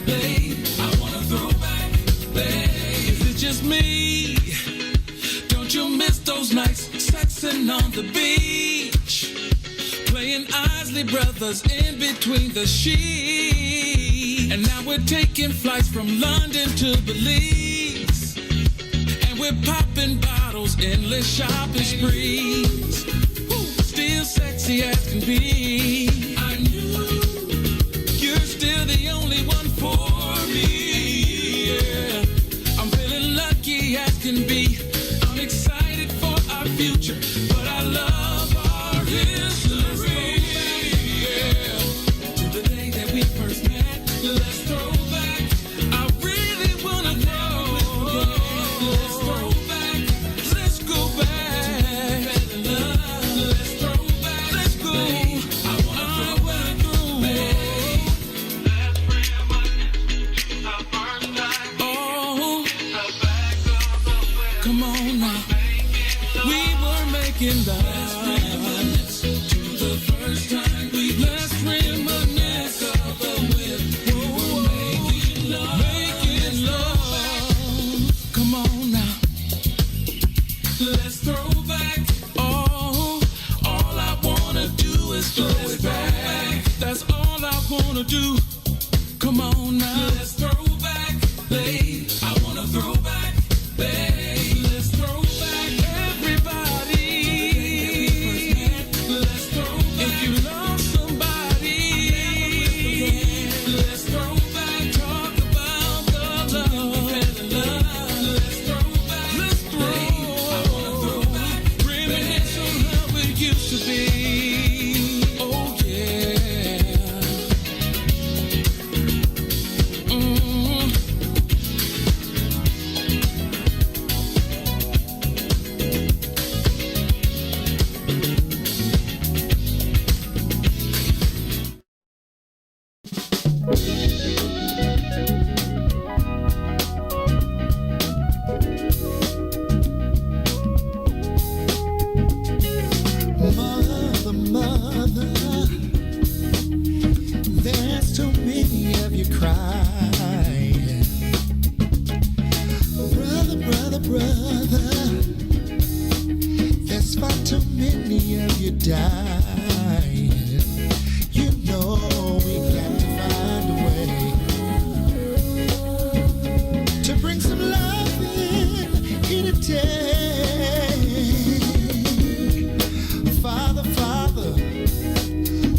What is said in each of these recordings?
babe. I wanna throw back, babe. Is it just me? Don't you miss those nights sexing on the beach? Playing Isley Brothers in between the sheets. And now we're taking flights from London to Belize. And we're popping bottles, endless shopping sprees. Still sexy as can be. I knew you're still the only one for me. Yeah. I'm feeling lucky as can be. I'm excited for our future, but I love our history. Yeah. To the day that we first met, let's throw back. I really wanna know. Let's throw back. Let's go back. Let's throw back. Let's go. I wanna throw back. Oh, come on now. We were making love. To the first time we let's reminisce of the whip. We were making love. Making love. Come on now. Let's throw back. Oh, all I wanna do is throw it back. That's all I wanna do. Come on now. Let's throw back, babe. I wanna throw back, babe. Let's throw back, everybody. Let's throw back. If you love somebody, let's throw back. Talk about the love. Let's throw back. Let's throw. I wanna throw back. Reminisce on how it used to be. Oh yeah. Mother, mother, there's too many of you crying. Brother, brother, brother, there's far too many of you dying. You know we got to find a way to bring some love in a day. Father, Father,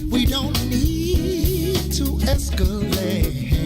we don't need to escalate.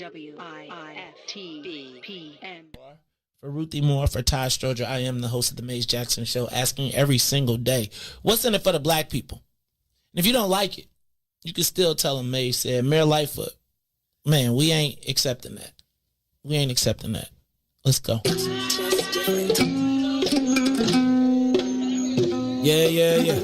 WIFTBPM. For Ruthie Moore, for Todd Stroger, I am the host of the Maze Jackson Show, asking every single day, what's in it for the black people? And if you don't like it, you can still tell them Maze said, Mayor Lightfoot, man, we ain't accepting that. We ain't accepting that. Let's go. Yeah.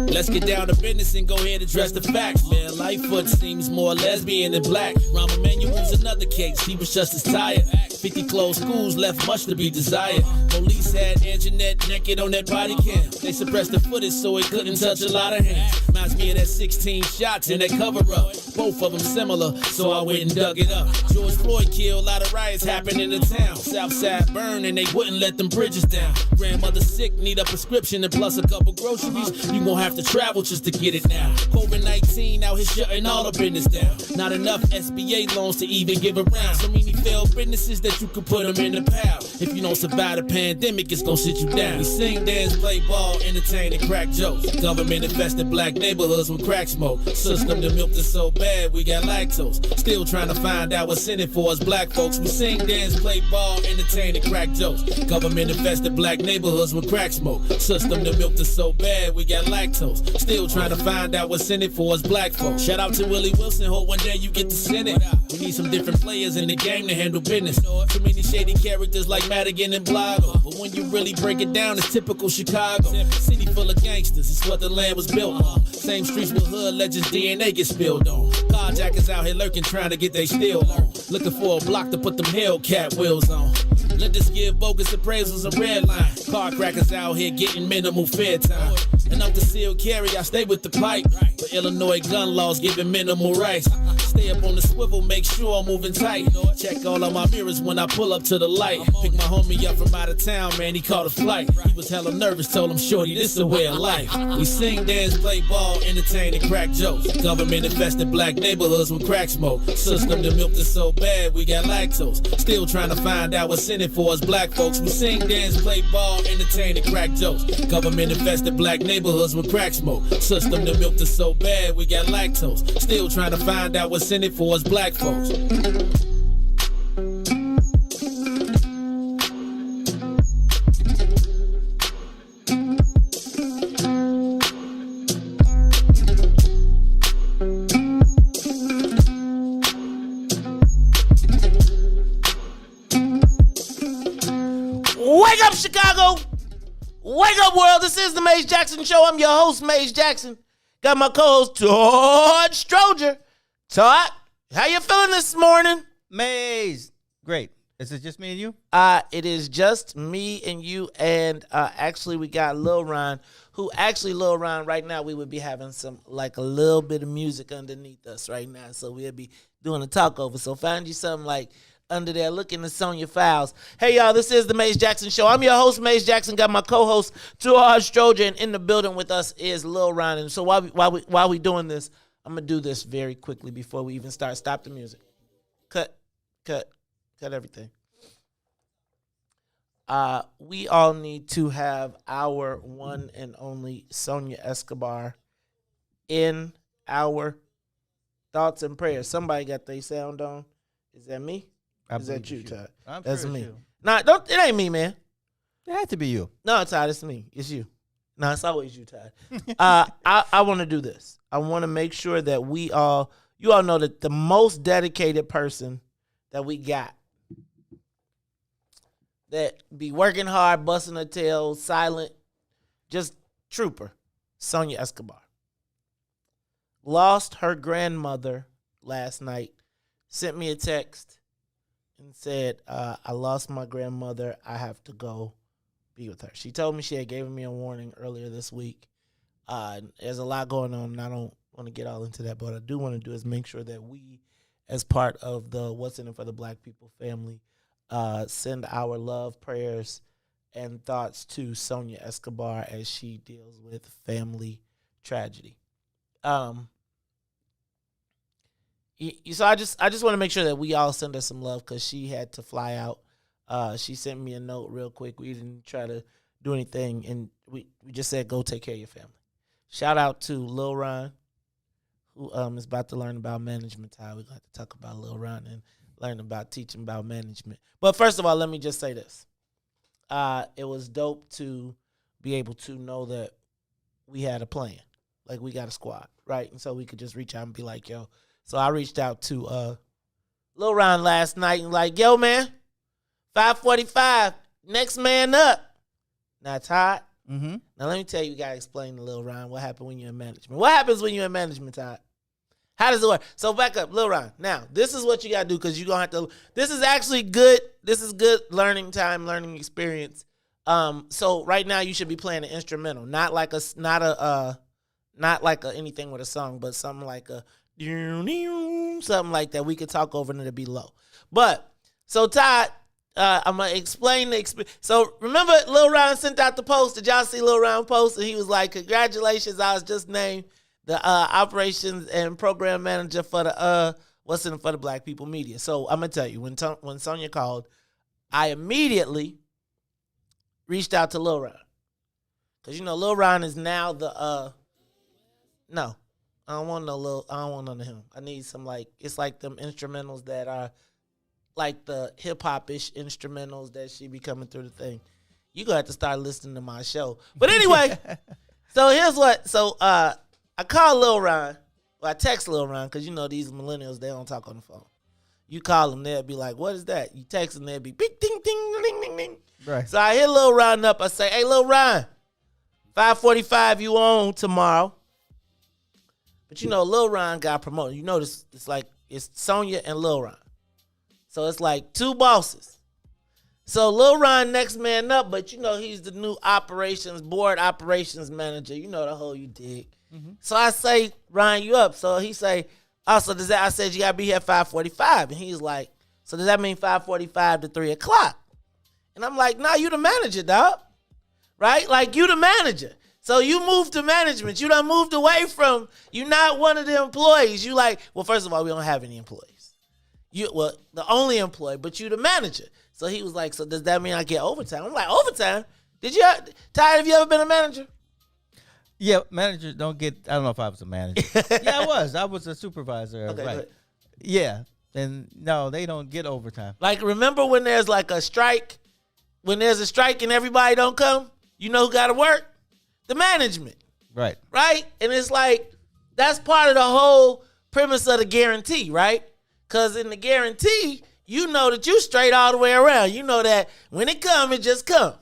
Let's get down to business and go ahead and address the facts. Man, Lightfoot seems more lesbian than black. Rahm Emanuel's another case. He was just as tired. 50 closed schools left much to be desired. Police had Anjanette naked on that body cam. They suppressed the footage so it couldn't touch a lot of hands. Reminds me of that 16 shots in that cover-up. Both of them similar, so I went and dug it up. George Floyd killed, a lot of riots happened in the town. Southside burned and they wouldn't let them bridges down. Grandmother sick, need a prescription and plus a couple groceries. You gon' have to travel just to get it now. COVID-19 out here shutting all the business down. Not enough SBA loans to even give around. So many failed businesses that you could put them in the pile. If you don't survive the pandemic, it's gon' sit you down. We sing, dance, play ball, entertain, and crack jokes. Government infested black neighborhoods with crack smoke. System that milked us so bad, we got lactose. Still trying to find out what's in it for us black folks. We sing, dance, play ball, entertain, and crack jokes. Government infested black neighborhoods with crack smoke. System that milked us so bad, we got lactose. Still trying to find out what's in it for us black folks. Shout out to Willie Wilson, hope one day you get to send it. We need some different players in the game to handle business. Too many shady characters like Madigan and Blago. But when you really break it down, it's typical Chicago. City full of gangsters, it's what the land was built on. Same streets with hood legends, DNA get spilled on. Carjackers out here lurking, trying to get they steal on. Looking for a block to put them Hellcat wheels on. Lenders give bogus appraisals a red line. Car crackers out here getting minimal fair time. And up to seal carry, I stay with the pipe. But Illinois gun laws giving minimal rights. Stay up on the swivel, make sure I'm moving tight. Check all of my mirrors when I pull up to the light. Pick my homie up from out of town, man, he caught a flight. He was hella nervous, told him, shorty, this is a way of life. We sing, dance, play ball, entertain, and crack jokes. Government infested black neighborhoods with crack smoke. System that milked us so bad, we got lactose. Still trying to find out what's in it for us black folks. We sing, dance, play ball, entertain, and crack jokes. Government infested black neighborhoods with crack smoke. System that milked us so bad, we got lactose. Still trying to find out what's in it for us black folks. Wake up, Chicago! Wake up, world! This is the Maze Jackson Show. I'm your host, Maze Jackson. Got my co-host, Todd Stroger. Todd, how you feeling this morning? Maze. Great. Is it just me and you? It is just me and you, and actually we got Lil Ron, Lil Ron, right now we would be having some, like a little bit of music underneath us right now, so we'll be doing a talk over. So find you something like under there, look in the Sonia files. Hey, y'all, this is the Maze Jackson Show. I'm your host, Maze Jackson. Got my co-host, Todd Stroger, and in the building with us is Lil Ron. And so while we doing this, I'm going to do this very quickly before we even start. Stop the music. Cut everything. We all need to have our one and only Sonia Escobar in our thoughts and prayers. Somebody got their sound on. Is that me? Is that you, Todd? That's sure me. you. Nah, it ain't me, man. It had to be you. No, Todd, it's me. It's you. No, it's always you, Todd. I want to do this. I want to make sure that you all know that the most dedicated person that we got, that be working hard, busting her tail, silent, just trooper, Sonia Escobar. Lost her grandmother last night, sent me a text and said, I lost my grandmother. I have to go be with her. She told me she had given me a warning earlier this week. There's a lot going on, and I don't want to get all into that, but what I do want to do is make sure that we, as part of the What's in It for the Black People family, send our love, prayers, and thoughts to Sonia Escobar as she deals with family tragedy. So I just want to make sure that we all send her some love because she had to fly out. She sent me a note real quick. We didn't try to do anything, and we just said, go take care of your family. Shout out to Lil Ron, who is about to learn about management. Todd, we're going to talk about Lil Ron and learn about teaching about management. But first of all, let me just say this. It was dope to be able to know that we had a plan. Like, we got a squad, right? And so we could just reach out and be like, yo. So I reached out to Lil Ron last night and like, yo, man, 5:45, next man up. Now, Todd, now let me tell you, you got to explain to Lil Ron what happened when you're in management. What happens when you're in management, Todd? How does it work? So back up, Lil Ron. Now, this is what you got to do because you're going to have to, this is actually good. This is good learning time, learning experience. So right now you should be playing an instrumental, not like anything with a song, but something like something like that. We could talk over and it'll be low. But so Todd, I'm gonna explain the experience. So remember, Lil Ron sent out the post. Did y'all see Lil Ron post? And he was like, "Congratulations, I was just named the operations and program manager for the for the Black People Media." So I'm gonna tell you, when Sonia called, I immediately reached out to Lil Ron because Lil Ron is now the no, I don't want none of him. I need some it's like them instrumentals that are like the hip hop-ish instrumentals that she be coming through the thing. You gonna have to start listening to my show. But anyway, so here's what. So I call Lil Ron. Well, I text Lil Ron because these millennials, they don't talk on the phone. You call them, they'll be like, "What is that?" You text them, they'll be bing, ding, ding, ding, ding, ding. Right. So I hit Lil Ron up. I say, "Hey, Lil Ron, 5:45, you on tomorrow?" But Lil Ron got promoted. It's Sonia and Lil Ron. So it's like two bosses. So Lil Ron next man up, but he's the new board operations manager. The whole you dig. Mm-hmm. So I say, Ron, you up? So he say, so does that? I said you gotta be here at 5:45, and he's like, so does that mean 5:45 to 3:00? And I'm like, nah, you the manager, dog. Right? Like you the manager. So you moved to management. You done moved away from, you're not one of the employees. You first of all, we don't have any employees. The only employee, but you the manager. So he was like, so does that mean I get overtime? I'm like, overtime? Todd, have you ever been a manager? Yeah, managers don't get, I don't know if I was a manager. Yeah, I was. I was a supervisor. Okay, right. good. Yeah. And no, they don't get overtime. Like, remember when there's like a strike? When there's a strike and everybody don't come? You know who got to work? The management. Right. Right? And it's like, that's part of the whole premise of the guarantee, right? Because in the guarantee, you know that you straight all the way around. You know that when it come, it just come.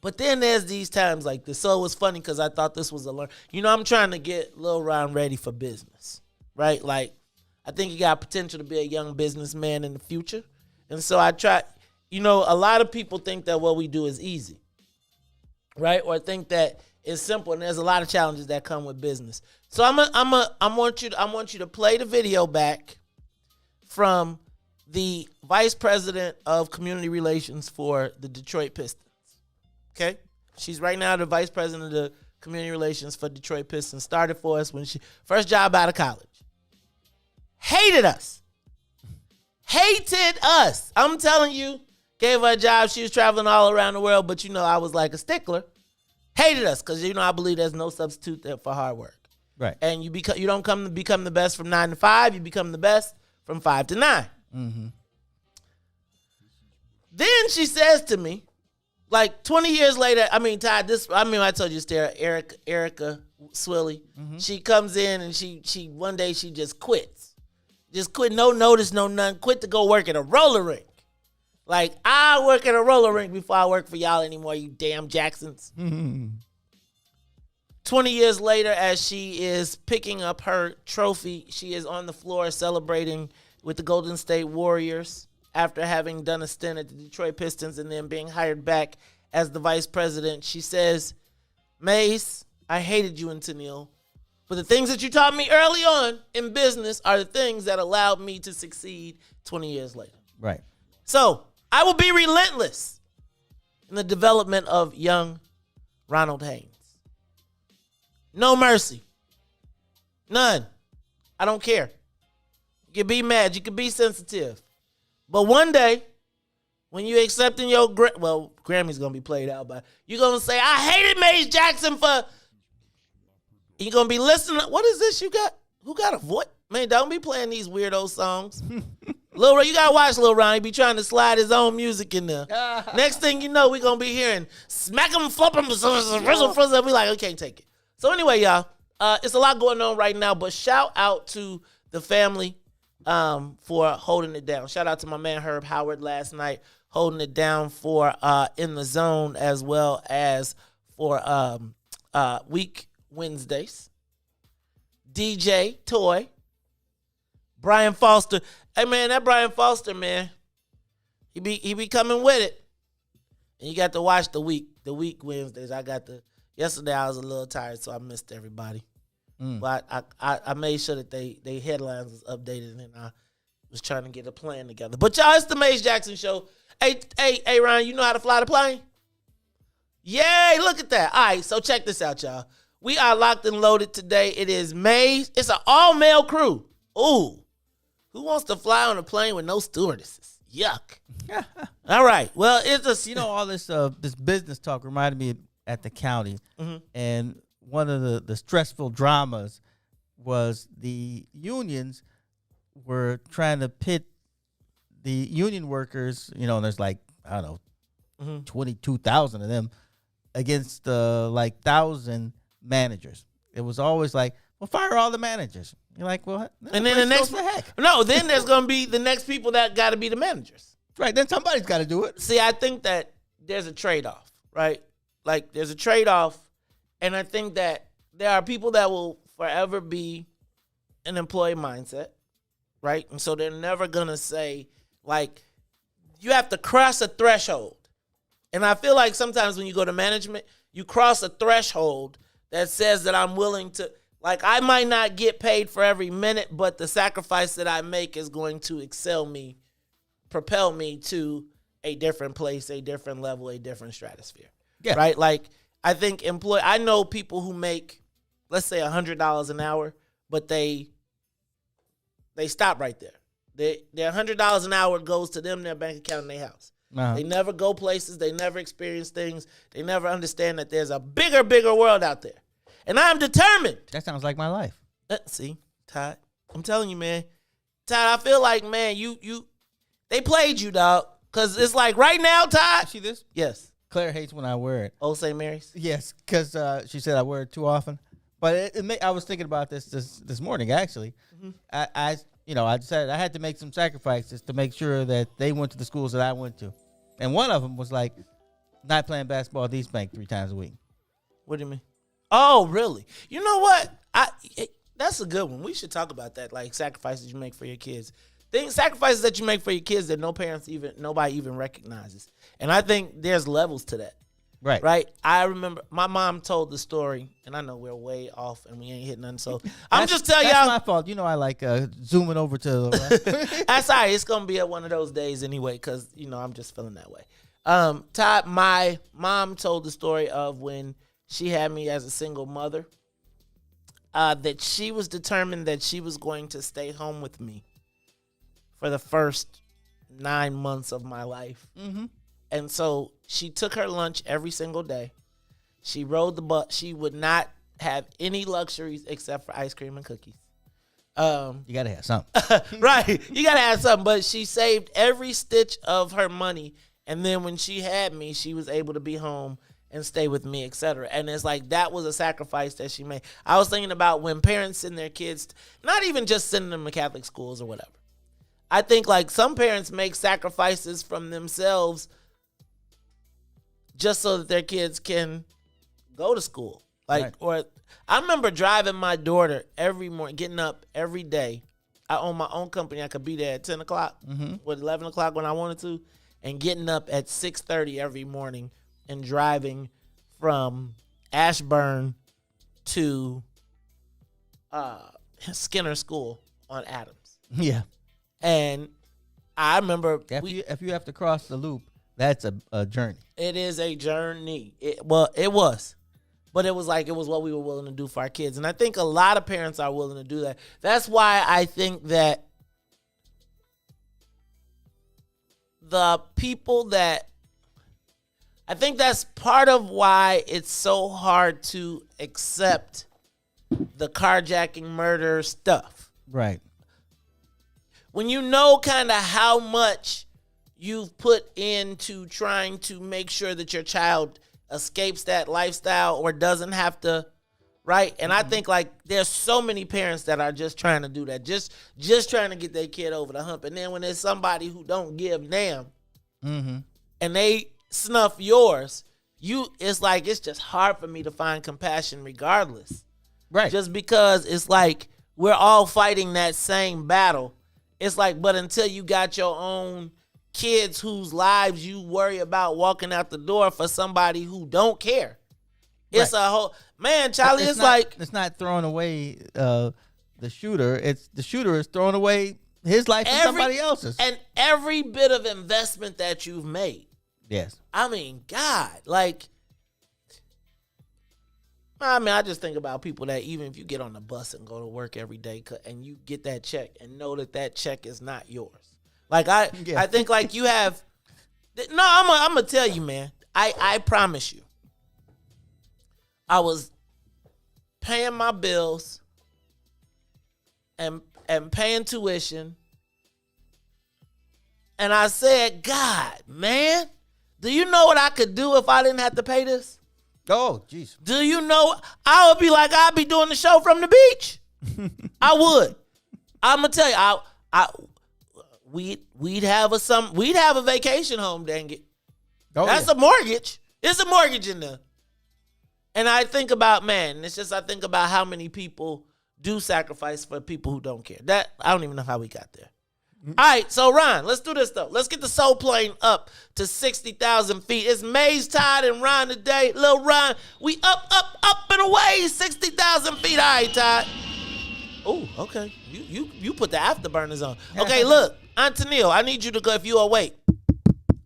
But then there's these times like this. So it was funny because I thought this was a learn. I'm trying to get Lil Ron ready for business, right? Like, I think he got potential to be a young businessman in the future. And so I try, a lot of people think that what we do is easy, right? Or think that it's simple, and there's a lot of challenges that come with business. So I want you to play the video back from the vice president of community relations for the Detroit Pistons. Okay? She's right now the vice president of the community relations for Detroit Pistons. Started for us when she first job out of college. Hated us. Hated us. I'm telling you, gave her a job. She was traveling all around the world, but I was like a stickler. Hated us because I believe there's no substitute there for hard work. Right. And you don't become the best from 9 to 5. You become the best from 5 to 9. Mm-hmm. Then she says to me, like 20 years later, Todd, I told you, Erica Swilly. Mm-hmm. She comes in and she one day she just quits. Just quit, no notice, no none. Quit to go work at a roller rink. Like, I work at a roller rink before I work for y'all anymore, you damn Jacksons. Mm-hmm. 20 years later, as she is picking up her trophy, she is on the floor celebrating with the Golden State Warriors after having done a stint at the Detroit Pistons and then being hired back as the vice president. She says, Mace, I hated you and Tennille, but the things that you taught me early on in business are the things that allowed me to succeed 20 years later. Right. So I will be relentless in the development of young Ronald Haynes. No mercy. None. I don't care. You can be mad. You can be sensitive. But one day, when you accepting your Grammy's going to be played out by, you're going to say, I hated Mace Jackson for, you're going to be listening. What is this you got? Who got a voice? Man, don't be playing these weirdo songs. Lil Ron, you gotta watch Lil Ron. He be trying to slide his own music in there. Next thing you know, we gonna be hearing smack him, flop him, we like, we can't take it. So anyway, y'all, it's a lot going on right now, but shout out to the family for holding it down. Shout out to my man Herb Howard last night, holding it down for In the Zone, as well as for Week Wednesdays. DJ Toy, Brian Foster. Hey man, that Brian Foster, man, he be coming with it. And you got to watch the week Wednesdays. Yesterday I was a little tired, so I missed everybody. But I made sure that they headlines was updated, and I was trying to get a plan together. But y'all, it's the Maze Jackson Show. Hey, Ryan, you know how to fly the plane? Yay, look at that. All right, so check this out, y'all. We are locked and loaded today. It is Maze. It's an all-male crew. Ooh. Who wants to fly on a plane with no stewardesses? Yuck. All right. Well, it's just, all this this business talk reminded me at the county, and one of the stressful dramas was the unions were trying to pit the union workers, and there's like, I don't know, 22,000 of them against 1,000 managers. It was always like, well, fire all the managers. You're like, well, and then then there's going to be the next people that got to be the managers. Right. Then somebody's got to do it. See, I think that there's a trade-off, right? Like, there's a trade-off, and I think that there are people that will forever be an employee mindset, right? And so they're never going to say, like, you have to cross a threshold. And I feel like sometimes when you go to management, you cross a threshold that says that I'm willing to, like, I might not get paid for every minute, but the sacrifice that I make is going to propel me to a different place, a different level, a different stratosphere. Yeah. Right? Like, I think I know people who make, let's say, $100 an hour, but they stop right there. Their $100 an hour goes to them, their bank account, and their house. Uh-huh. They never go places. They never experience things. They never understand that there's a bigger world out there. And I'm determined. That sounds like my life. See, Todd, I'm telling you, man. Todd, I feel like, man, they played you, dog. Because it's like right now, Todd. See this? Yes. Claire hates when I wear it. Old St. Mary's? Yes, because she said I wear it too often. But I was thinking about this morning, actually. Mm-hmm. I decided I had to make some sacrifices to make sure that they went to the schools that I went to. And one of them was like not playing basketball at East Bank 3 times a week. What do you mean? Oh, really? You know what? That's a good one. We should talk about that, like sacrifices you make for your kids. Sacrifices that you make for your kids that nobody even recognizes. And I think there's levels to that. Right. Right? I remember my mom told the story, and I know we're way off and we ain't hitting nothing, so I'm just telling y'all. That's my fault. I like zooming over to That's all right. It's going to be at one of those days anyway, because, I'm just feeling that way. Todd, my mom told the story of when she had me as a single mother, that she was determined that she was going to stay home with me for the first 9 months of my life. Mm-hmm. And so she took her lunch every single day. She rode the bus. She would not have any luxuries except for ice cream and cookies. You got to have something. Right. You got to have something. But she saved every stitch of her money. And then when she had me, she was able to be home and stay with me, etc. And it's like that was a sacrifice that she made. I was thinking about when parents send their kids, not even just sending them to Catholic schools or whatever. I think like some parents make sacrifices from themselves just so that their kids can go to school. Or I remember driving my daughter every morning, getting up every day. I own my own company. I could be there at 10 o'clock, 11 o'clock when I wanted to, and getting up at 6:30 every morning and driving from Ashburn to Skinner School on Adams. Yeah. And I remember if you have to cross the loop, that's a journey. It is a journey. It was. But it was what we were willing to do for our kids. And I think a lot of parents are willing to do that. That's why I think that that's part of why it's so hard to accept the carjacking, murder stuff. Right. When you know kind of how much you've put into trying to make sure that your child escapes that lifestyle or doesn't have to, right? And I think like there's so many parents that are just trying to do that, just trying to get their kid over the hump. And then when there's somebody who don't give damn and they snuff yours, it's like it's just hard for me to find compassion regardless. Right. Just because it's like we're all fighting that same battle. It's like, but until you got your own kids whose lives you worry about walking out the door for somebody who don't care. It's a whole man, Charlie. It's not throwing away the shooter. It's the shooter is throwing away his life and somebody else's. And every bit of investment that you've made. Yes. I mean, God, like, I just think about people that even if you get on the bus and go to work every day and you get that check and know that check is not yours. Like I think like you have. No, I'm gonna tell you, man. I promise you. I was paying my bills and paying tuition, and I said, God, man, do you know what I could do if I didn't have to pay this? Oh, jeez. Do you know? I would be like, I'd be doing the show from the beach. I would. I'm gonna tell you, we'd have a vacation home, dang it. Oh, That's a mortgage. It's a mortgage in there. And I think about, man, I think about how many people do sacrifice for people who don't care. That I don't even know how we got there. All right, so Ron, let's do this though. Let's get the soul plane up to 60,000 feet. It's Maze, Todd, and Ron today. Little Ron, we up and away, 60,000 feet. All right, Todd. Oh, okay. You put the afterburners on. Okay, look, Antonio, I need you to go if you awake.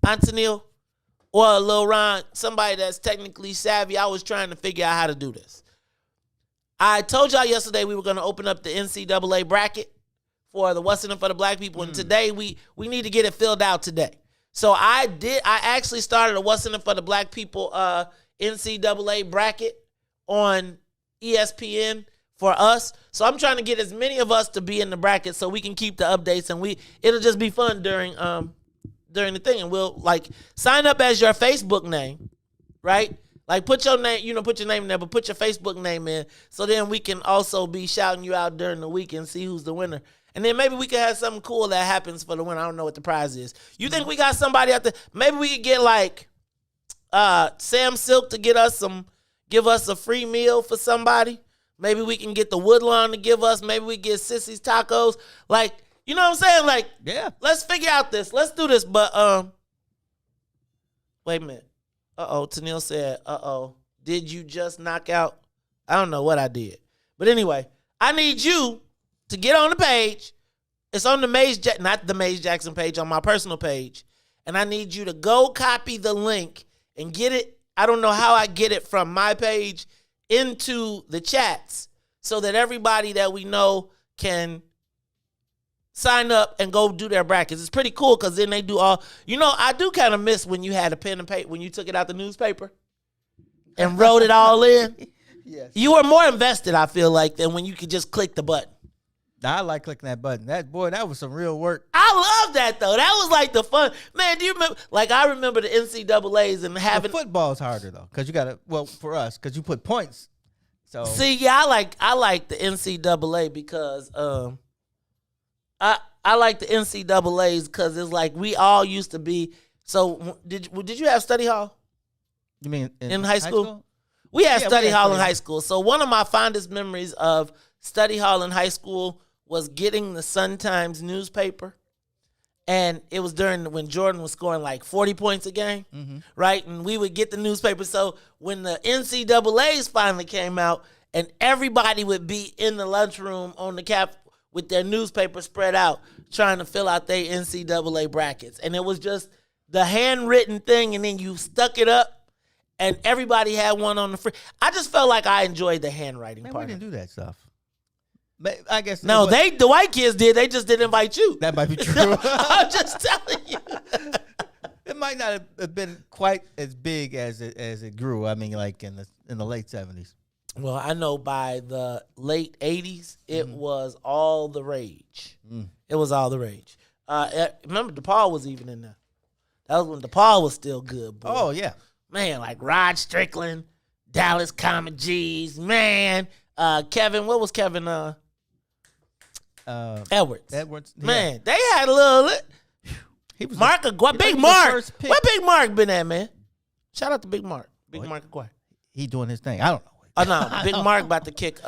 Antonio or Lil Ron, somebody that's technically savvy. I was trying to figure out how to do this. I told y'all yesterday we were going to open up the NCAA bracket for the What's in It for the Black people, and today we need to get it filled out today. So I actually started a What's in It for the Black people NCAA bracket on ESPN for us. So I'm trying to get as many of us to be in the bracket so we can keep the updates, and it'll just be fun during the thing, and we'll like sign up as your Facebook name, right? Like put your name, put your name in there, but put your Facebook name in, so then we can also be shouting you out during the week and see who's the winner. And then maybe we could have something cool that happens for the winner. I don't know what the prize is. You think we got somebody out there? Maybe we could get like Sam Silk to give us a free meal for somebody. Maybe we can get the Woodlawn to give us. Maybe we get Sissy's Tacos. Like, you know what I'm saying? Like, yeah. Let's figure out this. Let's do this. But wait a minute. Tennille said, did you just knock out? I don't know what I did. But anyway, I need you to get on the page. It's on the not the Maze Jackson page, on my personal page. And I need you to go copy the link and get it. I don't know how I get it from my page into the chats so that everybody that we know can sign up and go do their brackets. It's pretty cool because then they do all, I do kind of miss when you had a pen and paper, when you took it out the newspaper and wrote it all in. Yes. You were more invested, I feel like, than when you could just click the button. I like clicking that button. That was some real work. I love that though. That was like the fun. Man, do you remember? Like I remember the NCAAs and having football's harder though, because you gotta. Well, for us, because you put points. So see, yeah, I like the NCAA because I like the NCAAs because it's like we all used to be. So did you have study hall? You mean in high school? We had study hall in high school. So one of my fondest memories of study hall in high school was getting the Sun-Times newspaper. And it was when Jordan was scoring like 40 points a game, right? And we would get the newspaper. So when the NCAAs finally came out and everybody would be in the lunchroom on the cap with their newspaper spread out trying to fill out their NCAA brackets. And it was just the handwritten thing, and then you stuck it up, and everybody had one on the free. I just felt like I enjoyed the handwriting part. We didn't do that stuff. But I guess no, the white kids did. They just didn't invite you. That might be true. I'm just telling you. It might not have been quite as big as it grew. I mean, like in the late 70s. Well, I know by the late 80s, it was all the rage. It was all the rage. Remember, DePaul was even in there. That was when DePaul was still good, boy. Oh, yeah. Man, like Rod Strickland, Dallas Common G's, man. Kevin, what was Kevin? Edwards. Edwards. Yeah. Man, they had a little... He was Mark Aguirre, he Big was the Mark. first pick. Where Big Mark been at, man? Shout out to Big Mark. Big Mark Aguirre. He doing his thing. I don't know. Oh no, Big Mark about to kick.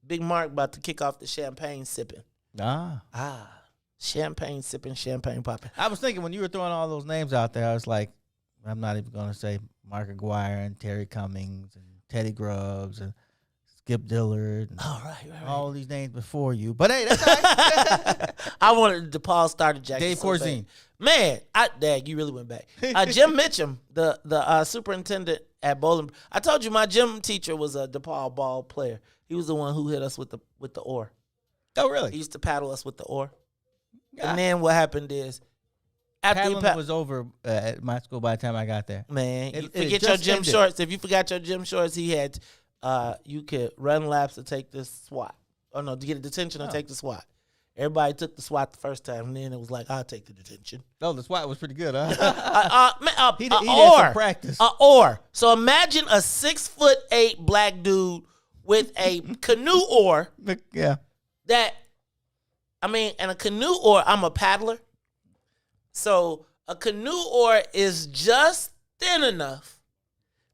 Big Mark about to kick off the champagne sipping. Champagne sipping, champagne popping. I was thinking when you were throwing all those names out there, I was like, I'm not even going to say Mark Aguirre and Terry Cummings and Teddy Grubbs and Skip Dillard. And right. all these names before you. But hey, that's all right. I wanted DePaul starter jacket. Dave so bad. Corzine. Man, Dag, you really went back. Jim Mitchum, the superintendent at Bowling. I told you my gym teacher was a DePaul ball player. He was the one who hit us with the oar. Oh, really? He used to paddle us with the oar. Yeah. And then what happened is, after Paddling was over at my school by the time I got there. Man, It you forget your just gym ended. shorts. If you forgot your gym shorts, he had you could run laps to take this SWAT. Oh no, to get a detention or take the SWAT. Everybody took the SWAT the first time, and then it was like, I'll take the detention. Oh, the SWAT was pretty good, huh? He did some practice. Oar. So imagine a 6'8" black dude with a canoe oar. Yeah. And a canoe oar, I'm a paddler. So a canoe oar is just thin enough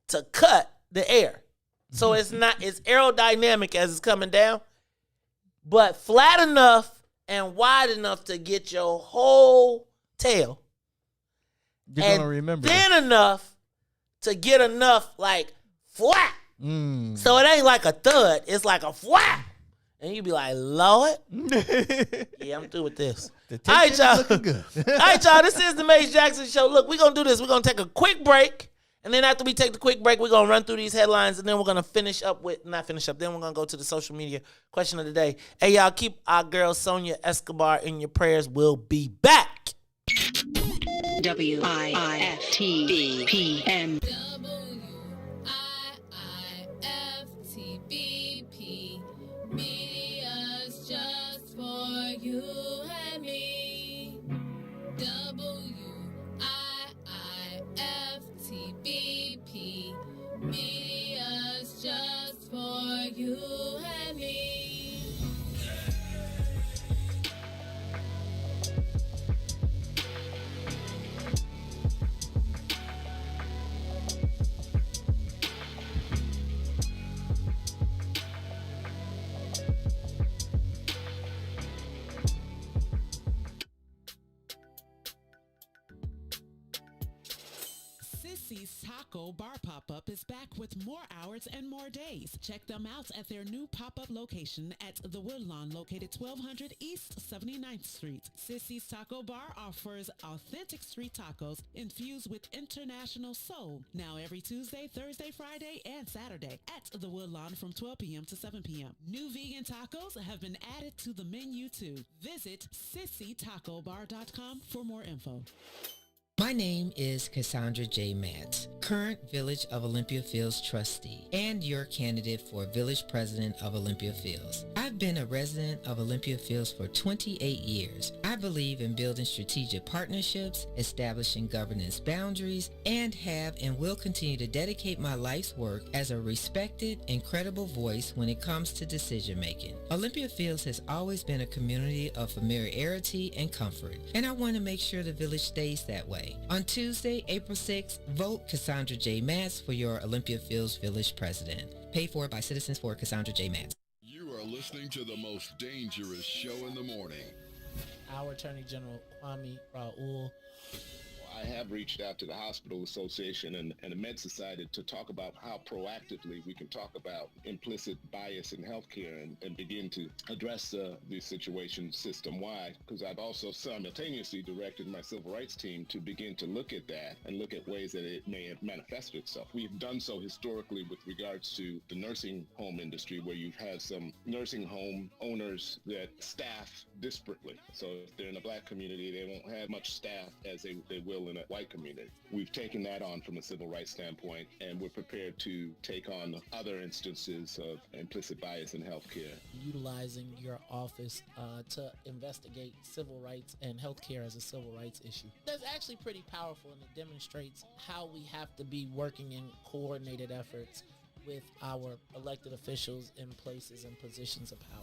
to cut the air. So it's aerodynamic as it's coming down, but flat enough and wide enough to get your whole tail. You're going to remember. Thin enough to get enough, like, flat. So it ain't like a thud. It's like a flap. And you be like, Lord. Yeah, I'm through with this. All right, y'all. Looking good. All right, y'all. This is the Mace Jackson Show. Look, we're going to do this. We're going to take a quick break. And then after we take the quick break, we're going to run through these headlines. And then we're going to then we're going to go to the social media question of the day. Hey, y'all, keep our girl Sonia Escobar in your prayers. We'll be back. WIFTBPM. WIIFTBP. Media's just for you and me. WIIFTBP. Media's just for you and me. Sissy's Taco Bar Pop-Up is back with more hours and more days. Check them out at their new pop-up location at the Woodlawn, located 1200 East 79th Street. Sissy's Taco Bar offers authentic street tacos infused with international soul. Now every Tuesday, Thursday, Friday, and Saturday at the Woodlawn from 12 p.m. to 7 p.m. New vegan tacos have been added to the menu too. Visit sissytacobar.com for more info. My name is Cassandra J. Matz, current Village of Olympia Fields trustee and your candidate for Village President of Olympia Fields. I've been a resident of Olympia Fields for 28 years. I believe in building strategic partnerships, establishing governance boundaries, and have and will continue to dedicate my life's work as a respected and credible voice when it comes to decision making. Olympia Fields has always been a community of familiarity and comfort, and I want to make sure the village stays that way. On Tuesday, April 6th, vote Cassandra J. Matz for your Olympia Fields Village President. Paid for by Citizens for Cassandra J. Matz. You are listening to the most dangerous show in the morning. Our Attorney General Kwame Raoul. I have reached out to the Hospital Association and the Med Society to talk about how proactively we can talk about implicit bias in healthcare and begin to address the situation system-wide, because I've also simultaneously directed my civil rights team to begin to look at that and look at ways that it may have manifested itself. We've done so historically with regards to the nursing home industry, where you've had some nursing home owners that staff disparately. So if they're in the black community, they won't have much staff as they will in a white community. We've taken that on from a civil rights standpoint, and we're prepared to take on other instances of implicit bias in healthcare. Utilizing your office to investigate civil rights and healthcare as a civil rights issue. That's actually pretty powerful, and it demonstrates how we have to be working in coordinated efforts with our elected officials in places and positions of power.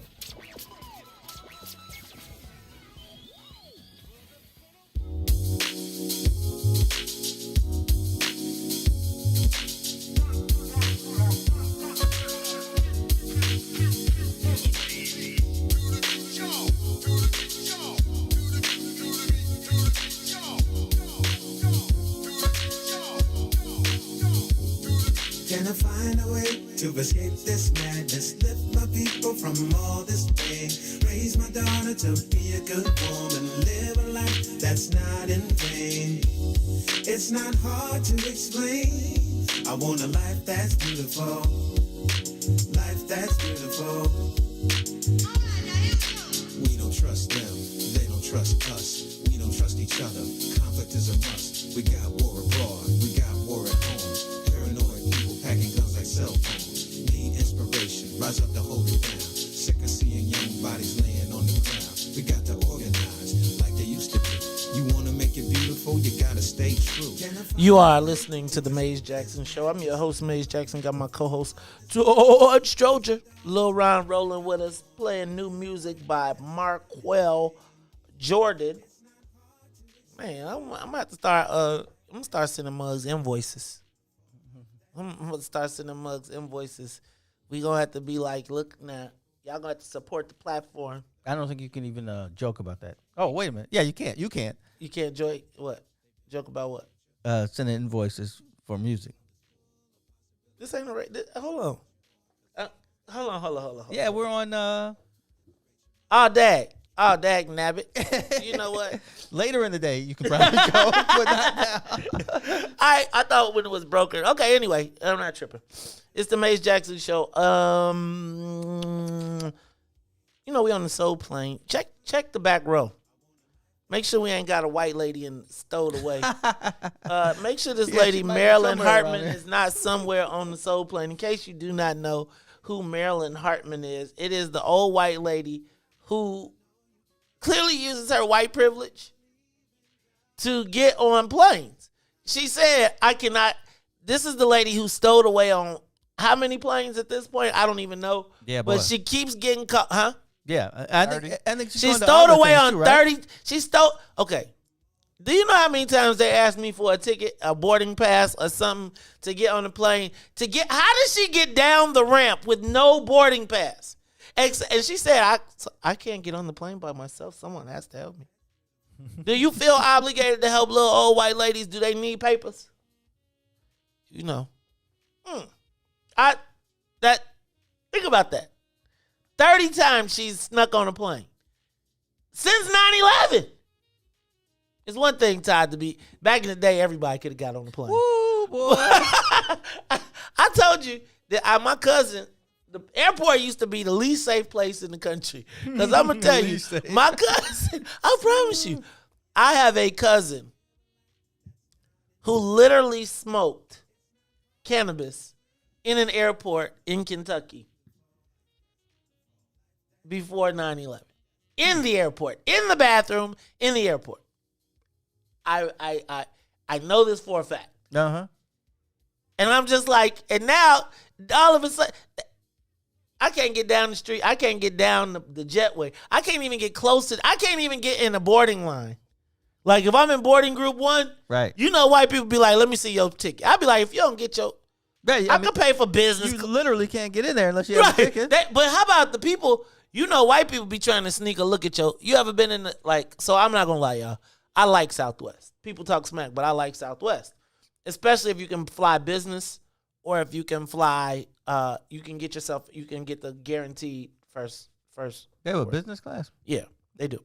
Can I find a way to escape this madness? Lift my people from all this pain. Raise my daughter to be a good woman. Live a life that's not in vain. It's not hard to explain. I want a life that's beautiful. Life that's beautiful. We don't trust them. They don't trust us. We don't trust each other. Conflict is a must. We got war abroad. We got war at home. Packing guns like cell phones. Need inspiration, rise up to hold it down. Sick of seeing young bodies laying on the ground. We got to organize like they used to be. You want to make it beautiful, you got to stay true. You are listening to The Maze Jackson Show. I'm your host, Maze Jackson. Got my co-host, Todd Stroger. Lil Ron rolling with us, playing new music by Marquel Jordan. Man, I'm going to have to start, I'm going to start sending mugs invoices. I'm going to start sending mugs invoices. We going to have to be like, look now, y'all going to have to support the platform. I don't think you can even joke about that. Oh, wait a minute. Yeah, you can't. You can't. You can't joke what? Joke about what? Sending invoices for music. This ain't right. Hold on. Yeah, we're on. Oh, dag nabbit. You know what? Later in the day, you can probably go, but not now. I thought when it was broken. Okay, anyway, I'm not tripping. It's the Maze Jackson Show. You know we on the soul plane. Check the back row. Make sure we ain't got a white lady and stowed away. Make sure this lady, Marilyn Hartman, is not somewhere on the soul plane. In case you do not know who Marilyn Hartman is, it is the old white lady who clearly uses her white privilege to get on planes. She said, I cannot. This is the lady who stowed away on how many planes at this point? I don't even know. Yeah, but boy. she keeps getting caught, huh? Yeah, I think she stowed away on 30. She stole. Okay. Do you know how many times they asked me for a ticket, a boarding pass, or something to get on the plane? How did she get down the ramp with no boarding pass? And she said, I can't get on the plane by myself. Someone has to help me. Do you feel obligated to help little old white ladies? Do they need papers? You know. Think about that. 30 times she's snuck on a plane. Since 9/11. It's one thing, Todd, to be... Back in the day, everybody could have got on the plane. Woo, boy. I told you that my cousin... The airport used to be the least safe place in the country. Because I'm going to tell you, my cousin... I promise you, I have a cousin who literally smoked cannabis in an airport in Kentucky before 9/11. In the airport. In the bathroom. In the airport. I know this for a fact. Uh-huh. And I'm just like, and now, all of a sudden, I can't get down the street. I can't get down the jetway. I can't even get I can't even get in a boarding line. Like, if I'm in boarding group 1, right? You know, white people be like, let me see your ticket. I'll be like, if you don't get your... I can pay for business. You literally can't get in there unless you have a ticket. But how about the people... You know, white people be trying to sneak a look at you ever been in so I'm not going to lie, y'all. I like Southwest. People talk smack, but I like Southwest. Especially if you can fly business or if you can fly, you can get the guaranteed first. They have a business class? Yeah, they do.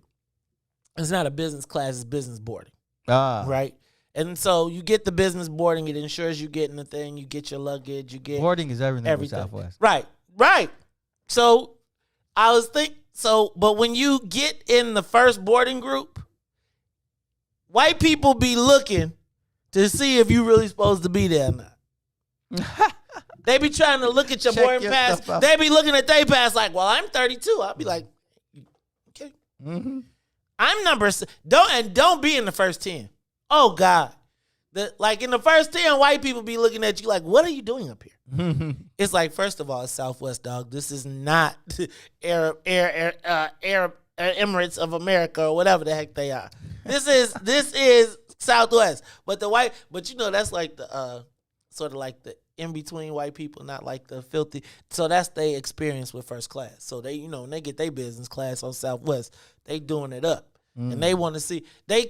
It's not a business class, it's business boarding. Right? And so you get the business boarding, it ensures you get in the thing, you get your luggage, you get... Boarding is everything with Southwest. Right. So... but when you get in the first boarding group, white people be looking to see if you really supposed to be there or not. They be trying to look at your Check boarding your pass. stuff out. They be looking at their pass like, well, I'm 32. I'll be like, okay. Mm-hmm. I'm number don't be in the first 10. Oh God. Like in the first 10, white people be looking at you like, what are you doing up here? It's like, first of all, it's Southwest, dog. This is not Arab Emirates of America or whatever the heck they are. This is Southwest. But you know, that's like the sort of like the in between white people, not like the filthy. So that's their experience with first class. So they, you know, when they get their business class on Southwest, they doing it up. And they want to see, they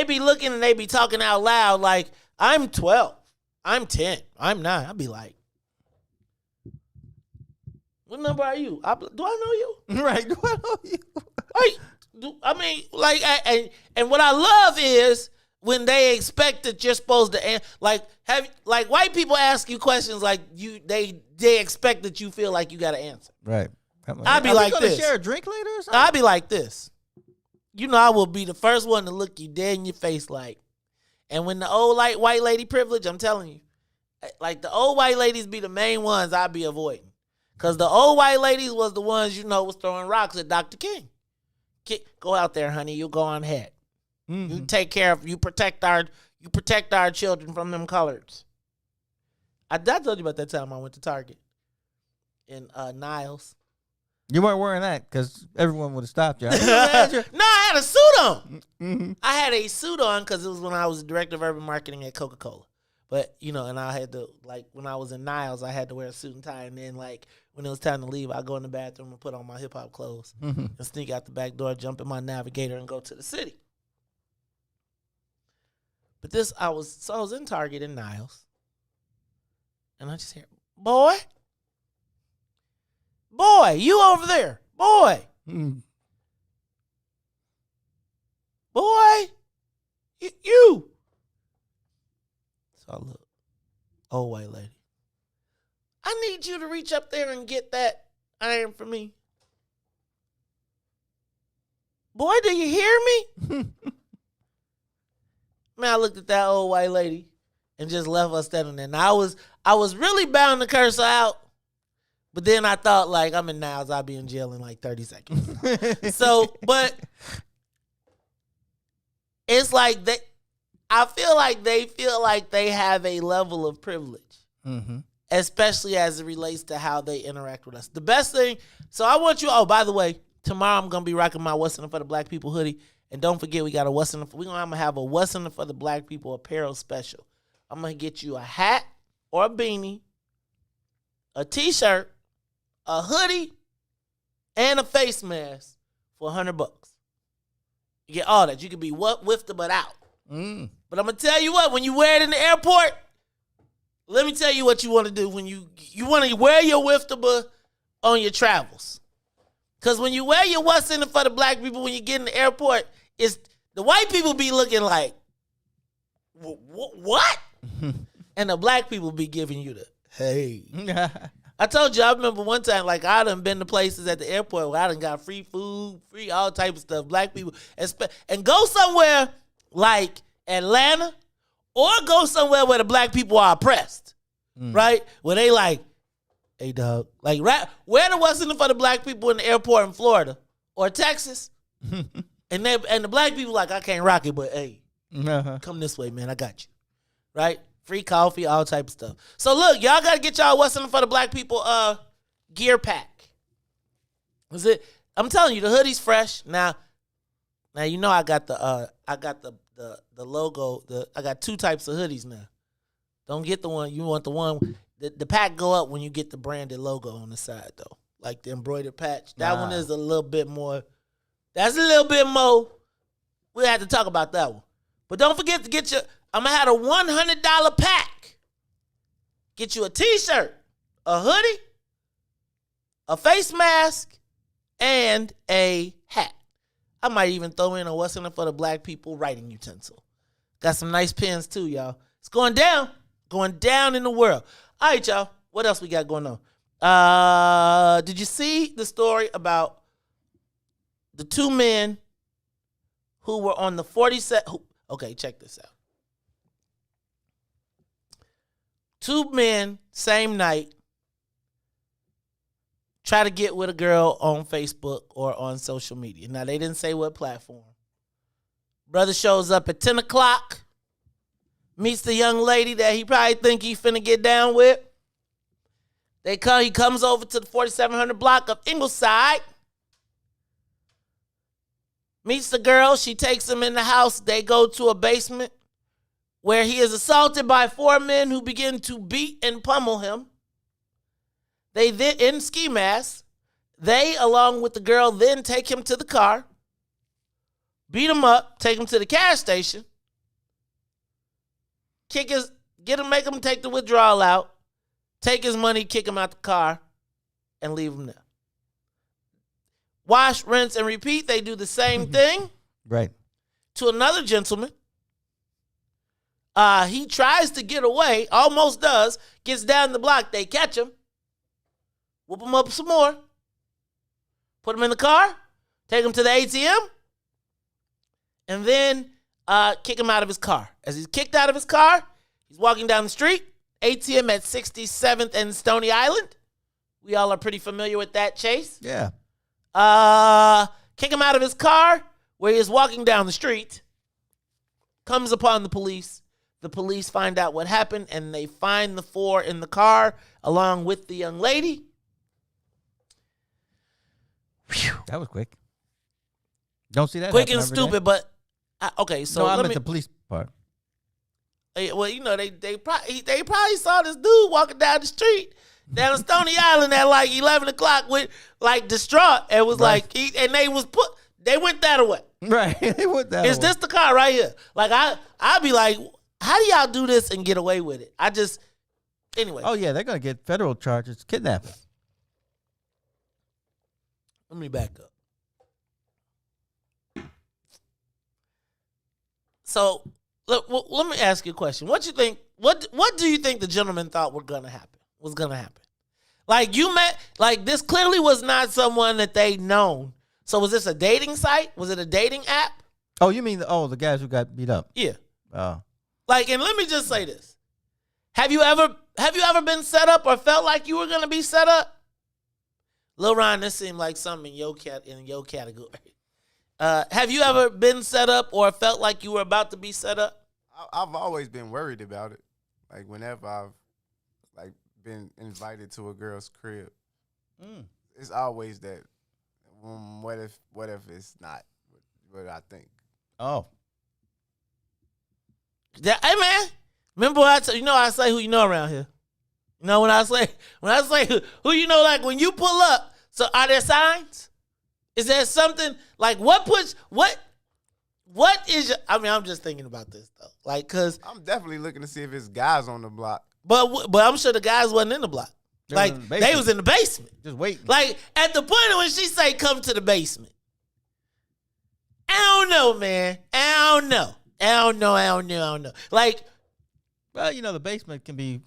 be looking and they be talking out loud like, I'm 12, I'm 10, I'm 9. I'll be like, what number are you? Do I know you? Right. Do I know you? I mean, like, and what I love is when they expect that you're supposed to answer. Like white people ask you questions like they expect that you feel like you got to answer. Right. I'd be like this. Share a drink later or something? I'd be like this. You know, I will be the first one to look you dead in your face like. And when the old white lady privilege, I'm telling you, like the old white ladies be the main ones I'd be avoiding. Because the old white ladies was the ones, you know, was throwing rocks at Dr. King. Go out there, honey. You go on ahead. Mm-hmm. You take care of, you protect our children from them coloreds. I told you about that time I went to Target in Niles. You weren't wearing that because everyone would have stopped you. No, I had a suit on. Mm-hmm. I had a suit on because it was when I was director of urban marketing at Coca-Cola. But, you know, and I had to, like, when I was in Niles, I had to wear a suit and tie. And then, like, when it was time to leave, I'd go in the bathroom and put on my hip-hop clothes and sneak out the back door, jump in my Navigator, and go to the city. But I was in Target in Niles. And I just hear, boy, you over there. Boy. Boy, you. So I look, old white lady. I need you to reach up there and get that iron for me. Boy, do you hear me? Man, I looked at that old white lady and just left her standing there. Now, I was really bound to curse her out, but then I thought, like, I'm in Niles, I'll be in jail in like 30 seconds. So, but it's like I feel like they feel like they have a level of privilege, especially as it relates to how they interact with us. The best thing, so I want you, oh, by the way, tomorrow I'm going to be rocking my What's in it for the Black People hoodie. And don't forget, I'm going to have a What's in it for the Black People apparel special. I'm going to get you a hat or a beanie, a t-shirt, a hoodie, and a face mask for $100. You get all that. You can be with the but out. But I'm going to tell you what, when you wear it in the airport, let me tell you what you want to do when you want to wear your wiftaba on your travels. Because when you wear your What's in it for the Black People when you get in the airport, it's the white people be looking like, what? And the black people be giving you the, hey. I told you, I remember one time, like, I done been to places at the airport where I done got free food, free all type of stuff. Black people, and go somewhere like Atlanta or go somewhere where the black people are oppressed, right? Where they like, hey, dog. Like, right, where the What's in it for the black people in the airport in Florida or Texas? And the black people like, I can't rock it, but hey, come this way, man. I got you. Right? Free coffee, all type of stuff. So look, y'all got to get y'all What's in it for the Black People gear pack. Is it? I'm telling you, the hoodie's fresh. Now you know I got the logo. I got two types of hoodies now. Don't get the one you want. The one the pack go up when you get the branded logo on the side though, like the embroidered patch. That one is a little bit more. That's a little bit more. We'll have to talk about that one. But don't forget to get I'm going to have a $100 pack. Get you a t-shirt, a hoodie, a face mask, and a hat. I might even throw in a What's in it for the Black People writing utensil. Got some nice pens too, y'all. It's going down in the world. All right, y'all. What else we got going on? Did you see the story about the two men who were on the 47? Okay, check this out. 2 men, same night, try to get with a girl on Facebook or on social media. Now, they didn't say what platform. Brother shows up at 10 o'clock, meets the young lady that he probably think he finna get down with. He comes over to the 4700 block of Ingleside, meets the girl. She takes him in the house. They go to a basement where he is assaulted by 4 men who begin to beat and pummel him. They then, in ski masks, they, along with the girl, then take him to the car, beat him up, take him to the gas station, make him take the withdrawal out, take his money, kick him out the car, and leave him there. Wash, rinse, and repeat. They do the same thing. Right. To another gentleman. He tries to get away, almost does, gets down the block. They catch him, whoop him up some more, put him in the car, take him to the ATM, and then kick him out of his car. As he's kicked out of his car, he's walking down the street, ATM at 67th and Stony Island. We all are pretty familiar with that chase. Yeah. Kick him out of his car where he is walking down the street, comes upon the police. The police find out what happened, and they find the 4 in the car along with the young lady. Whew. That was quick. Don't see that Quick happen and every day. stupid, but okay. So No, I let meant me. the police part. Well, you know, they probably saw this dude walking down the street down Stony Island at like 11 o'clock with like distraught, and was Right. like, they went that way. Right. They went that Is way. this the car right here? Like I'd be like, how do y'all do this and get away with it? Anyway. Oh, yeah, they're going to get federal charges, kidnapping. Let me back up. So let me ask you a question. What you think? What do you think the gentleman thought was gonna happen? Like this clearly was not someone that they known. So was this a dating site? Was it a dating app? Oh, you mean the guys who got beat up? Yeah. Oh. And let me just say this: Have you ever been set up or felt like you were gonna be set up? Lil Ron, this seemed like something in your category. Have you ever been set up or felt like you were about to be set up? I've always been worried about it. Like whenever I've been invited to a girl's crib, it's always that. What if it's not what I think? Oh. Hey man, remember what I say who you know around here. You know when I say who you know, like when you pull up. So are there signs? Is there something like what is your? I mean, I'm just thinking about this though, like because I'm definitely looking to see if it's guys on the block. But I'm sure the guys wasn't in the block. They was in the basement, just waiting. Like at the point when she say come to the basement. I don't know, man. I don't know. Like, well, the basement can be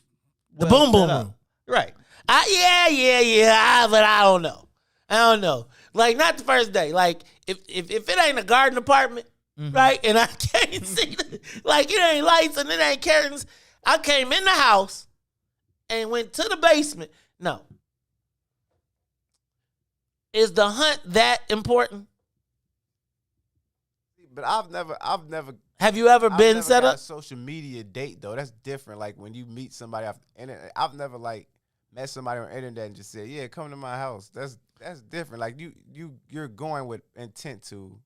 the boom boom room. Right. Yeah. But I don't know. Like, not the first day. Like, if it ain't a garden apartment, right, and I can't see, like, it ain't lights and it ain't curtains. I came in the house and went to the basement. No. Is the hunt that important? But I've never. Have you ever been set up? A social media date though. That's different. Like when you meet somebody off the internet. I've never met somebody on the internet and just said, "Yeah, come to my house." That's different. Like you're going with intent you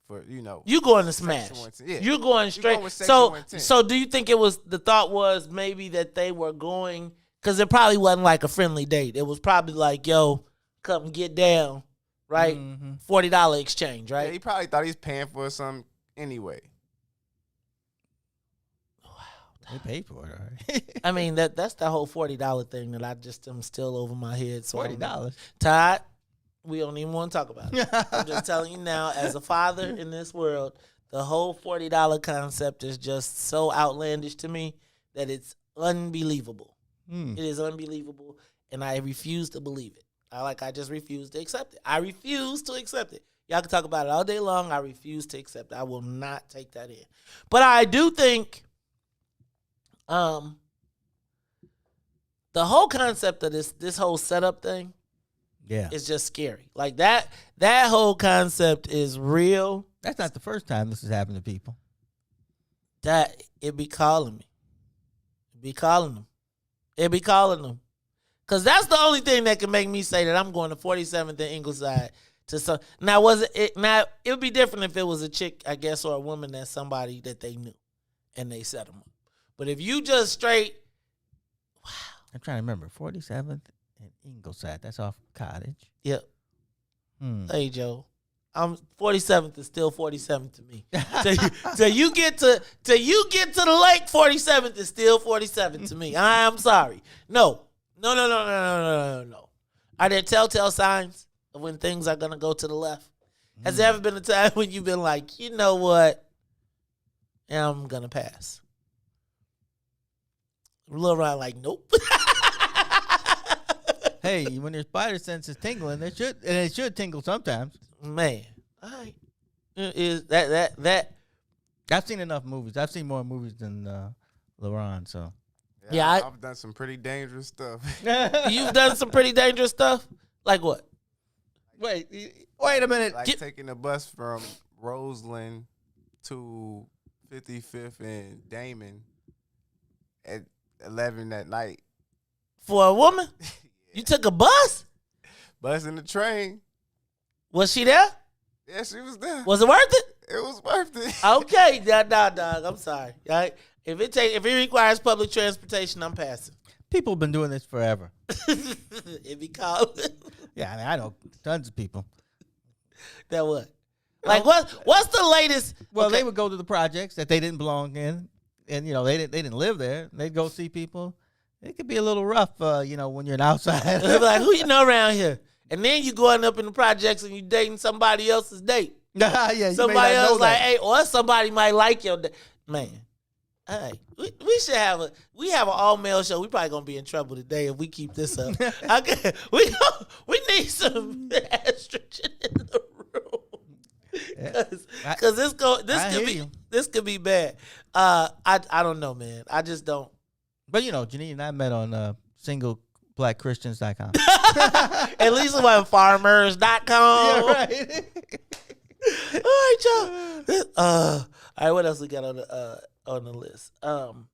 going to smash. Yeah. You're going straight. You're going with sexual intent. So do you think the thought was maybe that they were going, because it probably wasn't like a friendly date. It was probably like, yo, come get down, right? $40 exchange, right? Yeah, he probably thought he's paying for something anyway. They paid for it, all right. I mean, that's the whole $40 thing that I just am still over my head. So $40. Todd, we don't even want to talk about it. I'm just telling you now, as a father in this world, the whole $40 concept is just so outlandish to me that it's unbelievable. It is unbelievable, and I refuse to believe it. I just refuse to accept it. I refuse to accept it. Y'all can talk about it all day long. I refuse to accept it. I will not take that in. But I do think the whole concept of this whole setup thing is just scary. Like that whole concept is real. That's not the first time this has happened to people. That it be calling me. It be calling them. It be calling them. Because that's the only thing that can make me say that I'm going to 47th and Ingleside to some. Now, it would be different if it was a chick, I guess, or a woman that's somebody that they knew and they set them up. But if you just straight, wow. I'm trying to remember. 47th and Ingleside. That's off Cottage. Yep. Hey, Joe. 47th is still 47th to me. Till you get to the lake, 47th is still 47th to me. I'm sorry. No. Are there telltale signs of when things are gonna go to the left? Has there ever been a time when you've been like, you know what? I'm gonna pass. Lil Ron like, nope. Hey, when your spider sense is tingling, it should tingle sometimes. Man, all right. Is that? I've seen enough movies. I've seen more movies than LeBron, so. Yeah, I've done some pretty dangerous stuff. You've done some pretty dangerous stuff? Like what? Wait a minute. Like taking a bus from Roseland to 55th and Damon at 11 at night. For a woman? You took a bus? Bus and the train. Was she there? Yeah, she was there. Was it worth it? It was worth it. Okay, nah, dog. I'm sorry. All right? If it requires public transportation, I'm passing. People have been doing this forever. It be called. Yeah, I mean, I know tons of people. That what? Like what's the latest? Well, they would go to the projects that they didn't belong in, and they didn't live there. They'd go see people. It could be a little rough, when you're an outsider. They'd be like, who you know around here? And then you going up in the projects and you dating somebody else's date. Yeah, somebody else like, hey, or somebody might like your date. Man. Hey, we should have an all male show. We probably gonna be in trouble today if we keep this up. Okay, we need some estrogen in the room because this could be bad. I don't know, man. I just don't. But Janine and I met on singleblackchristians.com. At least it wasn't farmers.com. Yeah, right. All right, y'all. All right, what else we got on the list? Todd,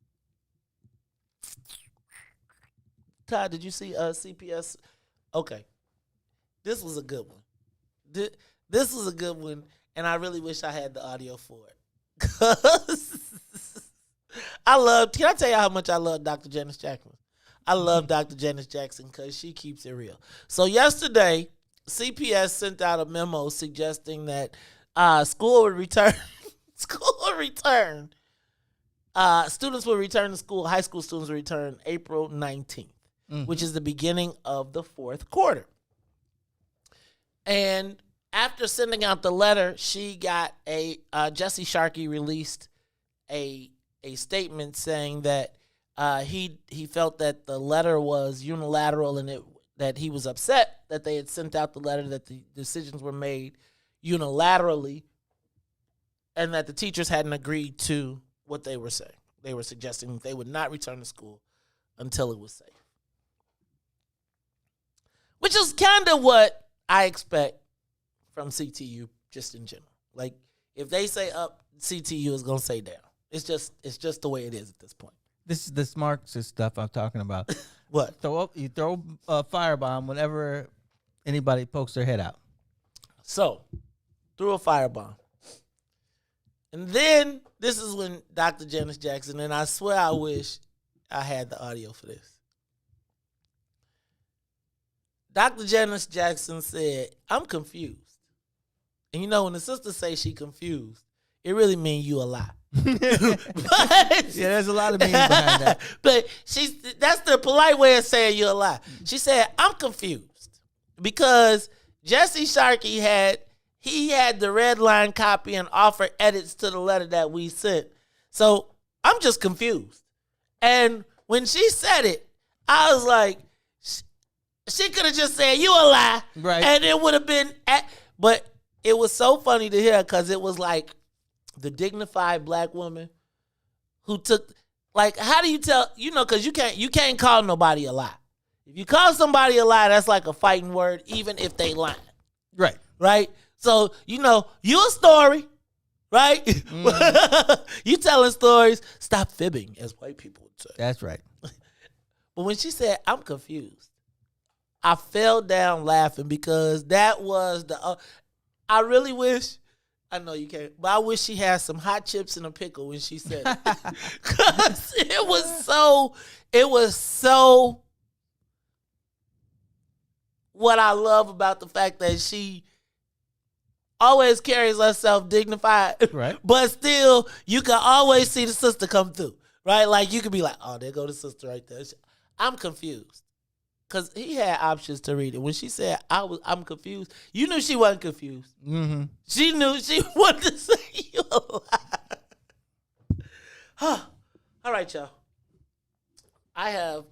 did you see CPS? Okay. This was a good one. This was a good one, and I really wish I had the audio for it. Can I tell you how much I love Dr. Janice Jackson? I love Dr. Janice Jackson because she keeps it real. So yesterday, CPS sent out a memo suggesting that school would return. Students will return to school. High school students will return April 19th, which is the beginning of the fourth quarter. And after sending out the letter, she got Jesse Sharkey released a statement saying that he felt that the letter was unilateral and that he was upset that they had sent out the letter, that the decisions were made unilaterally, and that the teachers hadn't agreed to what they were saying. They were suggesting they would not return to school until it was safe. Which is kind of what I expect from CTU just in general. Like, if they say up, CTU is going to say down. It's just the way it is at this point. This is the Marxist stuff I'm talking about. What? You throw a firebomb whenever anybody pokes their head out. So, threw a firebomb. And then, this is when Dr. Janice Jackson, and I swear I wish I had the audio for this. Dr. Janice Jackson said, I'm confused. And when the sisters say she confused, it really means you a lie. Yeah, there's a lot of meaning behind that. But that's the polite way of saying you're a lie. She said, I'm confused because Jesse Sharkey had the red line copy and offer edits to the letter that we sent. So I'm just confused. And when she said it, I was like, she could have just said, you a lie. Right. And it would have been, but it was so funny to hear because it was like the dignified black woman who took, like, how do you tell, because you can't call nobody a lie. If you call somebody a lie, that's like a fighting word, even if they lying. Right. Right? So, you a story, right? You telling stories. Stop fibbing, as white people would say. That's right. But when she said, I'm confused, I fell down laughing because that was I really wish, I know you can't, but I wish she had some hot chips and a pickle when she said it. Because it was so what I love about the fact that she always carries herself dignified, right? But still, you can always see the sister come through, right? Like you could be like, "Oh, there go the sister right there." I'm confused because he had options to read it. When she said, "I'm confused," you knew she wasn't confused. Mm-hmm. She knew she wanted to say you a lie. All right, y'all. I have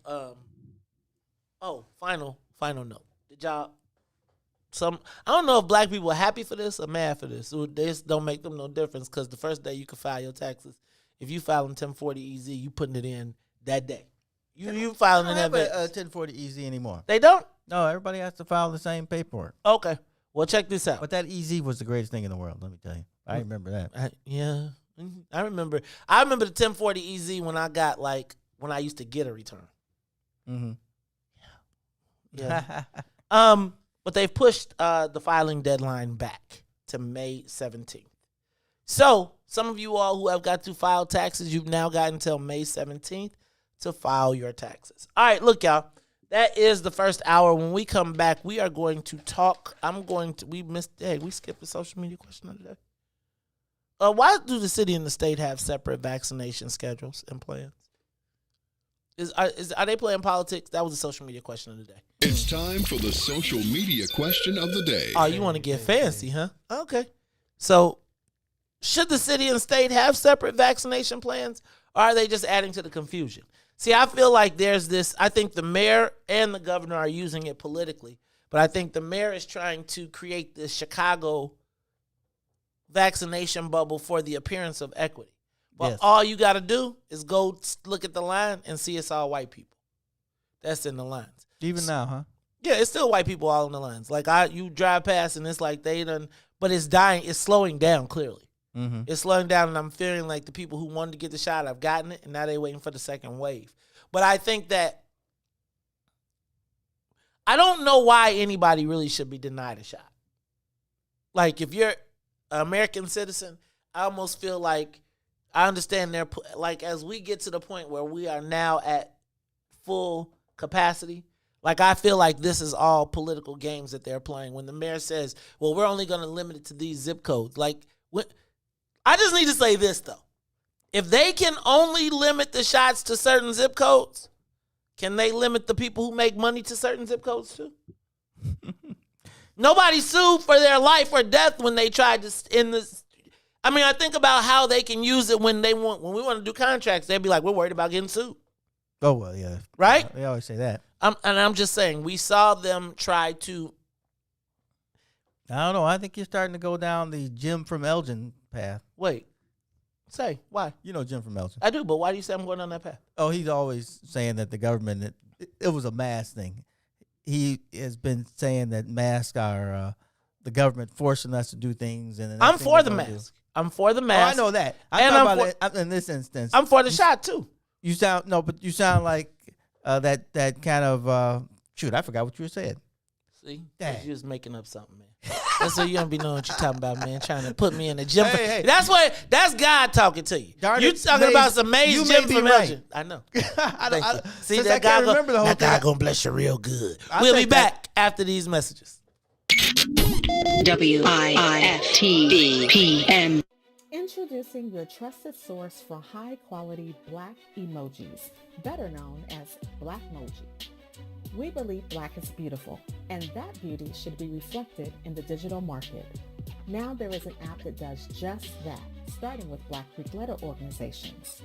final note. Did y'all? I don't know if black people are happy for this or mad for this. This don't make them no difference because the first day you can file your taxes, if you file in 1040 EZ, you putting it in that day. You filing in that They don't have a 1040 EZ anymore. They don't? No, everybody has to file the same paperwork. Okay. Well, check this out. But that EZ was the greatest thing in the world, let me tell you. I remember that. Yeah. I remember the 1040 EZ when I used to get a return. Mm-hmm. Yeah. But they've pushed the filing deadline back to May 17th. So some of you all who have got to file taxes, you've now got until May 17th to file your taxes. All right, look, y'all. That is the first hour. When we come back, we are going to talk. We skipped the social media question of the day. Why do the city and the state have separate vaccination schedules and plans? Are they playing politics? That was a social media question of the day. It's time for the social media question of the day. Oh, you want to get fancy, huh? Okay. So, should the city and state have separate vaccination plans, or are they just adding to the confusion? See, I feel like there's this, I think the mayor and the governor are using it politically, but I think the mayor is trying to create this Chicago vaccination bubble for the appearance of equity. But all you got to do is go look at the line and see it's all white people. That's in the lines. Even now, huh? Yeah, it's still white people all in the lines. Like you drive past and it's like they done, but it's dying. It's slowing down clearly. Mm-hmm. It's slowing down, and I'm feeling like the people who wanted to get the shot have gotten it, and now they're waiting for the second wave. But I think that I don't know why anybody really should be denied a shot. Like if you're an American citizen, I almost feel like I understand like as we get to the point where we are now at full capacity, like I feel like this is all political games that they're playing. When the mayor says, well, we're only going to limit it to these zip codes. Like, I just need to say this, though. If they can only limit the shots to certain zip codes, can they limit the people who make money to certain zip codes too? Nobody sued for their life or death when they tried to end this. I mean, I think about how they can use it when we want to do contracts. They'd be like, we're worried about getting sued. Oh, well, yeah. Right? They always say that. I'm just saying, we saw them try to. I don't know. I think you're starting to go down the Jim from Elgin path. Wait. Say, why? You know Jim from Elgin. I do, but why do you say I'm going down that path? Oh, he's always saying that the government, it was a mask thing. He has been saying that masks are the government forcing us to do things. And I'm for the mask. I'm for the mask. Oh, I know that. I'm talking about in this instance. I'm for the shot, too. You sound like that kind of, shoot, I forgot what you were saying. See? You're just making up something, man. That's what you don't be knowing what you're talking about, man. Trying to put me in the gym. Hey. That's God talking to you. You talking about some Maze Gym from Elgin. I know. See, that God gonna bless you real good. We'll be back after these messages. WIFTBPM. Introducing your trusted source for high-quality black emojis, better known as Blackmoji. We believe black is beautiful, and that beauty should be reflected in the digital market. Now there is an app that does just that, starting with Black Greek letter organizations.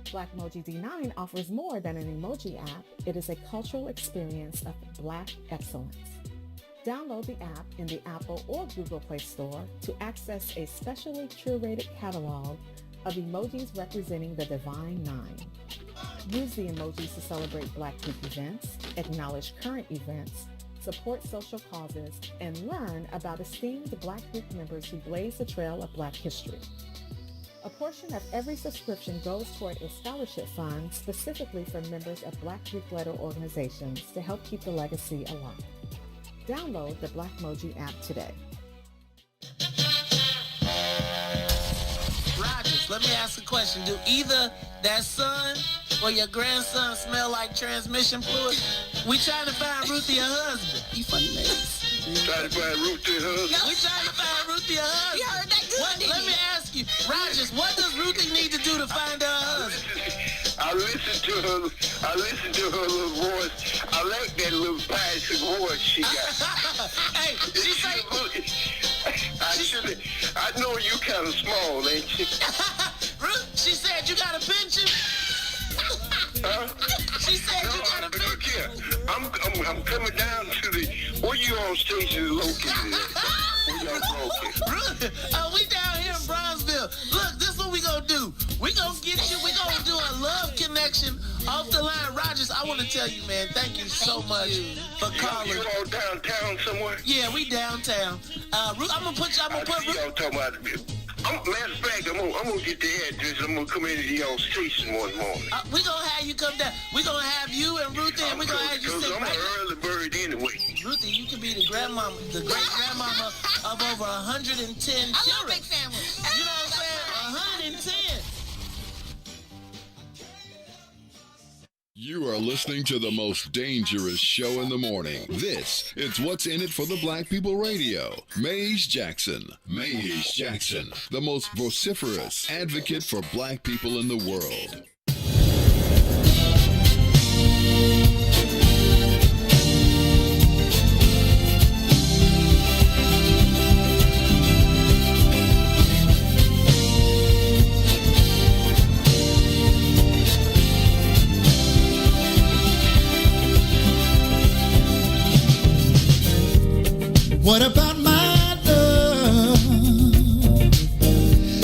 Blackmoji D9 offers more than an emoji app. It is a cultural experience of black excellence. Download the app in the Apple or Google Play Store to access a specially curated catalog of emojis representing the Divine Nine. Use the emojis to celebrate Black Week events, acknowledge current events, support social causes, and learn about esteemed Black Week members who blaze the trail of Black history. A portion of every subscription goes toward a scholarship fund specifically for members of Black Greek letter organizations to help keep the legacy alive. Download the Blackmoji app today. Rogers, let me ask a question. Do either that son or your grandson smell like transmission fluid? We trying to find Ruthie a husband. You funny niggas. Trying to find Ruthie a husband. We trying to find Ruthie a husband. You heard that good, Let me ask you, Rogers, what does Ruthie need to do to find her husband? I listen to her little voice. I like that little basic voice she got. Hey, she say, I know you kind of small, ain't you? Ruth, she said you got a pension. Huh? She said you got a pension. Look here, I'm coming down to the where you on station located at? Where y'all located? We down here in Bronzeville. Look, this is what we gonna do. We gonna get you. We gonna do a love connection off the line. Rogers, I want to tell you, man, thank you so much for calling. You all downtown somewhere? Yeah, we downtown. Ruth, I'm gonna put y'all talking about. Matter of fact, I'm gonna get the address. I'm gonna come into y'all station one morning. We gonna have you come down. We gonna have you and Ruthie, and we gonna have you sit I'm right. an early bird anyway. Ruthie, you can be the grandmama, the great grandmama of over 110 children. I love big families. You know what I'm saying? 110. You are listening to the most dangerous show in the morning. This is What's in It for the Black People Radio. Maze Jackson. Maze Jackson, the most vociferous advocate for black people in the world. What about my love?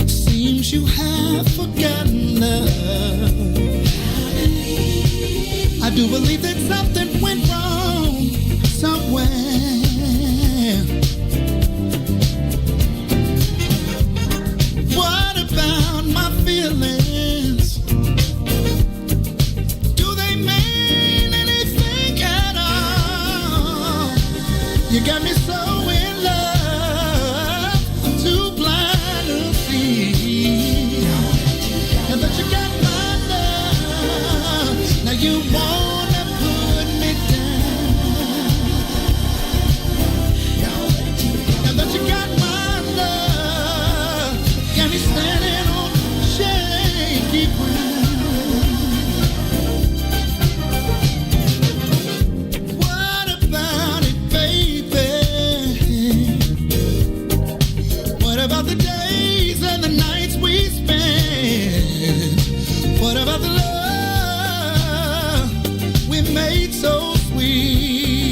Seems you have forgotten love. I do believe that something went wrong somewhere. What about my feelings? Do they mean anything at all? You got me so in love, I'm too blind to see. And that you got my love, now you wanna put me down. And that you got my love, got me standing on shaky ground. What about it, baby? What about the days and the nights we spent? What about the love we made so sweet?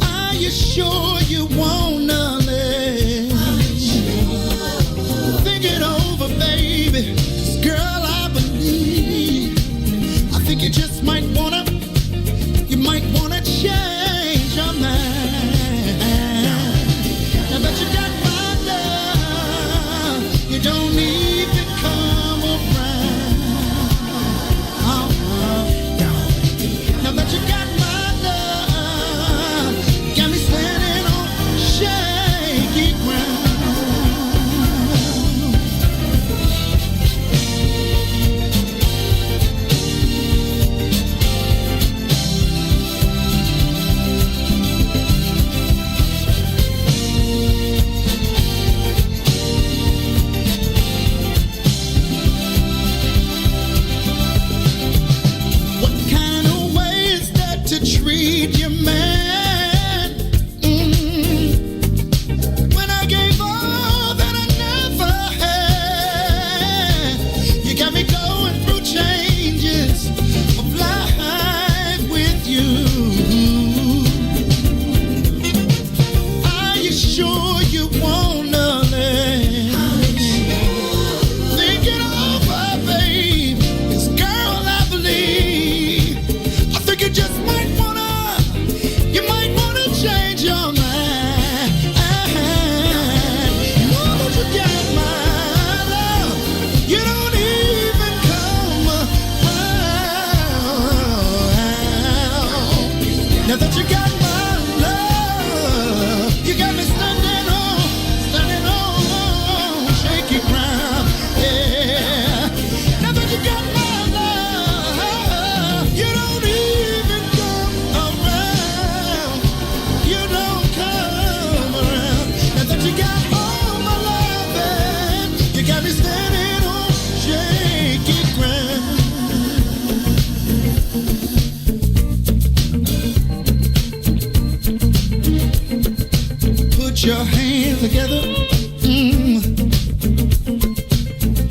Are you sure you wanna live? Think it over, baby. 'Cause girl, I believe. I think you just might wanna change your mind. Now that you got my love, you don't even come around. Now that you got my love, got me standing Put your hands together.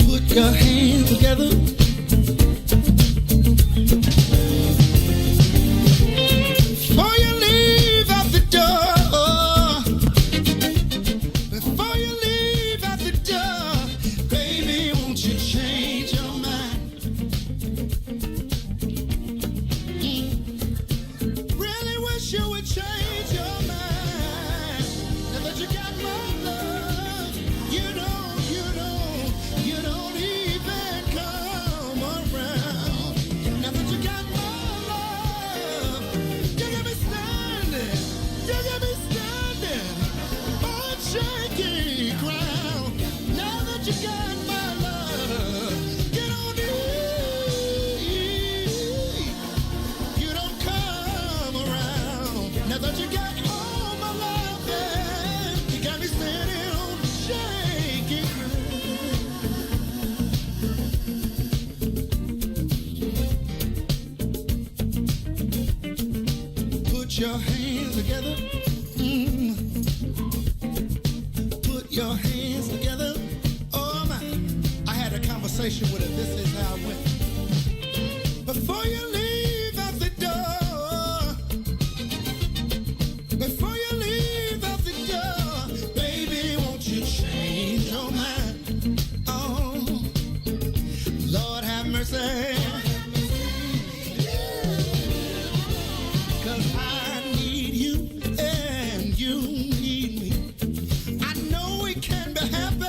Put your hands together. Before you leave out the door, before you leave out the door, baby, won't you change your mind? Really wish you would change your mind. Now that you got my love, you don't even come around. Now that you got my love, you got me standing on shaky ground. Now that you got my love, you don't come around. Now that you got all my love, you got me standing on shaky ground. Put your hands together. Put your hands together. Oh my! I had a conversation with her. This is how it went. Before you leave out the door, before you leave out the door, baby, won't you change your mind? Oh, Lord have mercy. 'Cause I need you and you need me. I know we can be happy.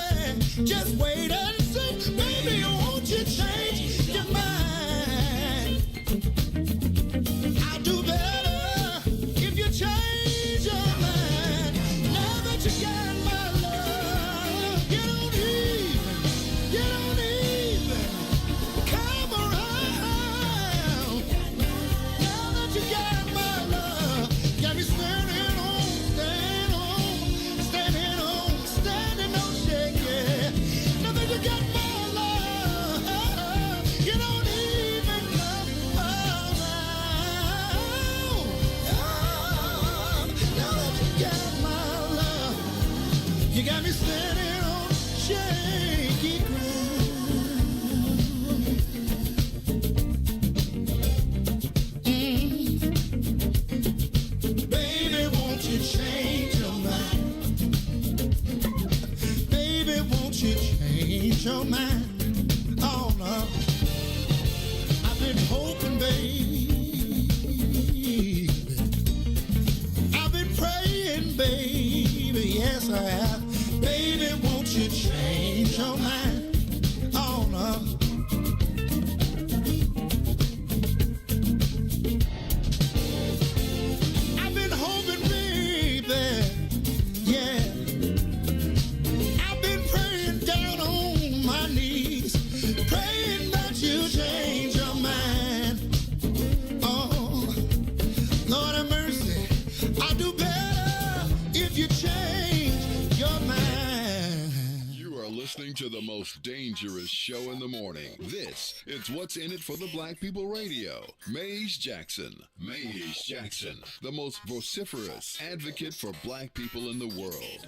Just wait and see. Baby, won't you change your mind? I'll do better if you change your mind. Now that you got my love, you don't even come around. Now that you got my love, got me standing on shaky. Now that you got my love, you don't even come around. Now that you got my love, you got me standing on shaky ground. Baby, won't you change your mind? Baby, won't you change your mind? Oh no, I've been hoping, baby. I've been praying, baby. Yes, I have. Baby, won't you change your mind? Oh no. I've been hoping, baby. Yeah. I've been praying down on my knees, praying that you change your mind. Oh, Lord have mercy. I'll do better if you change your mind. You are listening to the most dangerous show in the morning. This is What's in It for the Black People Radio. Maze Jackson, the most vociferous advocate for black people in the world.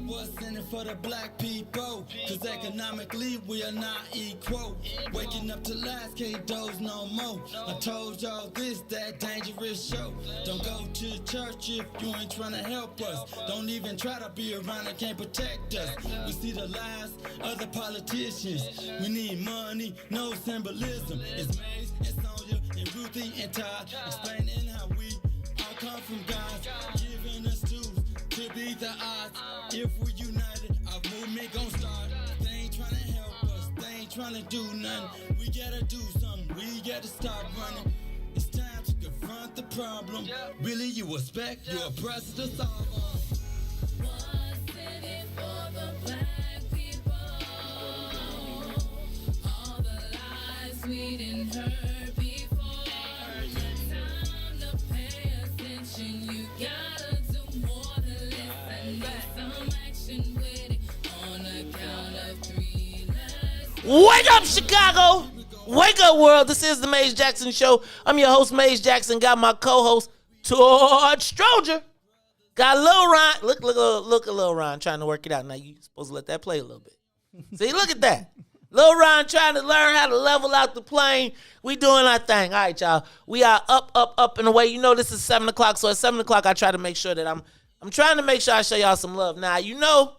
What's in it for the black people? Cause economically we are not equal. Waking up to lies, can't doze no more. I told y'all this, that dangerous show. Don't go to church if you ain't trying to help us. Don't even try to be around and can't protect us. We see the lies of the politicians. We need money, no symbolism. It's Maze and Sonia and Ruthie and Todd explaining how we all come from God, giving us tools to beat the odds. If we're united, our movement gon' start. They ain't trying to help us, they ain't trying to do nothing. We gotta do something, we gotta stop running. It's time to confront the problem. Really, you expect your oppressor to solve us. What's in it for the black people? All the lies we didn't heard before. Wake up, Chicago. Wake up, world. This is the Maze Jackson Show. I'm your host, Maze Jackson. Got my co-host, Todd Stroger. Got Lil Ron. Look at Lil Ron trying to work it out. Now, you supposed to let that play a little bit. See, look at that. Lil Ron trying to learn how to level out the plane. We doing our thing. All right, y'all. We are up and away. You know this is 7 o'clock, so at 7 o'clock, I try to make sure that I'm trying to make sure I show y'all some love. Now, you know,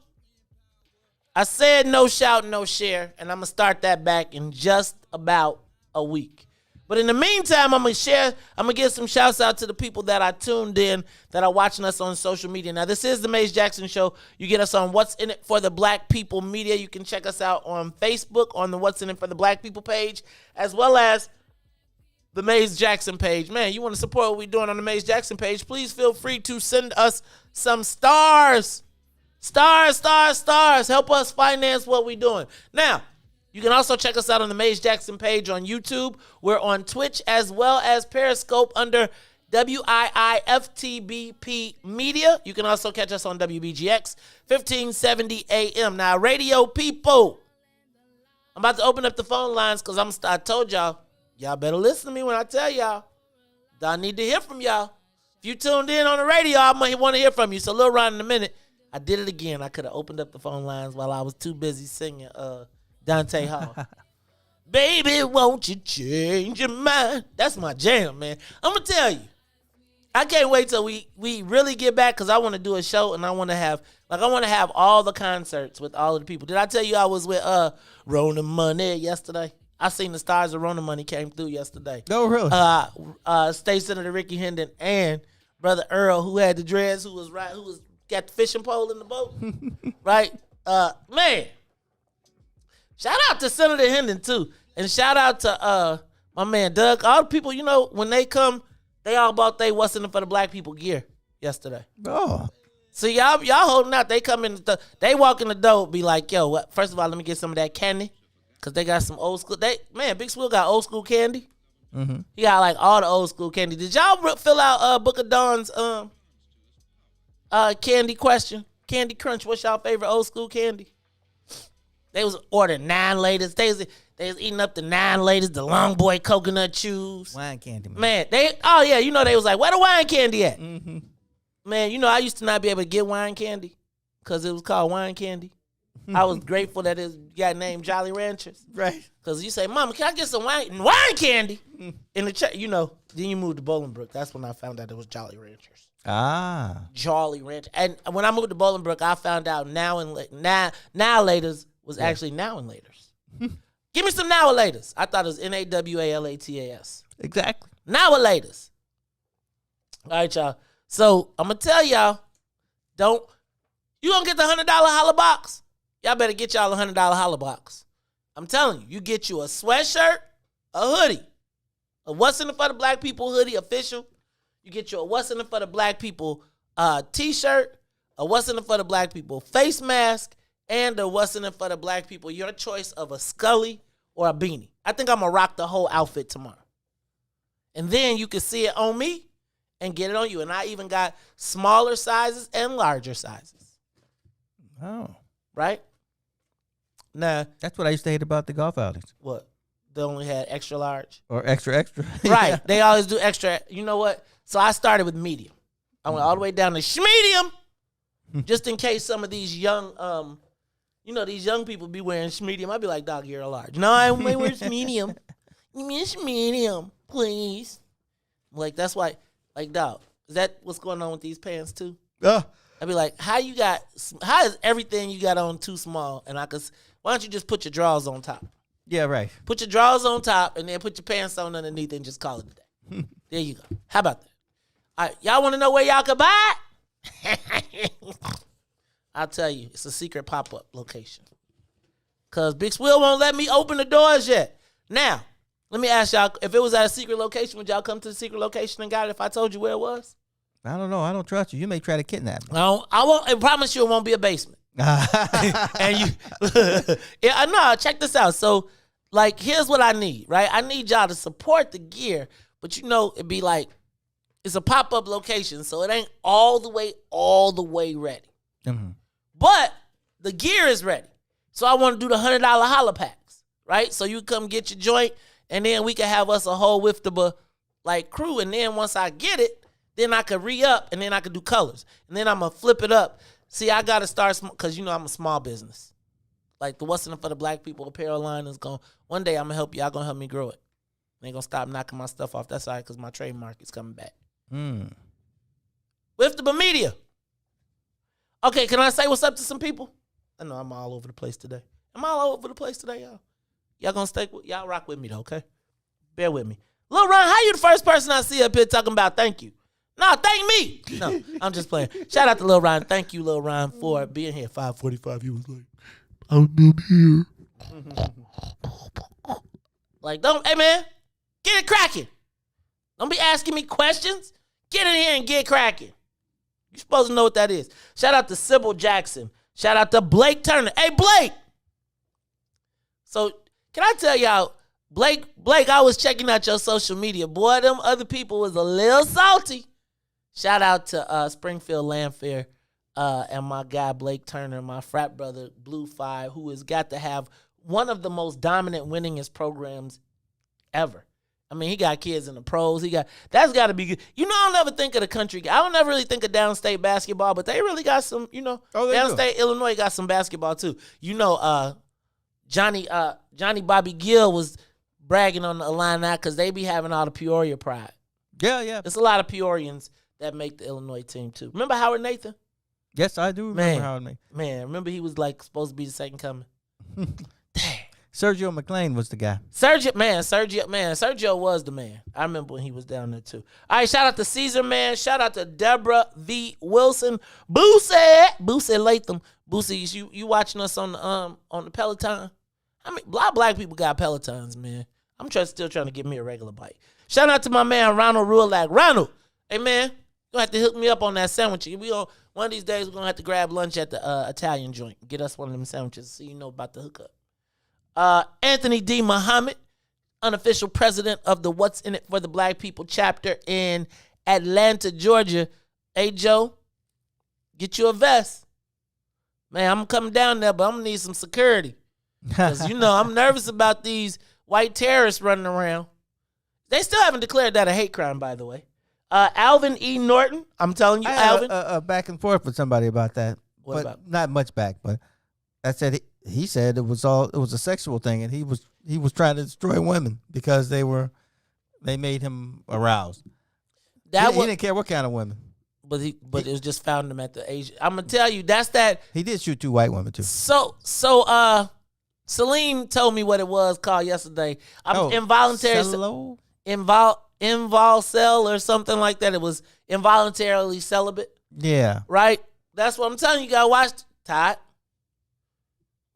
I said no shout, no share, and I'm going to start that back in just about a week. But in the meantime, I'm going to give some shouts out to the people that are tuned in, that are watching us on social media. Now, this is the Maze Jackson Show. You get us on What's In It for the Black People Media. You can check us out on Facebook on the What's In It for the Black People page, as well as the Maze Jackson page. Man, you want to support what we're doing on the Maze Jackson page, please feel free to send us some stars. Stars. Help us finance what we're doing. Now, you can also check us out on the Maze Jackson page on YouTube. We're on Twitch as well as Periscope under WIIFTBP Media. You can also catch us on WBGX 1570 AM. Now, radio people, I'm about to open up the phone lines because I told y'all better listen to me when I tell y'all. I need to hear from y'all. If you tuned in on the radio, I might want to hear from you. So, Lil Ron, in a minute, I did it again. I could have opened up the phone lines while I was too busy singing Dante Hall. Baby, won't you change your mind? That's my jam, man. I'm going to tell you. I can't wait till we really get back because I want to do a show and I want to have all the concerts with all of the people. Did I tell you I was with Rona Money yesterday? I seen the stars of Rona Money came through yesterday. Oh, really? State Senator Ricky Hendon and Brother Earl, who had the dreads, who got the fishing pole in the boat, right? Man. Shout out to Senator Hendon, too. And shout out to my man Doug. All the people, you know, when they come, they all bought they What's In It for the Black People gear yesterday. Oh. So y'all holding out. They come in, they walk in the door, be like, yo, what? First of all, let me get some of that candy. Because they got some old school. Big Swill got old school candy. Mm-hmm. He got like all the old school candy. Did y'all fill out Book of Dawn's candy question? Candy Crunch, what's y'all favorite old school candy? They was ordering 9 laters. They was eating up the 9 laters, the Long Boy coconut chews. Wine candy, man. Man, they was like, where the wine candy at? Mm-hmm. Man, you know, I used to not be able to get wine candy because it was called wine candy. I was grateful that it got named Jolly Ranchers. Right. Because you say, Mama, can I get some wine candy? In the then you moved to Bolingbrook. That's when I found out it was Jolly Ranchers. Ah. Jolly Ranchers. And when I moved to Bolingbrook, I found out now laters was actually now and laters. Give me some now and laters. I thought it was NAWALATAS. Exactly. Now and laters. All right, y'all. So I'm gonna tell y'all, you gonna get the $100 holla box? Y'all better get y'all a $100 holla box. I'm telling you, you get you a sweatshirt, a hoodie, a What's In It for the Black People hoodie official. You get you a What's In It for the Black People t-shirt, a What's In It for the Black People face mask, and a What's In It for the Black People, your choice of a Scully or a beanie. I think I'm going to rock the whole outfit tomorrow. And then you can see it on me and get it on you. And I even got smaller sizes and larger sizes. Oh. Right? Nah. That's what I used to hate about the golf outings. What? They only had extra large? Or extra. Right. Yeah. They always do extra. You know what? So I started with medium. I went all the way down to schmedium. Just in case some of these young, these young people be wearing schmedium. I'd be like, dog, you're a large. No, I wear schmedium. Give me a schmedium, please. I'm like, that's why, like, dog, is that what's going on with these pants too? I'd be like, how is everything you got on too small? And why don't you just put your drawers on top? Yeah, right. Put your drawers on top and then put your pants on underneath and just call it a day. There you go. How about that? All right, y'all want to know where y'all can buy it? I'll tell you, it's a secret pop-up location. Because Big Swill won't let me open the doors yet. Now, let me ask y'all, if it was at a secret location, would y'all come to the secret location and got it if I told you where it was? I don't know. I don't trust you. You may try to kidnap me. I promise you it won't be a basement. And no, check this out. So, like, here's what I need, right? I need y'all to support the gear, but it'd be like, it's a pop-up location, so it ain't all the way ready. Mm-hmm. But the gear is ready. So I want to do the $100 holla packs. right? So you come get your joint, and then we can have us a whole Wiftaba like crew. And then once I get it, then I could re-up, and then I could do colors. And then I'm going to flip it up. See, I got to start, because you know I'm a small business. Like the What's in it for the Black People apparel line is going, one day I'm going to help y'all going to help me grow it. They ain't going to stop knocking my stuff off. That's all right, because my trademark is coming back. Wiftaba Media. Okay, can I say what's up to some people? I know I'm all over the place today. I'm all over the place today, y'all. Y'all gonna stay with, y'all rock with me though, okay? Bear with me. Lil Ron, how you the first person I see up here talking about thank you? No, thank me. No, I'm just playing. Shout out to Lil Ron. Thank you, Lil Ron, for being here. 5:45. He was like, I've been here. Like, don't, hey man, get it cracking. Don't be asking me questions. Get in here and get cracking. You supposed to know what that is. Shout out to Sybil Jackson. Shout out to Blake Turner. Hey, Blake. So, can I tell y'all, Blake, I was checking out your social media. Boy, them other people was a little salty. Shout out to Springfield Land Fair and my guy Blake Turner, my frat brother Blue Five, who has got to have one of the most dominant, winningest programs ever. I mean, he got kids in the pros. That's got to be good. You know, I don't ever think of the country. I don't ever really think of downstate basketball, but they really got some, you know, downstate Illinois got some basketball too. You know, Johnny Bobby Gill was bragging on the Illini because they be having all the Peoria pride. Yeah. There's a lot of Peorians that make the Illinois team too. Remember Howard Nathan? Yes, I do remember Howard Nathan. Man, remember he was like supposed to be the second coming. Dang. Sergio McLean was the guy. Sergio was the man. I remember when he was down there too. All right, shout out to Caesar, man. Shout out to Deborah V. Wilson. Boosie Latham. Boosie, you watching us on the Peloton? I mean, a lot of black people got Pelotons, man. I'm still trying to get me a regular bike. Shout out to my man Ronald Rulag. Ronald, hey man, you gonna have to hook me up on that sandwich. One of these days we're gonna have to grab lunch at the Italian joint. Get us one of them sandwiches so you know about the hookup. Anthony D. Muhammad, unofficial president of the What's in It for the Black People chapter in Atlanta, Georgia. Hey, Joe, get you a vest. Man, I'm coming down there, but I'm going to need some security. Because, you know, I'm nervous about these white terrorists running around. They still haven't declared that a hate crime, by the way. Alvin E. Norton, I'm telling you, Alvin. A back and forth with somebody about that. What about? Not much back, but I said he said it was a sexual thing, and he was trying to destroy women because they made him aroused. He didn't care what kind of women. But it was just found him at the age. I'm gonna tell you, that's that. He did shoot 2 white women too. So Celine told me what it was called yesterday. I'm involuntary invol-cell or something like that. It was involuntarily celibate. Yeah. Right? That's what I'm telling you. You gotta watch Todd.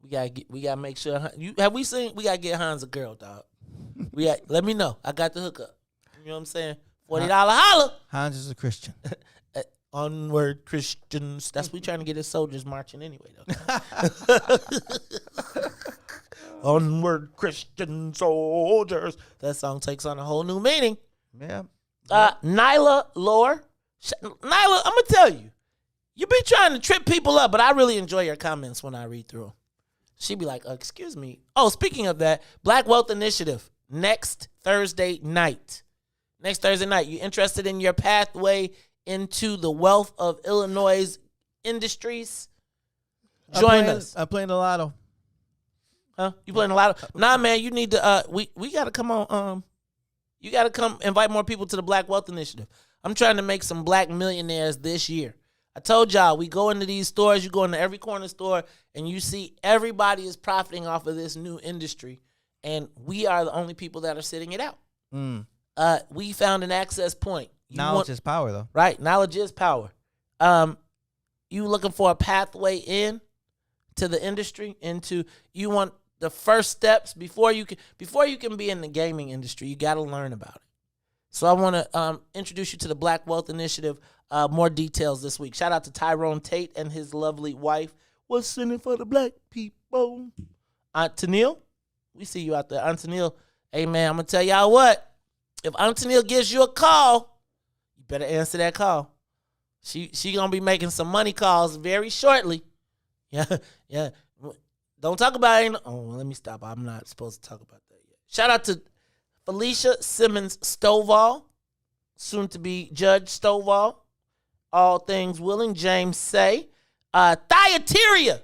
We gotta make sure. We gotta get Hans a girl, dog. Let me know. I got the hookup. You know what I'm saying? $40 holla. Hans is a Christian. Onward Christians. That's what we trying to get his soldiers marching anyway, though. Onward Christian soldiers. That song takes on a whole new meaning. Yeah. Nyla Lore. Nyla, I'm gonna tell you, you be trying to trip people up, but I really enjoy your comments when I read through them. She be like, excuse me. Oh, speaking of that, Black Wealth Initiative next Thursday night. You interested in your pathway into the wealth of Illinois industries? Join us. I'm playing the lotto. Huh? You playing the lotto? Nah, man, you need to we gotta come on. You gotta come invite more people to the Black Wealth Initiative. I'm trying to make some black millionaires this year. I told y'all, we go into these stores, you go into every corner store, and you see everybody is profiting off of this new industry, and we are the only people that are sitting it out. We found an access point. Knowledge is power, though. Right, knowledge is power. You looking for a pathway in to the industry, you want the first steps before you can be in the gaming industry, you got to learn about it. So I want to introduce you to the Black Wealth Initiative. More details this week. Shout out to Tyrone Tate and his lovely wife. What's in it for the black people? Aunt Tennille, we see you out there. Aunt Tennille, hey man, I'm gonna tell y'all what. If Aunt Tennille gives you a call, you better answer that call. She gonna be making some money calls very shortly. Yeah. Don't talk about it. Oh, let me stop. I'm not supposed to talk about that yet. Shout out to Felicia Simmons Stovall, soon to be Judge Stovall. All things willing. James Say. Thyatira.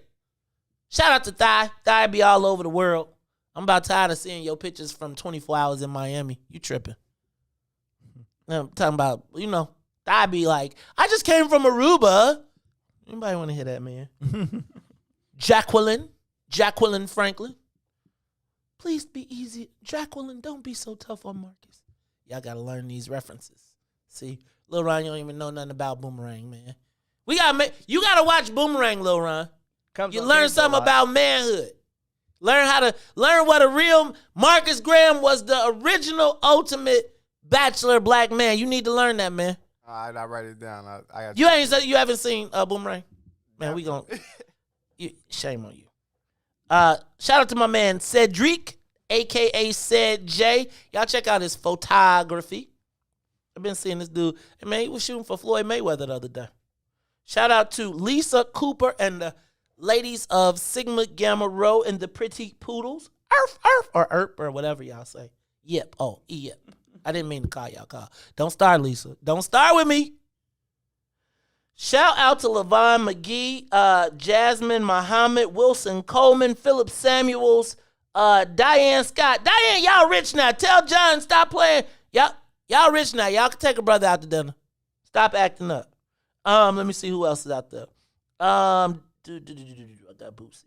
Shout out to Thigh. Thigh be all over the world. I'm about tired of seeing your pictures from 24 hours in Miami. You tripping. I'm talking about, Thigh be like, I just came from Aruba. Anybody want to hear that, man? Jacqueline Franklin. Please be easy. Jacqueline, don't be so tough on Marcus. Y'all got to learn these references. See, Lil Ron, you don't even know nothing about Boomerang, man. You got to watch Boomerang, Lil Ron. You learn something about manhood. Learn what a real Marcus Graham was, the original ultimate bachelor black man. You need to learn that, man. All right, I'll write it down. You haven't seen Boomerang? Man, we gon' shame on you. Shout out to my man Cedric, a.k.a. Ced J. Y'all check out his photography. I've been seeing this dude. Hey, man, he was shooting for Floyd Mayweather the other day. Shout out to Lisa Cooper and the ladies of Sigma Gamma Rho and the Pretty Poodles. Erp, or whatever y'all say. Yep. Oh, yep. I didn't mean to call y'all call. Don't start, Lisa. Don't start with me. Shout out to Levon McGee, Jasmine Muhammad, Wilson Coleman, Philip Samuels, Diane Scott. Diane, y'all rich now. Tell John, stop playing. Y'all rich now. Y'all can take a brother out to dinner. Stop acting up. Let me see who else is out there. I got Boosie.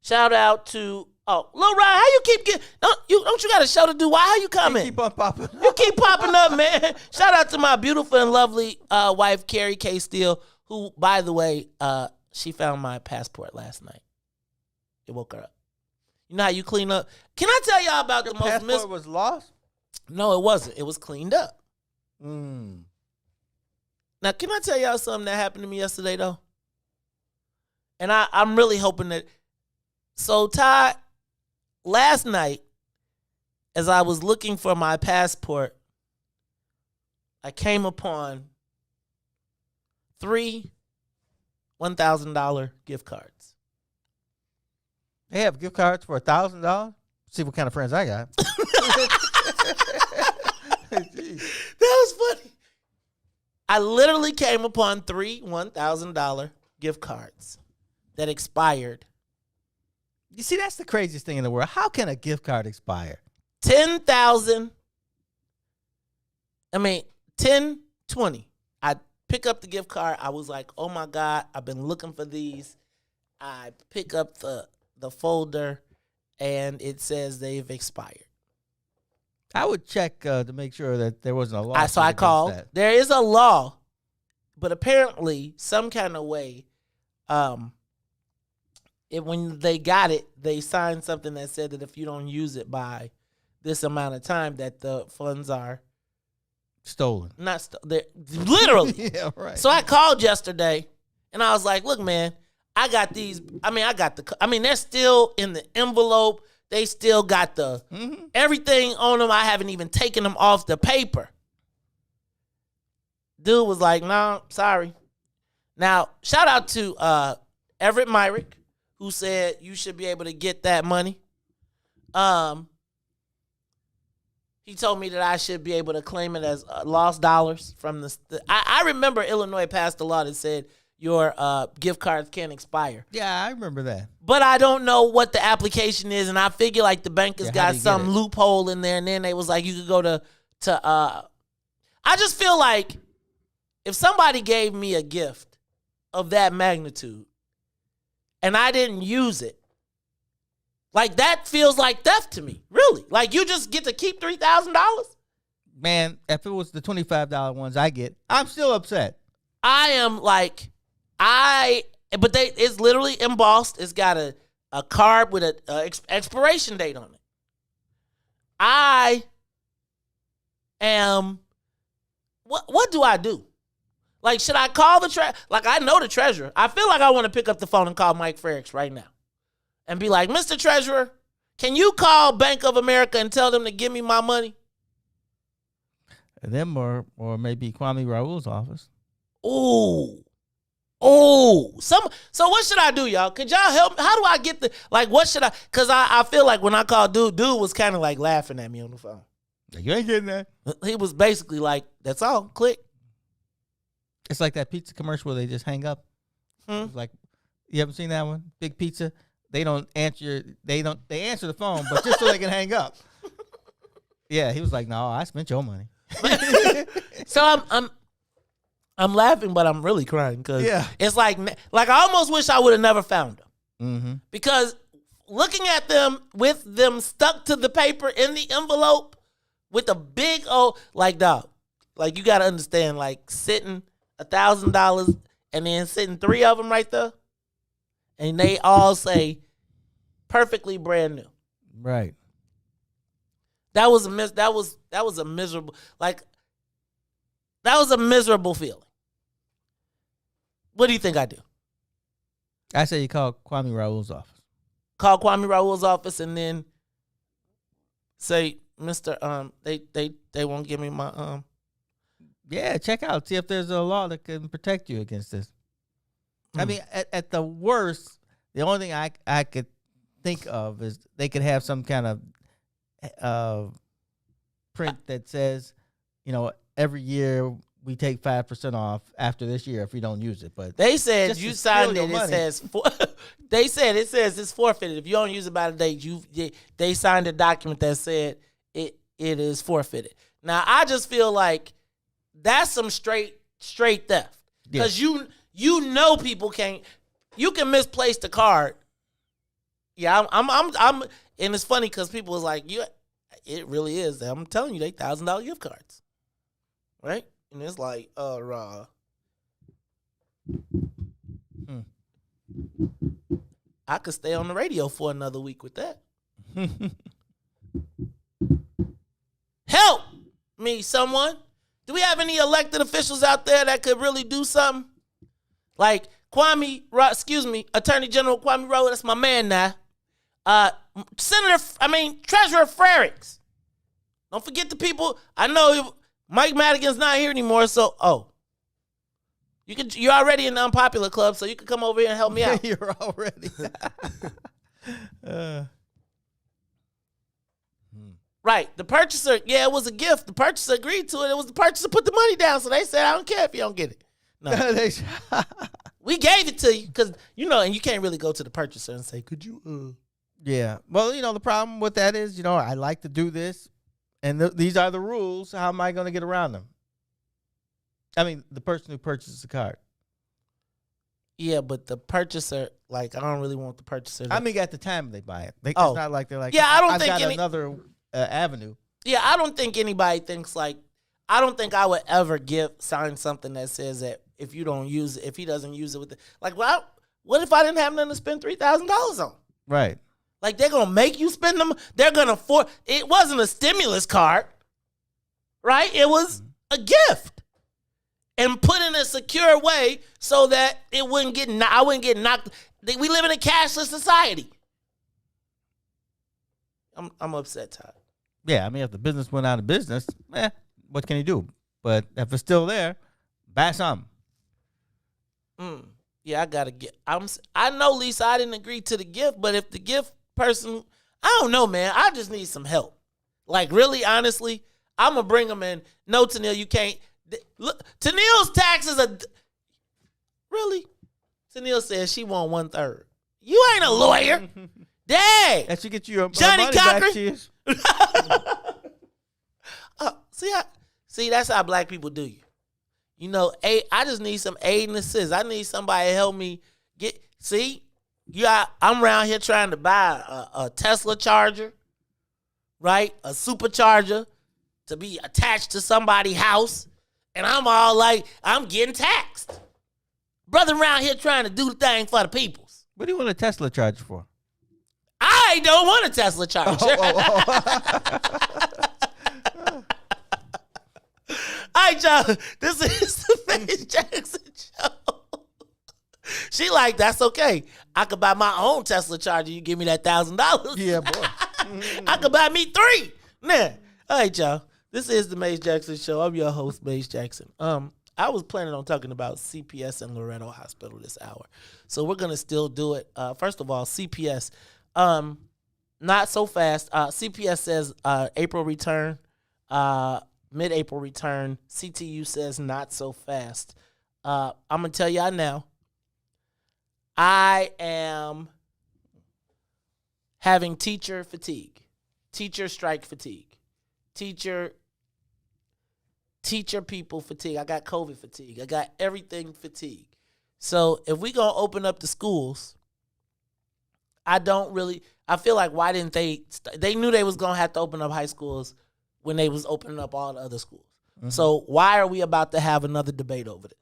Shout out to Lil Ryan. How you keep getting? Don't you got a show to do? Why? How you coming? You keep on popping. You keep popping up, man. Shout out to my beautiful and lovely wife, Carrie K. Steele, who, by the way, she found my passport last night. It woke her up. You know how you clean up? Can I tell y'all about the most passport was lost? No, it wasn't. It was cleaned up. Mm. Now, can I tell y'all something that happened to me yesterday, though? And I'm really hoping that. So, Todd, last night, as I was looking for my passport, I came upon 3 $1,000 gift cards. They have gift cards for $1,000? See what kind of friends I got. That was funny. I literally came upon 3 $1,000 gift cards that expired. You see, that's the craziest thing in the world. How can a gift card expire? 10,000. 10/20. I pick up the gift card. I was like, oh my God, I've been looking for these. I pick up the folder and it says they've expired. I would check to make sure that there wasn't a law. So I called. That. There is a law, but apparently some kind of way, when they got it, they signed something that said that if you don't use it by this amount of time, that the funds are stolen. They're literally. Yeah, right. So I called yesterday, and I was like, "Look, man, I got these. They're still in the envelope. They still got the everything on them. I haven't even taken them off the paper." Dude was like, "No, sorry." Now, shout out to Everett Myrick, who said you should be able to get that money. He told me that I should be able to claim it as lost dollars from the. I remember Illinois passed a law that said your gift cards can't expire. Yeah, I remember that. But I don't know what the application is, and I figure like the bank has got some get it? loophole in there, and then they was like you could go to. I just feel like if somebody gave me a gift of that magnitude, and I didn't use it, like that feels like theft to me. Really, like you just get to keep $3,000. Man, if it was the $25 ones I get, I'm still upset. I am like, but it's literally embossed. It's got a card with a expiration date on it. I am, what do I do? Like, should I call the like I know the treasurer. I feel like I want to pick up the phone and call Mike Frericks right now and be like, Mr. Treasurer, can you call Bank of America and tell them to give me my money? Them or maybe Kwame Raoul's office. Ooh. Oh, so what should I do, y'all? Could y'all help me? How do I get what should I, because I feel like when I called dude was kind of like laughing at me on the phone. You ain't getting that. He was basically like, that's all, click. It's like that pizza commercial where they just hang up. It's like, you haven't seen that one? Big Pizza. They don't answer. They answer the phone, but just so they can hang up. Yeah, he was like, "No, I spent your money." So I'm laughing, but I'm really crying because it's like I almost wish I would have never found them because looking at them with them stuck to the paper in the envelope with a big old dog, you got to understand, sitting $1,000 and then sitting 3 of them right there, and they all say perfectly brand new. Right. That was a miserable feeling. What do you think I do? I say you call Kwame Raoul's office. Call Kwame Raoul's office and then say, Mr. They won't give me my Yeah, check out. See if there's a law that can protect you against this. I mean, at the worst, the only thing I could think of is they could have some kind of print that says, every year we take 5% off after this year if we don't use it. But they said you signed it. It says they said it says it's forfeited if you don't use it by the date. They signed a document that said it is forfeited. Now I just feel like that's some straight theft because you know people can't. You can misplace the card. Yeah, I'm and it's funny because people was like, it really is. I'm telling you, they $1,000 gift cards, right? And it's like, raw. I could stay on the radio for another week with that. Help me, someone. Do we have any elected officials out there that could really do something? Like Attorney General Kwame Raoul, that's my man now. Treasurer Frericks. Don't forget the people. I know Mike Madigan's not here anymore, so you're already in the unpopular club, so you can come over here and help me out. You're already. Right. The purchaser, it was a gift. The purchaser agreed to it. It was the purchaser put the money down, so they said, I don't care if you don't get it. No. We gave it to you because, and you can't really go to the purchaser and say, could you? Yeah. Well, the problem with that is, I like to do this, and these are the rules. How am I going to get around them? I mean, the person who purchases the card. Yeah, but the purchaser, I don't really want the purchaser. At the time they buy it. It's not like they're like, yeah, I don't I've think got another avenue. Yeah, I don't think anybody thinks I don't think I would ever sign something that says that if you don't use it, if he doesn't use it with what if I didn't have nothing to spend $3,000 on? Right. They're going to make you spend them. They're going to it wasn't a stimulus card, right? It was a gift and put in a secure way so that I wouldn't get knocked. We live in a cashless society. I'm upset, Todd. Yeah, if the business went out of business, what can you do? But if it's still there, buy some. Yeah, I gotta get. I know, Lisa, I didn't agree to the gift, but if the gift person, I don't know, man. I just need some help. Really, honestly, I'm gonna bring them in. No, Tennille, you can't. Look, Tennille's taxes are really. Tennille says she want 1/3. You ain't a lawyer. Dang. That should get you a Johnny money Cochran. Back, see, that's how black people do you. I just need some aid and assist. I need somebody to help me get. See, I'm around here trying to buy a Tesla charger, right? A supercharger to be attached to somebody's house, and I'm all like, I'm getting taxed. Brother around here trying to do the thing for the peoples. what do you want a Tesla charger for? I don't want a Tesla charger. All right, y'all. This is the Maze Jackson Show. She like, that's okay. I could buy my own Tesla charger. You give me that $1,000. Yeah, boy. I could buy me 3. Nah. All right, y'all. This is the Maze Jackson Show. I'm your host, Maze Jackson. I was planning on talking about CPS and Loretto Hospital this hour. So we're going to still do it. First of all, CPS, not so fast. CPS says April return, mid-April return. CTU says not so fast. I'm going to tell y'all now, I am having teacher fatigue, teacher strike fatigue, teacher people fatigue. I got COVID fatigue. I got everything fatigue. So if we going to open up the schools, I feel like why didn't they knew they was going to have to open up high schools when they was opening up all the other schools. Mm-hmm. So why are we about to have another debate over this?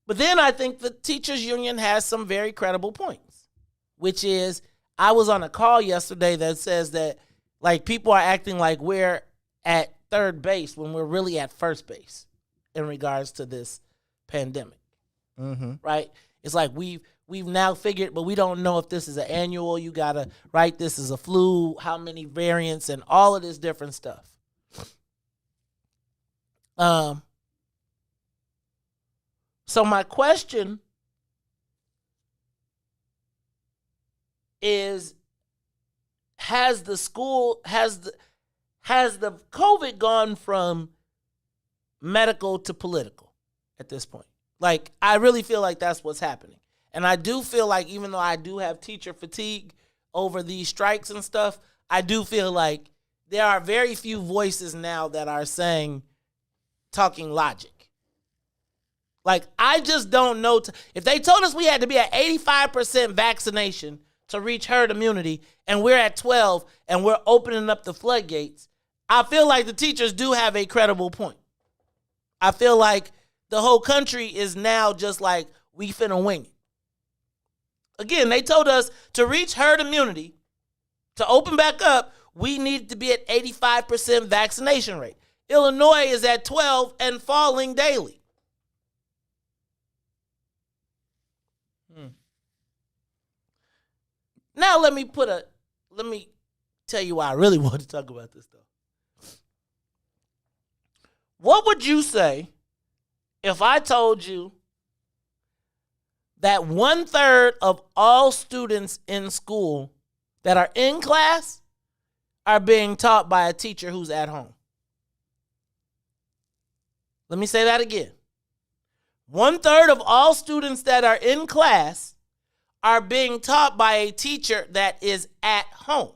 But then I think the teachers union has some very credible points, which is I was on a call yesterday that says that like people are acting like we're at third base when we're really at first base in regards to this pandemic, right? It's like we've now figured, but we don't know if this is an annual. You gotta write this is a flu, how many variants, and all of this different stuff. So my question is, has the COVID gone from medical to political at this point? Like, I really feel like that's what's happening. And I do feel like even though I do have teacher fatigue over these strikes and stuff, I do feel like there are very few voices now that are talking logic. Like, I just don't know. If they told us we had to be at 85% vaccination to reach herd immunity, and we're at 12 and we're opening up the floodgates, I feel like the teachers do have a credible point. I feel like the whole country is now just like, we finna wing it. Again, they told us to reach herd immunity, to open back up, we need to be at 85% vaccination rate. Illinois is at 12 and falling daily. Now let me tell you why I really want to talk about this though. What would you say if I told you that 1/3 of all students in school that are in class are being taught by a teacher who's at home? Let me say that again. 1/3 of all students that are in class are being taught by a teacher that is at home.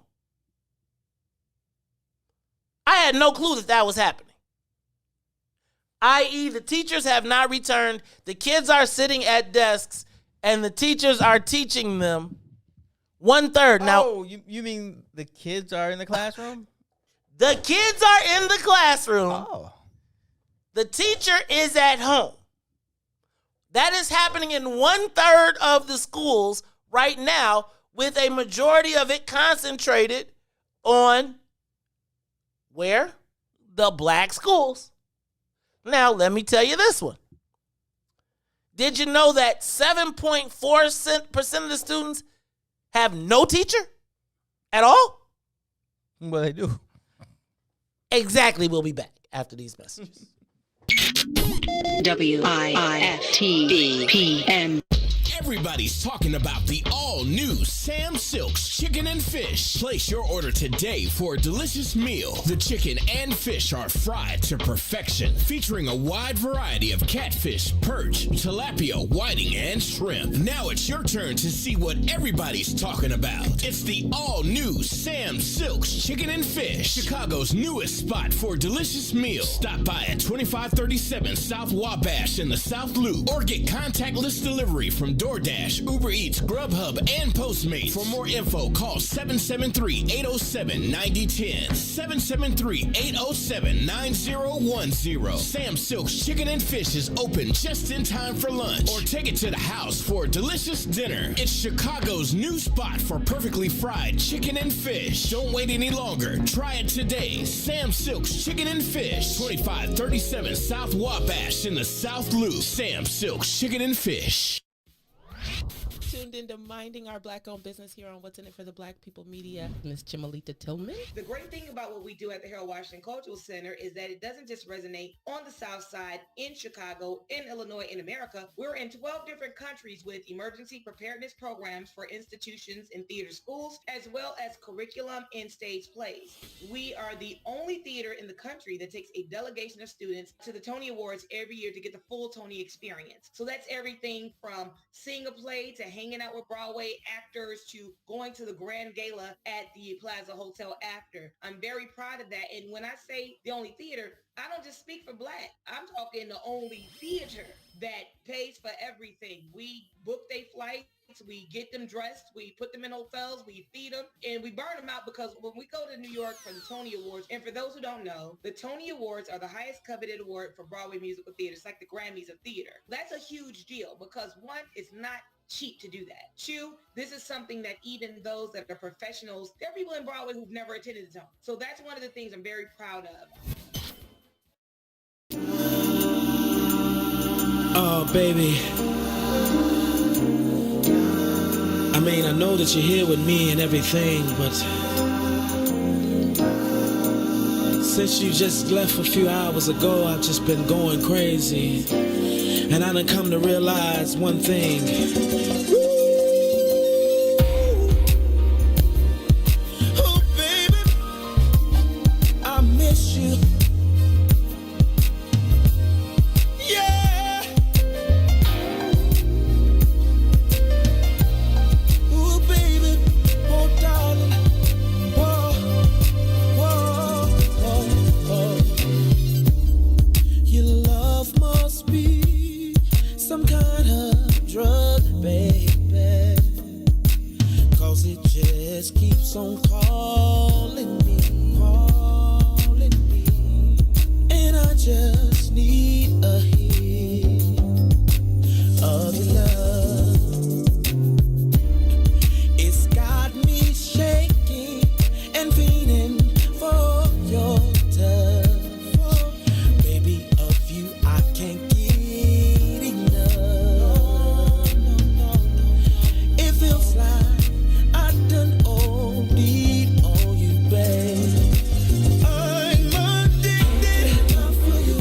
I had no clue that was happening. I.e., the teachers have not returned, the kids are sitting at desks, and the teachers are teaching them 1/3. Now, oh, you mean the kids are in the classroom? The kids are in the classroom. Oh. The teacher is at home. That is happening in 1/3 of the schools right now, with a majority of it concentrated on where? The black schools. Now, let me tell you this one. Did you know that 7.4% of the students have no teacher at all? Well, they do. Exactly. We'll be back after these messages. WIFTV-PM. Everybody's talking about the all-new Sam Silk's Chicken and Fish. Place your order today for a delicious meal. The chicken and fish are fried to perfection, featuring a wide variety of catfish, perch, tilapia, whiting, and shrimp. Now it's your turn to see what everybody's talking about. It's the all-new Sam Silk's Chicken and Fish, Chicago's newest spot for a delicious meal. Stop by at 2537 South Wabash in the South Loop, or get contactless delivery from DoorDash, Uber Eats, Grubhub, and Postmates. For more info, call 773-807-9010, 773-807-9010. Sam Silk's Chicken and Fish is open just in time for lunch, or take it to the house for a delicious dinner. It's Chicago's new spot for perfectly fried chicken and fish. Don't wait any longer. Try it today. Sam Silk's Chicken and Fish, 2537 South Wabash in the South Loop. Sam Silk's Chicken and Fish. tuned into Minding Our Black-Owned Business here on What's in It for the Black People Media. Miss Chimelita Tillman. The great thing about what we do at the Harold Washington Cultural Center is that it doesn't just resonate on the South Side, in Chicago, in Illinois, in America. We're in 12 different countries with emergency preparedness programs for institutions and theater schools, as well as curriculum and stage plays. We are the only theater in the country that takes a delegation of students to the Tony Awards every year to get the full Tony experience. So that's everything from seeing a play to hanging out with Broadway actors to going to the grand gala at the Plaza Hotel after. I'm very proud of that. And when I say the only theater, I don't just speak for Black. I'm talking the only theater that pays for everything. We book their flights, we get them dressed, we put them in hotels, we feed them, and we burn them out because when we go to New York for the Tony Awards, and for those who don't know, the Tony Awards are the highest coveted award for Broadway musical theater. It's like the Grammys of theater. That's a huge deal because one, it's not cheap to do that. Two, this is something that even those that are professionals, there are people in Broadway who've never attended the Tony. So that's one of the things I'm very proud of. Oh, baby. I mean, I know that you're here with me and everything, but since you just left a few hours ago, I've just been going crazy. And I done come to realize one thing. Oh, baby, I miss you. Yeah. Oh, baby, oh, darling. Whoa, whoa, whoa, whoa. Your love must be some kind of drug, baby, 'cause it just keeps on calling me, and I just need a hit of your love. It's got me shaking and feeling for your touch, baby, of you I can't get enough. It feels like I done OD'd on you, babe. I'm addicted for you.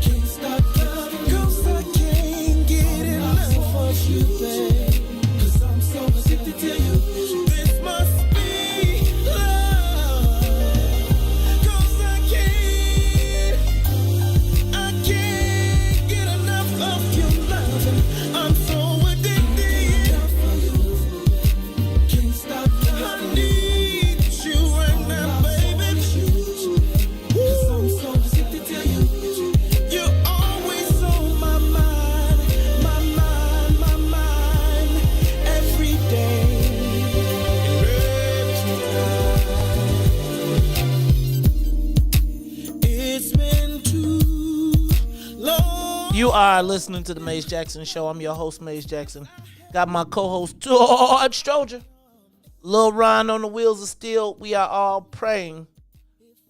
Can't stop loving 'cause I can't get enough of you, babe. 'Cause I'm so addicted to you. This must be love. 'Cause I can't get enough of your loving. I'm so addicted. Can't stop loving. I need you right now, baby. 'Cause I'm so addicted to you. You're always on my mind, my mind, my mind, every day and every night. It's been too long. You are listening to the Maze Jackson Show. I'm your host, Maze Jackson. Got my co-host, Todd Stroger. Lil Ron on the wheels of steel. We are all praying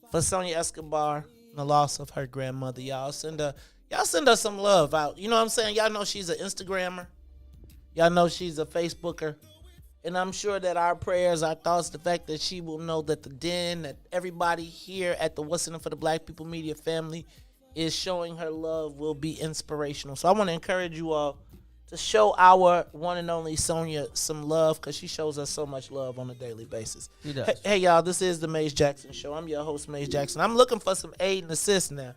for Sonia Escobar and the loss of her grandmother. Y'all send her some love out. You know what I'm saying? Y'all know she's an Instagrammer. Y'all know she's a Facebooker. And I'm sure that our prayers, our thoughts, the fact that she will know that the den, that everybody here at the What's in It for the Black People Media family is showing her love will be inspirational. So I want to encourage you all to show our one and only Sonia some love because she shows us so much love on a daily basis. She does. Hey, y'all, this is the Maze Jackson Show. I'm your host, Maze Jackson. I'm looking for some aid and assist now.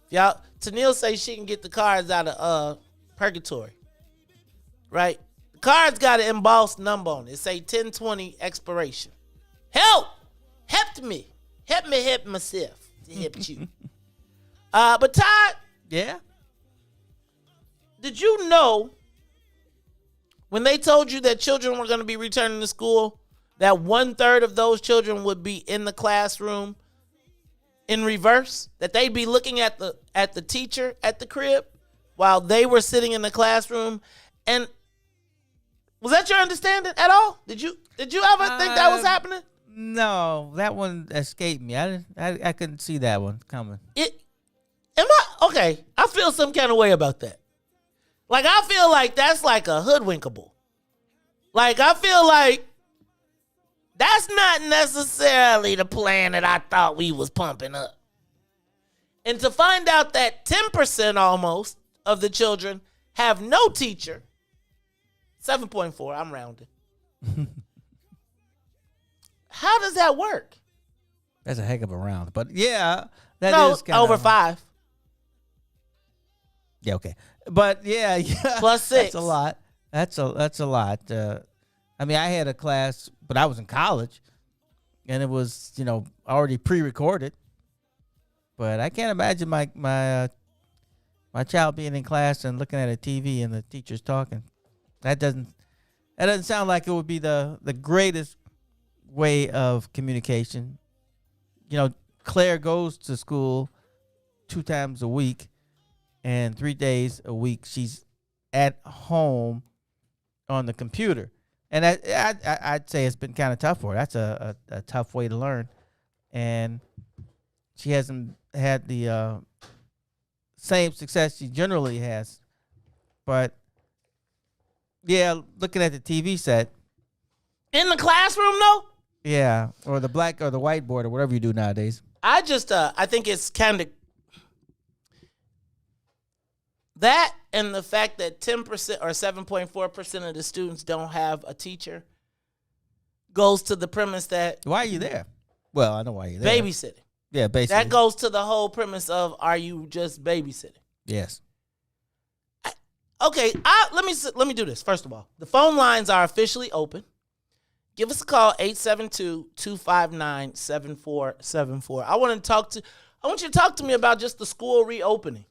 Y'all, Tennille say she can get the cards out of purgatory. Right? The cards got an embossed number on it. It say 1020 expiration. Help! Help me. Help myself to help you. But Todd, Yeah. did you know when they told you that children were going to be returning to school, that 1/3 of those children would be in the classroom in reverse? That they'd be looking at the teacher at the crib while they were sitting in the classroom? And was that your understanding at all? Did you ever think that was happening? No, that one escaped me. I couldn't see that one coming. Okay, I feel some kind of way about that. Like, I feel like that's like a hoodwinkable. Like, I feel like that's not necessarily the plan that I thought we was pumping up. And to find out that 10% almost of the children have no teacher, 7.4, I'm rounding. How does that work? That's a heck of a round. But yeah, that No, is kind over of 5. Yeah, okay. But yeah. Plus 6. That's a lot. That's a lot. I mean, I had a class, but I was in college, and it was, already pre-recorded. But I can't imagine my child being in class and looking at a TV and the teacher's talking. That doesn't sound like it would be the greatest way of communication. Claire goes to school 2 times a week, and 3 days a week she's at home on the computer. And I'd say it's been kind of tough for her. That's a tough way to learn. And she hasn't had the same success she generally has. But, yeah, looking at the TV set. In the classroom, though? Yeah, or the black or the whiteboard or whatever you do nowadays. I just, I think it's kind of that, and the fact that 10% or 7.4% of the students don't have a teacher goes to the premise that... Why are you there? Well, I know why you're there. Babysitting. Yeah, basically. That goes to the whole premise of, are you just babysitting? Yes. Okay, let me do this. First of all, the phone lines are officially open. Give us a call, 872-259-7474. I want you to talk to me about just the school reopening.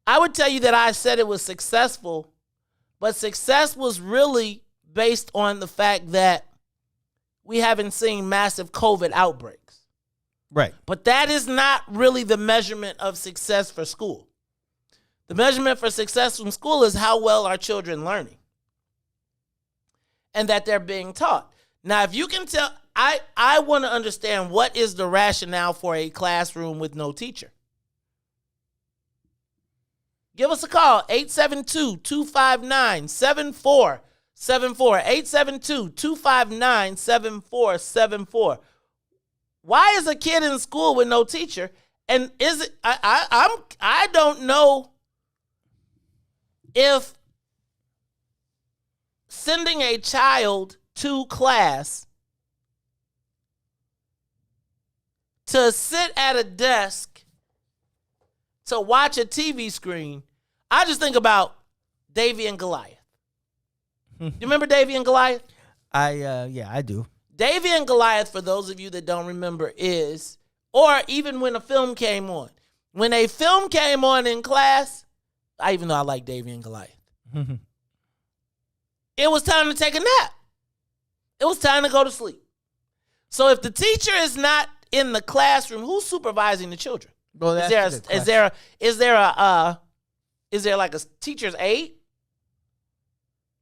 I would tell you that I said it was successful, but success was really based on the fact that we haven't seen massive COVID outbreaks. Right. But that is not really the measurement of success for school. The measurement for success from school is how well are children learning and that they're being taught. Now, if you can tell, I want to understand what is the rationale for a classroom with no teacher. Give us a call, 872-259-7474, 872-259-7474. Why is a kid in school with no teacher? And is it, I don't know if sending a child to class to sit at a desk to watch a TV screen, I just think about Davy and Goliath. You remember Davy and Goliath? I do. Davy and Goliath, for those of you that don't remember, is, or even when a film came on. When a film came on in class, even though I like Davy and Goliath, it was time to take a nap. It was time to go to sleep. So if the teacher is not in the classroom, who's supervising the children? Well, is there like a teacher's aide,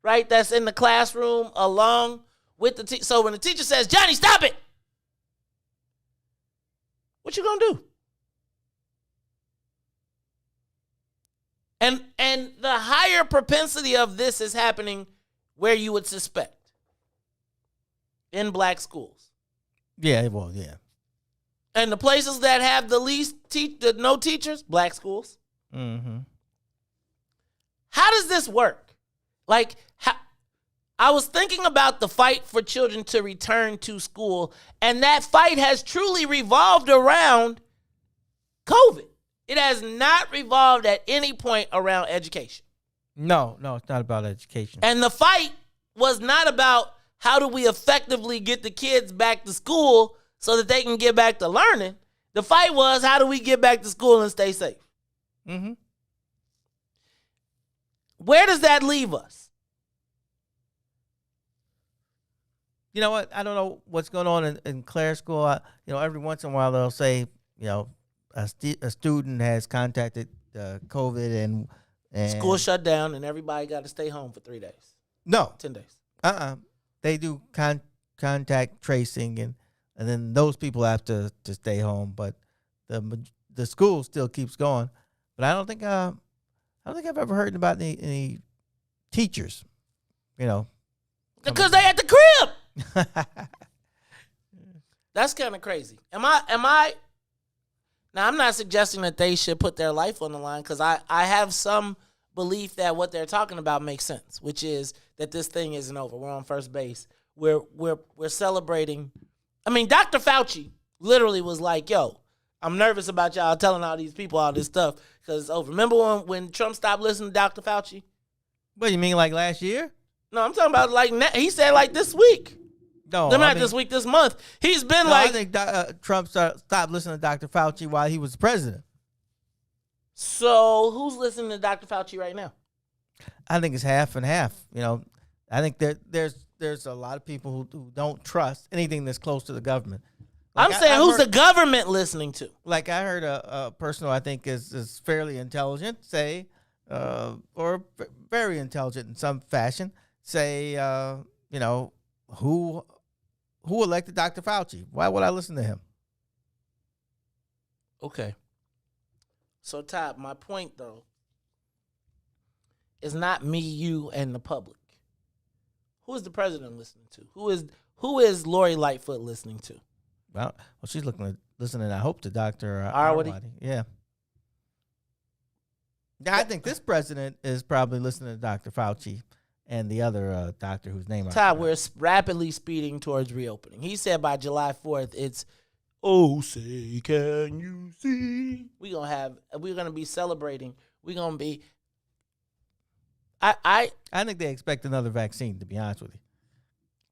right? That's in the classroom along with the teacher. So when the teacher says, "Johnny, stop it," what you gonna do? And the higher propensity of this is happening where you would suspect, in black schools. Yeah, well, yeah. And the places that have the least no teachers, black schools. Mm-hmm. How does this work? Like, I was thinking about the fight for children to return to school, and that fight has truly revolved around COVID. It has not revolved at any point around education. No, it's not about education. And the fight was not about how do we effectively get the kids back to school so that they can get back to learning. The fight was, how do we get back to school and stay safe? Mm-hmm. Where does that leave us? You know what? I don't know what's going on in Claire's school. Every once in a while they'll say, a student has contacted COVID and school shut down and everybody got to stay home for 3 days. No. 10 days. They do contact tracing and then those people have to stay home, but the school still keeps going. But I don't think I've ever heard about any teachers Because they at the crib. That's kind of crazy. Am I? Now, I'm not suggesting that they should put their life on the line because I have some belief that what they're talking about makes sense, which is that this thing isn't over. We're on first base. We're celebrating. I mean, Dr. Fauci literally was like, yo, I'm nervous about y'all telling all these people all this stuff because it's over. Remember when Trump stopped listening to Dr. Fauci? What, you mean like last year? No, I'm talking about like he said like this week. No, this week, this month. He's been I think Trump stopped listening to Dr. Fauci while he was president. So who's listening to Dr. Fauci right now? I think it's half and half. I think there's a lot of people who don't trust anything that's close to the government. I'm saying who's the government listening to? Like I heard a person who I think is fairly intelligent say, or very intelligent in some fashion, say, who elected Dr. Fauci? Why would I listen to him? Okay. So, Todd, my point, though, is not me, you, and the public. Who is the president listening to? Who is Lori Lightfoot listening to? Well, she's listening, I hope, to Dr. Arwady. Yeah. I think this president is probably listening to Dr. Fauci and the other doctor whose name Todd, we're rapidly speeding towards reopening. He said by July 4th, it's, oh, say, can you see? We're going to be celebrating. We're going to be, I think they expect another vaccine, to be honest with you.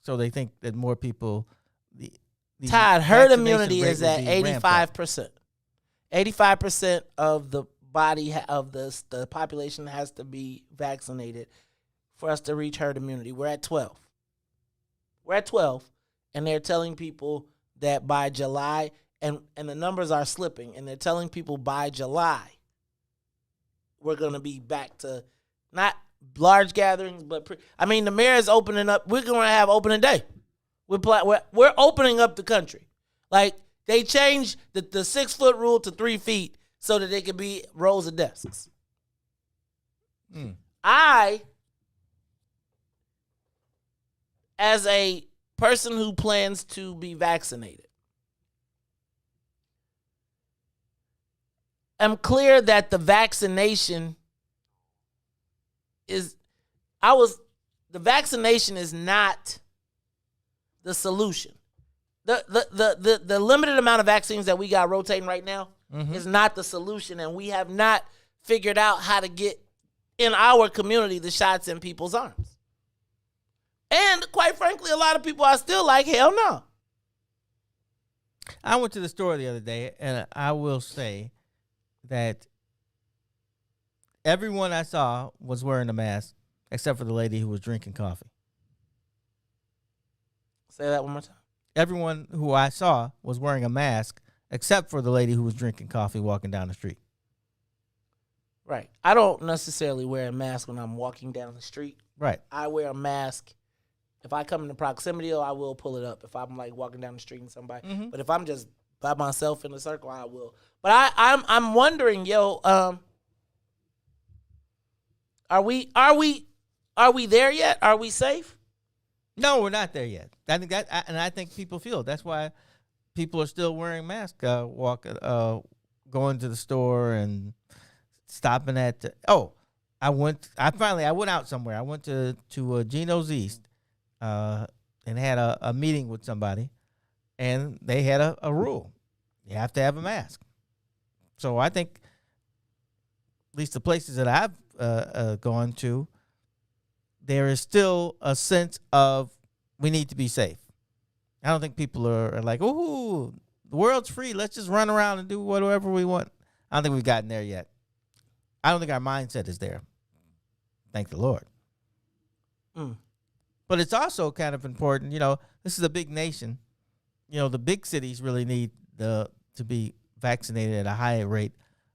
So they think that more people, Todd, herd immunity is at 85%. 85% of the body of the population has to be vaccinated for us to reach herd immunity. We're at 12. And they're telling people that by July, and the numbers are slipping, and they're telling people by July, we're going to be back to not large gatherings, but the mayor is opening up. We're going to have opening day. We're opening up the country. Like, they changed the 6-foot rule to 3 feet so that they could be rows of desks. I, as a person who plans to be vaccinated, am clear that the vaccination is not the solution. The limited amount of vaccines that we got rotating right now is not the solution, and we have not figured out how to get in our community the shots in people's arms. And quite frankly, a lot of people are still like, hell no. I went to the store the other day, and I will say that everyone I saw was wearing a mask except for the lady who was drinking coffee. Say that one more time. Everyone who I saw was wearing a mask except for the lady who was drinking coffee walking down the street. Right. I don't necessarily wear a mask when I'm walking down the street. Right. I wear a mask. If I come into proximity, I will pull it up. If I'm like walking down the street and somebody, but if I'm just by myself in a circle, I will. But I'm wondering, are we there yet? Are we safe? No, we're not there yet. I think I think people feel it. That's why people are still wearing masks, going to the store and stopping at. I went out somewhere. I went to Geno's East, and had a meeting with somebody, and they had a rule: you have to have a mask. So I think, at least the places that I've gone to, there is still a sense of we need to be safe. I don't think people are like, ooh, the world's free. Let's just run around and do whatever we want. I don't think we've gotten there yet. I don't think our mindset is there. Thank the Lord. But it's also kind of important, this is a big nation. The big cities really need to be vaccinated at a higher rate.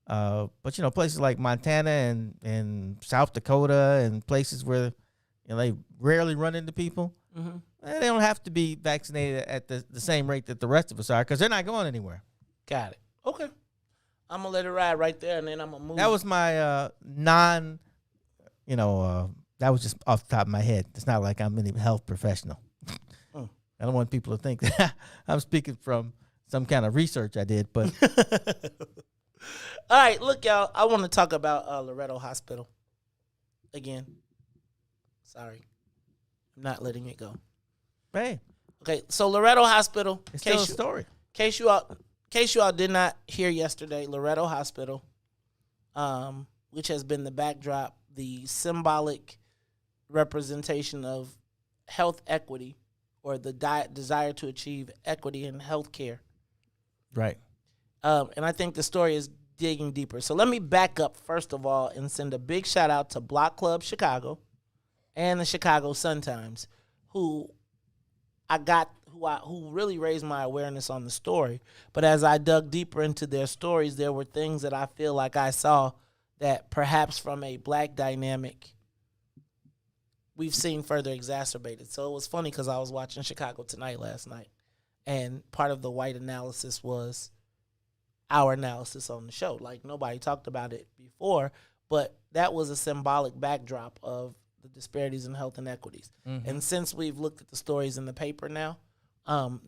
But, places like Montana and South Dakota and places where they rarely run into people, they don't have to be vaccinated at the same rate that the rest of us are because they're not going anywhere. Got it. Okay. I'm going to let it ride right there, and then I'm going to move. That was my That was just off the top of my head. It's not like I'm any health professional. I don't want people to think that I'm speaking from some kind of research I did, but. All right, look, y'all. I want to talk about Loretto Hospital again. Sorry. I'm not letting it go. Hey. Okay, so Loretto Hospital. It's still a story. In case you all did not hear yesterday, Loretto Hospital, which has been the backdrop, the symbolic representation of health equity or the desire to achieve equity in healthcare. Right. And I think the story is digging deeper. So let me back up first of all and send a big shout out to Block Club Chicago and the Chicago Sun-Times, who really raised my awareness on the story. But as I dug deeper into their stories, there were things that I feel like I saw that perhaps from a black dynamic we've seen further exacerbated. So it was funny because I was watching Chicago Tonight last night, and part of the white analysis was our analysis on the show. Like, nobody talked about it before, but that was a symbolic backdrop of the disparities in health inequities. Mm-hmm. And since we've looked at the stories in the paper now,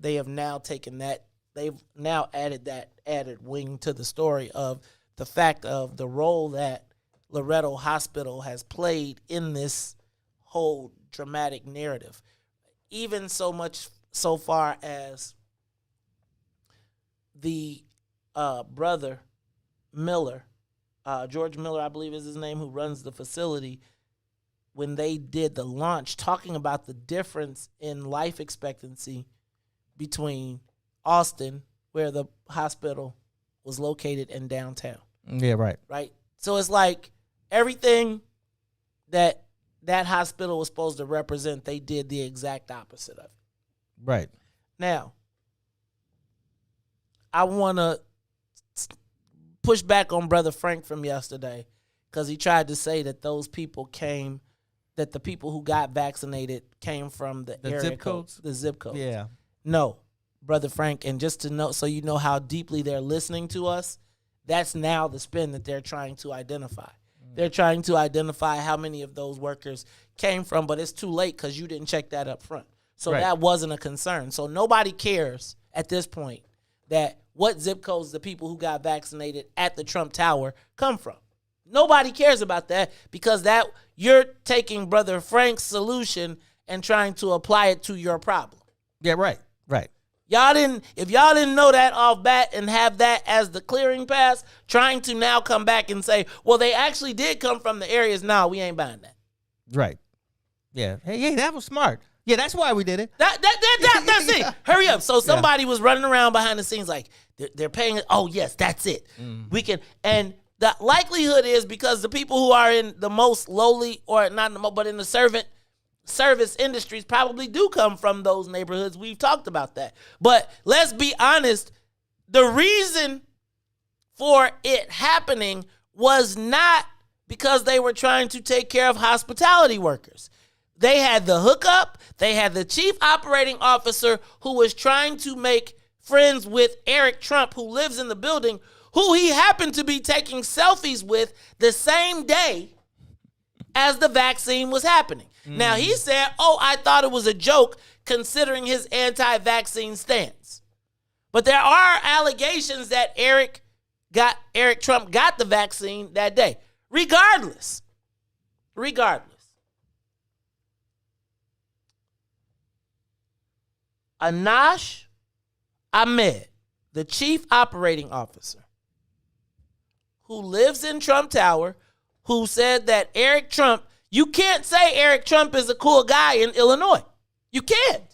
they have now taken that, they've now added that added wing to the story of the fact of the role that Loretto Hospital has played in this whole dramatic narrative. Even so much so far as the brother Miller, George Miller, I believe is his name, who runs the facility, when they did the launch, talking about the difference in life expectancy between Austin, where the hospital was located, and downtown. Yeah, right. Right? So it's like everything that hospital was supposed to represent, they did the exact opposite of it. Right. Now, I want to push back on Brother Frank from yesterday because he tried to say that those people came, that the people who got vaccinated came from the area zip codes? The zip codes. Yeah. No, Brother Frank, and just to know, so you know how deeply they're listening to us, that's now the spin that they're trying to identify. They're trying to identify how many of those workers came from, but it's too late because you didn't check that up front. So that wasn't a concern. So nobody cares at this point that what zip codes the people who got vaccinated at the Trump Tower come from. Nobody cares about that because that you're taking Brother Frank's solution and trying to apply it to your problem. Yeah, right. If y'all didn't know that off bat and have that as the clearing pass, trying to now come back and say, well, they actually did come from the areas. No, we ain't buying that. Right. Yeah. Hey, that was smart. Yeah, that's why we did it. That's it. Hurry up. So somebody was running around behind the scenes like they're paying it. Oh, yes, that's it. We can. And the likelihood is because the people who are in the most lowly, or not in the most, but in the service industries probably do come from those neighborhoods. We've talked about that. But let's be honest, the reason for it happening was not because they were trying to take care of hospitality workers. They had the hookup. They had the chief operating officer who was trying to make friends with Eric Trump, who lives in the building, who he happened to be taking selfies with the same day as the vaccine was happening. Now, he said, I thought it was a joke considering his anti-vaccine stance. But there are allegations that Eric Trump got the vaccine that day. Regardless. Anash Ahmed, the chief operating officer, who lives in Trump Tower, who said that Eric Trump, you can't say Eric Trump is a cool guy in Illinois. You can't.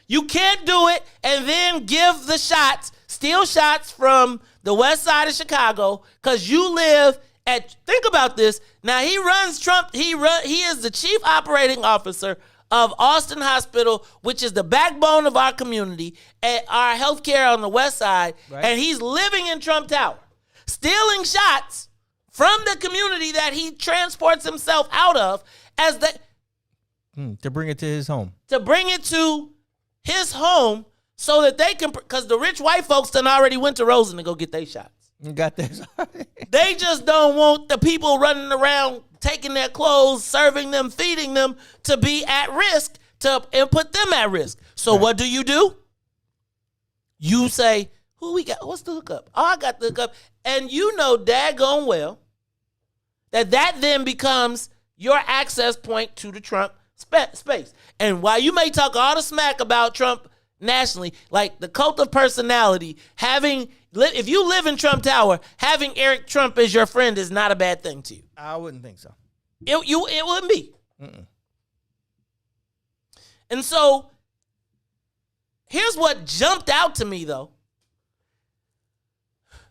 You can't do it and then give the shots, steal shots from the west side of Chicago because you live at, think about this. Now he runs Trump, he is the chief operating officer of Austin Hospital, which is the backbone of our community, and our healthcare on the west side, and he's living in Trump Tower, stealing shots from the community that he transports himself out of as to bring it to his home. To bring it to his home so that they can, because the rich white folks done already went to Rosen to go get their shots. You got this. They just don't want the people running around taking their clothes, serving them, feeding them to be at risk and put them at risk. So what do? You say, who we got? What's the hookup? Oh, I got the hookup. And you know daggone well that then becomes your access point to the Trump space. And while you may talk all the smack about Trump nationally, like the cult of personality, if you live in Trump Tower, having Eric Trump as your friend is not a bad thing to you. I wouldn't think so. It wouldn't be. Mm-mm. And so here's what jumped out to me, though.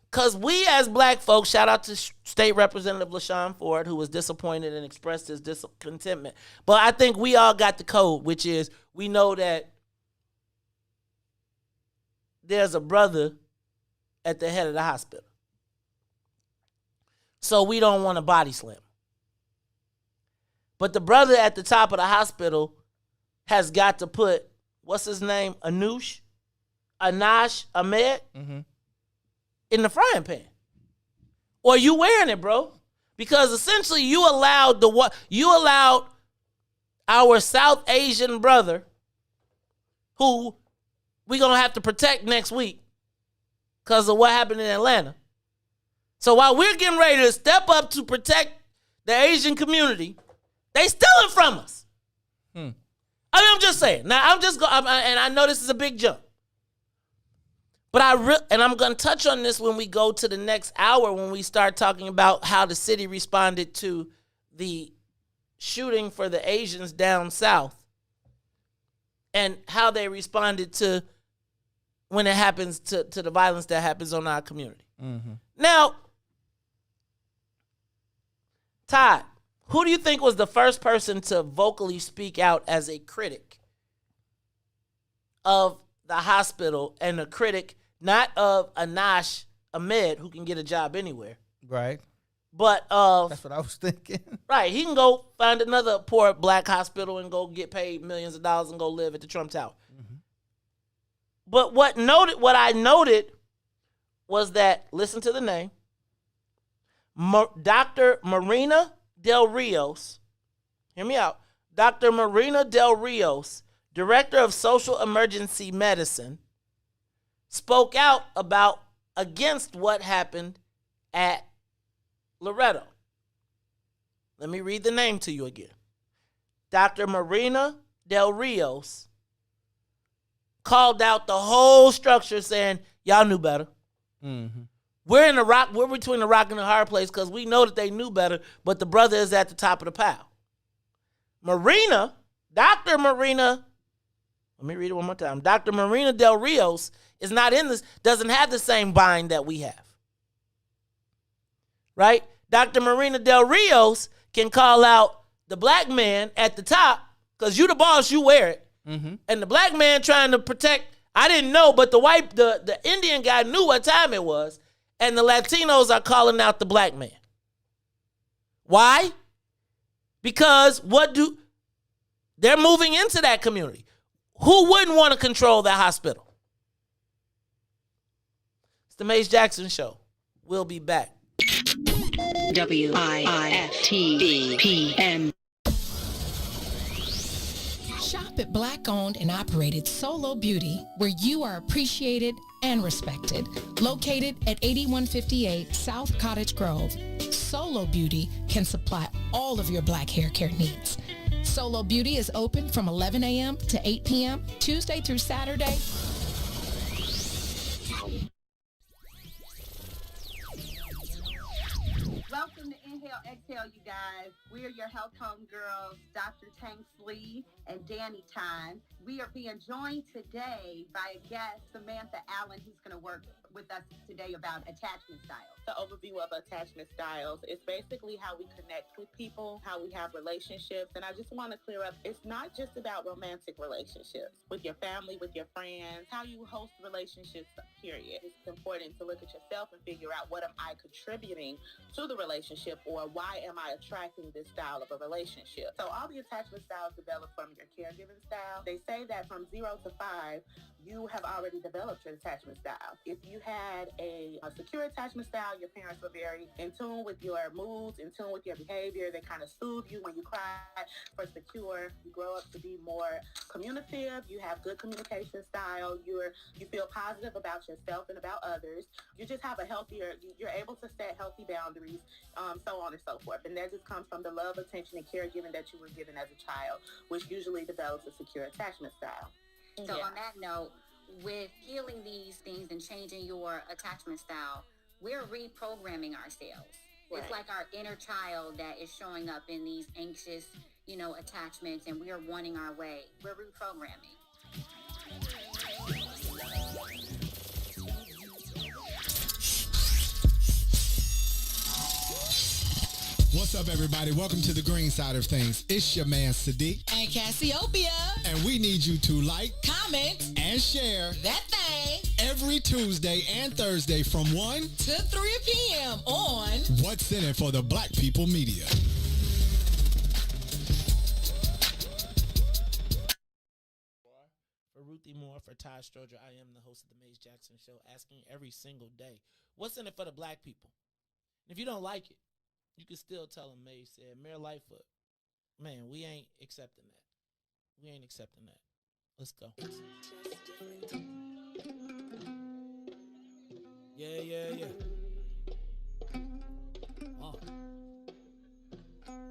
Because we as black folks, shout out to State Representative LaShawn Ford, who was disappointed and expressed his discontentment. But I think we all got the code, which is we know that there's a brother at the head of the hospital. So we don't want to body slam. But the brother at the top of the hospital has got to put, what's his name? Anash Ahmed in the frying pan. Or you wearing it, bro. Because essentially you allowed our South Asian brother, who we're going to have to protect next week because of what happened in Atlanta. So while we're getting ready to step up to protect the Asian community, they stealing from us. I'm just saying. Now, and I know this is a big jump. But I'm going to touch on this when we go to the next hour, when we start talking about how the city responded to the shooting for the Asians down south and how they responded to when it happens to the violence that happens on our community. Mm-hmm. Now, Todd, who do you think was the first person to vocally speak out as a critic of the hospital, and a critic not of Anash Ahmed, who can get a job anywhere? Right. But that's what I was thinking. Right. He can go find another poor black hospital and go get paid millions of dollars and go live at the Trump Tower. Mm-hmm. But what I noted was that, listen to the name, Dr. Marina Del Rios, hear me out, Dr. Marina Del Rios, Director of Social Emergency Medicine, spoke out against what happened at Loretto. Let me read the name to you again. Dr. Marina Del Rios called out the whole structure, saying, y'all knew better. Mm-hmm. We're between the rock and the hard place because we know that they knew better, but the brother is at the top of the pile. Dr. Marina, let me read it one more time. Dr. Marina Del Rios is not in this, doesn't have the same bind that we have. Right? Dr. Marina Del Rios can call out the black man at the top, because you the boss, you wear it. Mm-hmm. And the black man trying to protect, I didn't know, but the Indian guy knew what time it was. And the Latinos are calling out the black man. Why? Because they're moving into that community. Who wouldn't want to control that hospital? It's the Mace Jackson Show. We'll be back. WIFTPM. Shop at Black-owned and operated Solo Beauty, where you are appreciated and respected. Located at 8158 South Cottage Grove, Solo Beauty can supply all of your black hair care needs. Solo Beauty is open from 11 a.m. to 8 p.m., Tuesday through Saturday. Welcome to Inhale, Exhale, you guys. We are your health homegirls, Dr. Tanks Lee and Danny Time. We are being joined today by a guest, Samantha Allen, who's going to work with us today about attachment styles. The overview of attachment styles is basically how we connect with people, how we have relationships. And I just want to clear up, it's not just about romantic relationships with your family, with your friends, how you host relationships, period. It's important to look at yourself and figure out, what am I contributing to the relationship, or why why am I attracting this style of a relationship? So all the attachment styles develop from your caregiving style. They say that from 0 to 5, you have already developed your attachment style. If you had a secure attachment style, your parents were very in tune with your moods, in tune with your behavior. They kind of soothe you when you cry. For secure, you grow up to be more communicative. You have good communication style. You feel positive about yourself and about others. You just have a healthier, you're able to set healthy boundaries, so on and so forth. And that just comes from the love, attention, and caregiving that you were given as a child, which usually develops a secure attachment style. So on that note, with healing these things and changing your attachment style, we're reprogramming ourselves. Right. It's like our inner child that is showing up in these anxious, attachments, and we are wanting our way. We're reprogramming. What's up, everybody? Welcome to the green side of things. It's your man, Sadiq. And Cassiopeia. And we need you to like, comment, and share that thing every Tuesday and Thursday from 1 to 3 p.m. on What's in It for the Black People Media. For Ruthie Moore, for Todd Stroger, I am the host of the Maze Jackson Show, asking every single day, what's in it for the black people? And if you don't like it, you can still tell them Maze said, Mayor Lightfoot, man, we ain't accepting that. We ain't accepting that. Let's go. Yeah.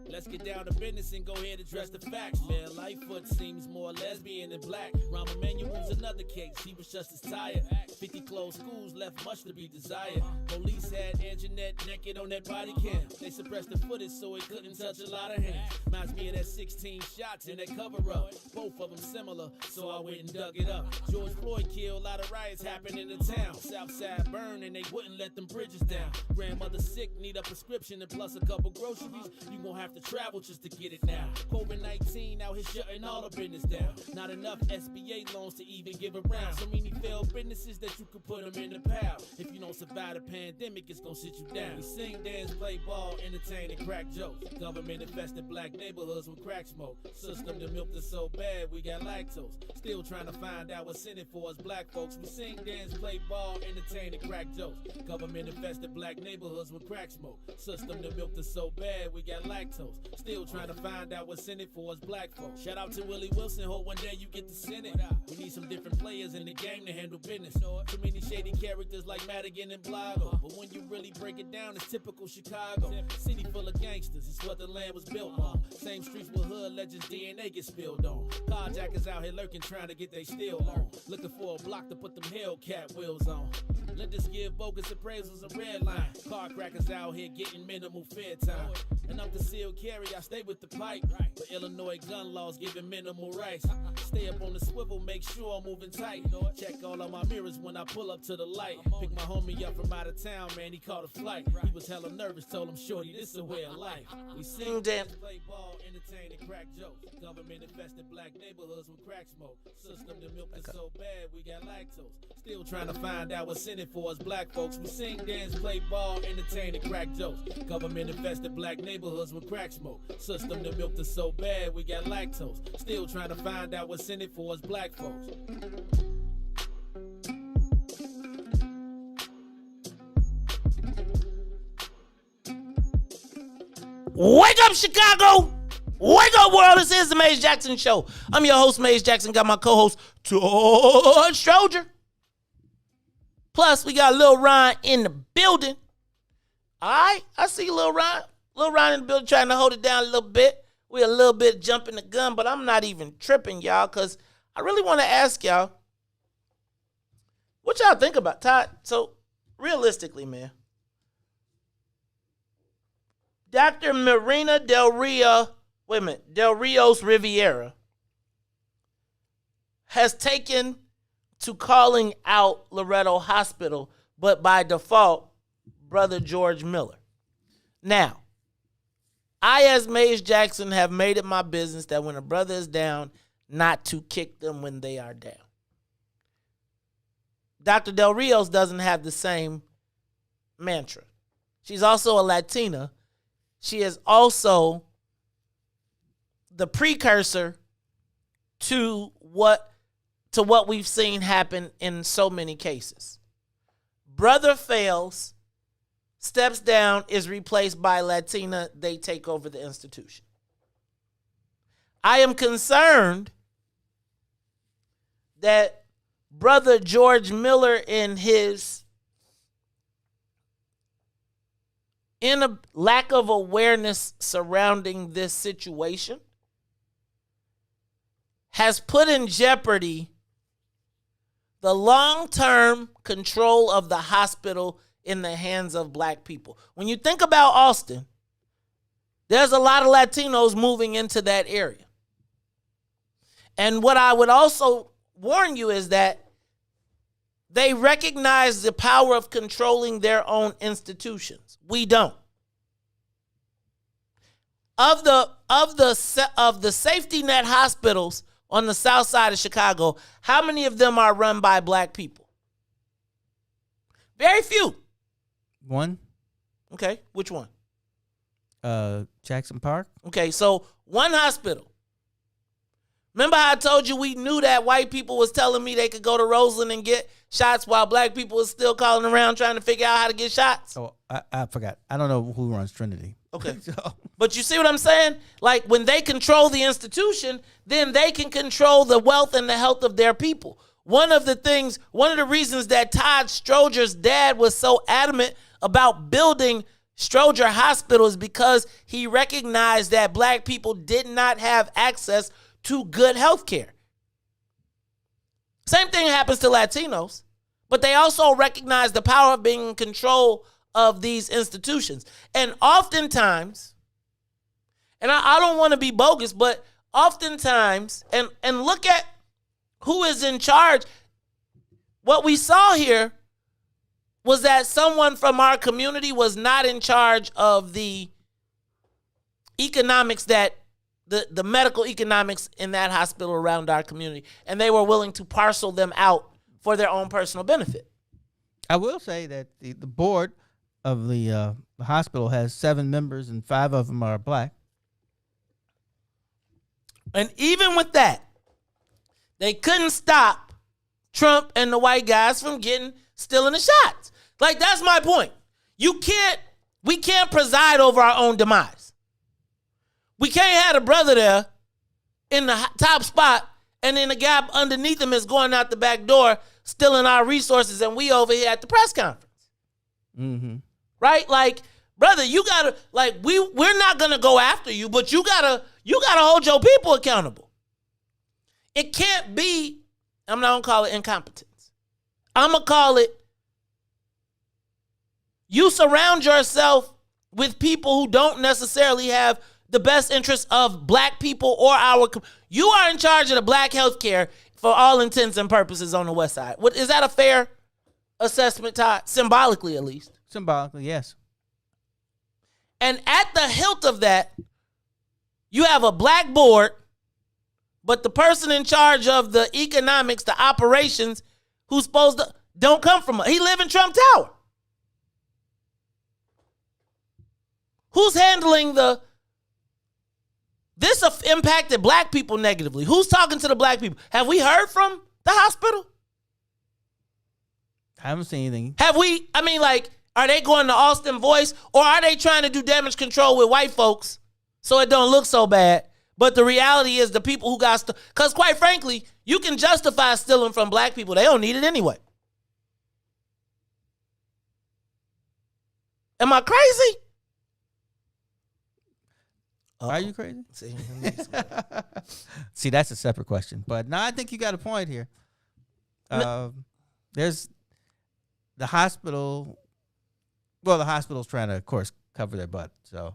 Let's get down to business and go ahead and address the facts. Mayor Lightfoot seems more lesbian than black. Rahm Emanuel's another case. He was just as tired. 50 closed schools left much to be desired. Police had Anjanette naked on that body cam. They suppressed the footage so it couldn't touch a lot of hands. Reminds me of that 16 shots in that cover-up. Both of them similar, so I went and dug it up. George Floyd killed, a lot of riots happened in the town. Southside burned and they wouldn't let them bridges down. Grandmother sick, need a prescription and plus a couple groceries. You gon' have to travel just to get it now. COVID-19 out here shutting all the business down. Not enough SBA loans to even give around. So many failed businesses that you could put them in the pile. If you don't survive the pandemic, it's gonna sit you down. We sing, dance, play ball, entertain, and crack jokes. Government infested black neighborhoods with crack smoke. System that milked us so bad, we got lactose. Still trying to find out what's in it for us black folks. We sing, dance, play ball, entertain, and crack jokes. Government infested black neighborhoods with crack smoke. System that milked us so bad, we got lactose. Still trying to find out what's in it for us black folks. Shout out to Willie Wilson, hope one day you get to Senate. We need some different players in the game to handle business. Too many shady characters like Madigan and Blago. But when you really break it down, it's typical Chicago. City full of gangsters, it's what the land was built on. Same streets where hood legends DNA get spilled on. Carjackers out here lurking, trying to get they steal on. Looking for a block to put them Hellcat wheels on. Let us give bogus appraisals a red line. Car crackers out here getting minimal fair time. And I'm concealed carry, I stay with the pipe. But Illinois gun laws giving minimal rights. Stay up on the swivel, make sure I'm moving tight. Check all of my mirrors when I pull up to the light. Pick my homie up from out of town, man, he caught a flight. He was hella nervous, told him, shorty, this is a way of life. We sing, dance, play ball, entertain, and crack jokes. Government infested black neighborhoods with crack smoke. System that milk is so bad, we got lactose. Still trying to find out what's in it for us black folks. We sing, dance, play ball, entertain, and crack jokes. Government infested black neighborhoods with crack smoke. System that milk is so bad, we got lactose. Still trying to find out what's in it for us black folks. Wake up, Chicago! Wake up, world! This is the Maze Jackson Show. I'm your host, Maze Jackson. Got my co-host, Todd Stroger. Plus, we got Lil Ryan in the building. All right, I see Lil Ryan. Lil Ryan in the building trying to hold it down a little bit. We a little bit jumping the gun, but I'm not even tripping, y'all, because I really want to ask y'all, what y'all think about Todd? So, realistically, man, Dr. Marina Del Rios Riviera has taken to calling out Loretto Hospital, but by default, Brother George Miller. Now, I, as Maze Jackson, have made it my business that when a brother is down, not to kick them when they are down. Dr. Del Rios doesn't have the same mantra. She's also a Latina, she is also the precursor to what we've seen happen in so many cases. Brother fails, steps down, is replaced by Latina, they take over the institution. I am concerned that Brother George Miller, in his a lack of awareness surrounding this situation, has put in jeopardy the long-term control of the hospital in the hands of black people. When you think about Austin, there's a lot of Latinos moving into that area. And what I would also warn you is that they recognize the power of controlling their own institutions. We don't. Of the safety net hospitals on the south side of Chicago, how many of them are run by black people? Very few. One. Okay, which one? Jackson Park. Okay, so one hospital. Remember how I told you we knew that white people was telling me they could go to Roseland and get shots while black people was still calling around trying to figure out how to get shots? Oh, I forgot. I don't know who runs Trinity. Okay. But you see what I'm saying? Like, when they control the institution, then they can control the wealth and the health of their people. One of the reasons that Todd Stroger's dad was so adamant about building Stroger Hospital is because he recognized that black people did not have access to good health care. Same thing happens to Latinos, but they also recognize the power of being in control of these institutions. And oftentimes, and I don't want to be bogus, but oftentimes, and look at who is in charge. What we saw here was that someone from our community was not in charge of the economics that the medical economics in that hospital around our community, and they were willing to parcel them out for their own personal benefit. I will say that the board of the hospital has 7 members, and 5 of them are black. And even with that, they couldn't stop Trump and the white guys from stealing the shots. Like, that's my point. We can't preside over our own demise. We can't have a brother there in the top spot, and then the guy underneath him is going out the back door, stealing our resources, and we over here at the press conference. Mm-hmm. Right? Like, brother, you gotta, like, we're not gonna go after you, but you gotta hold your people accountable. It can't be, I'm not gonna call it incompetence. I'm gonna call it, you surround yourself with people who don't necessarily have the best interests of black people or you are in charge of the black health care for all intents and purposes on the west side. Is that a fair assessment, Todd? Symbolically, at least. Symbolically, yes. And at the hilt of that, you have a black board, but the person in charge of the economics, the operations, who's supposed to, don't come from, he live in Trump Tower. Who's handling this impacted black people negatively? Who's talking to the black people? Have we heard from the hospital? I haven't seen anything. Are they going to Austin Voice, or are they trying to do damage control with white folks so it don't look so bad? But the reality is the people who got because quite frankly, you can justify stealing from black people. They don't need it anyway. Am I crazy? Are you crazy? See, that's a separate question. But no, I think you got a point here. There's the hospital. Well, the hospital's trying to, of course, cover their butt. So,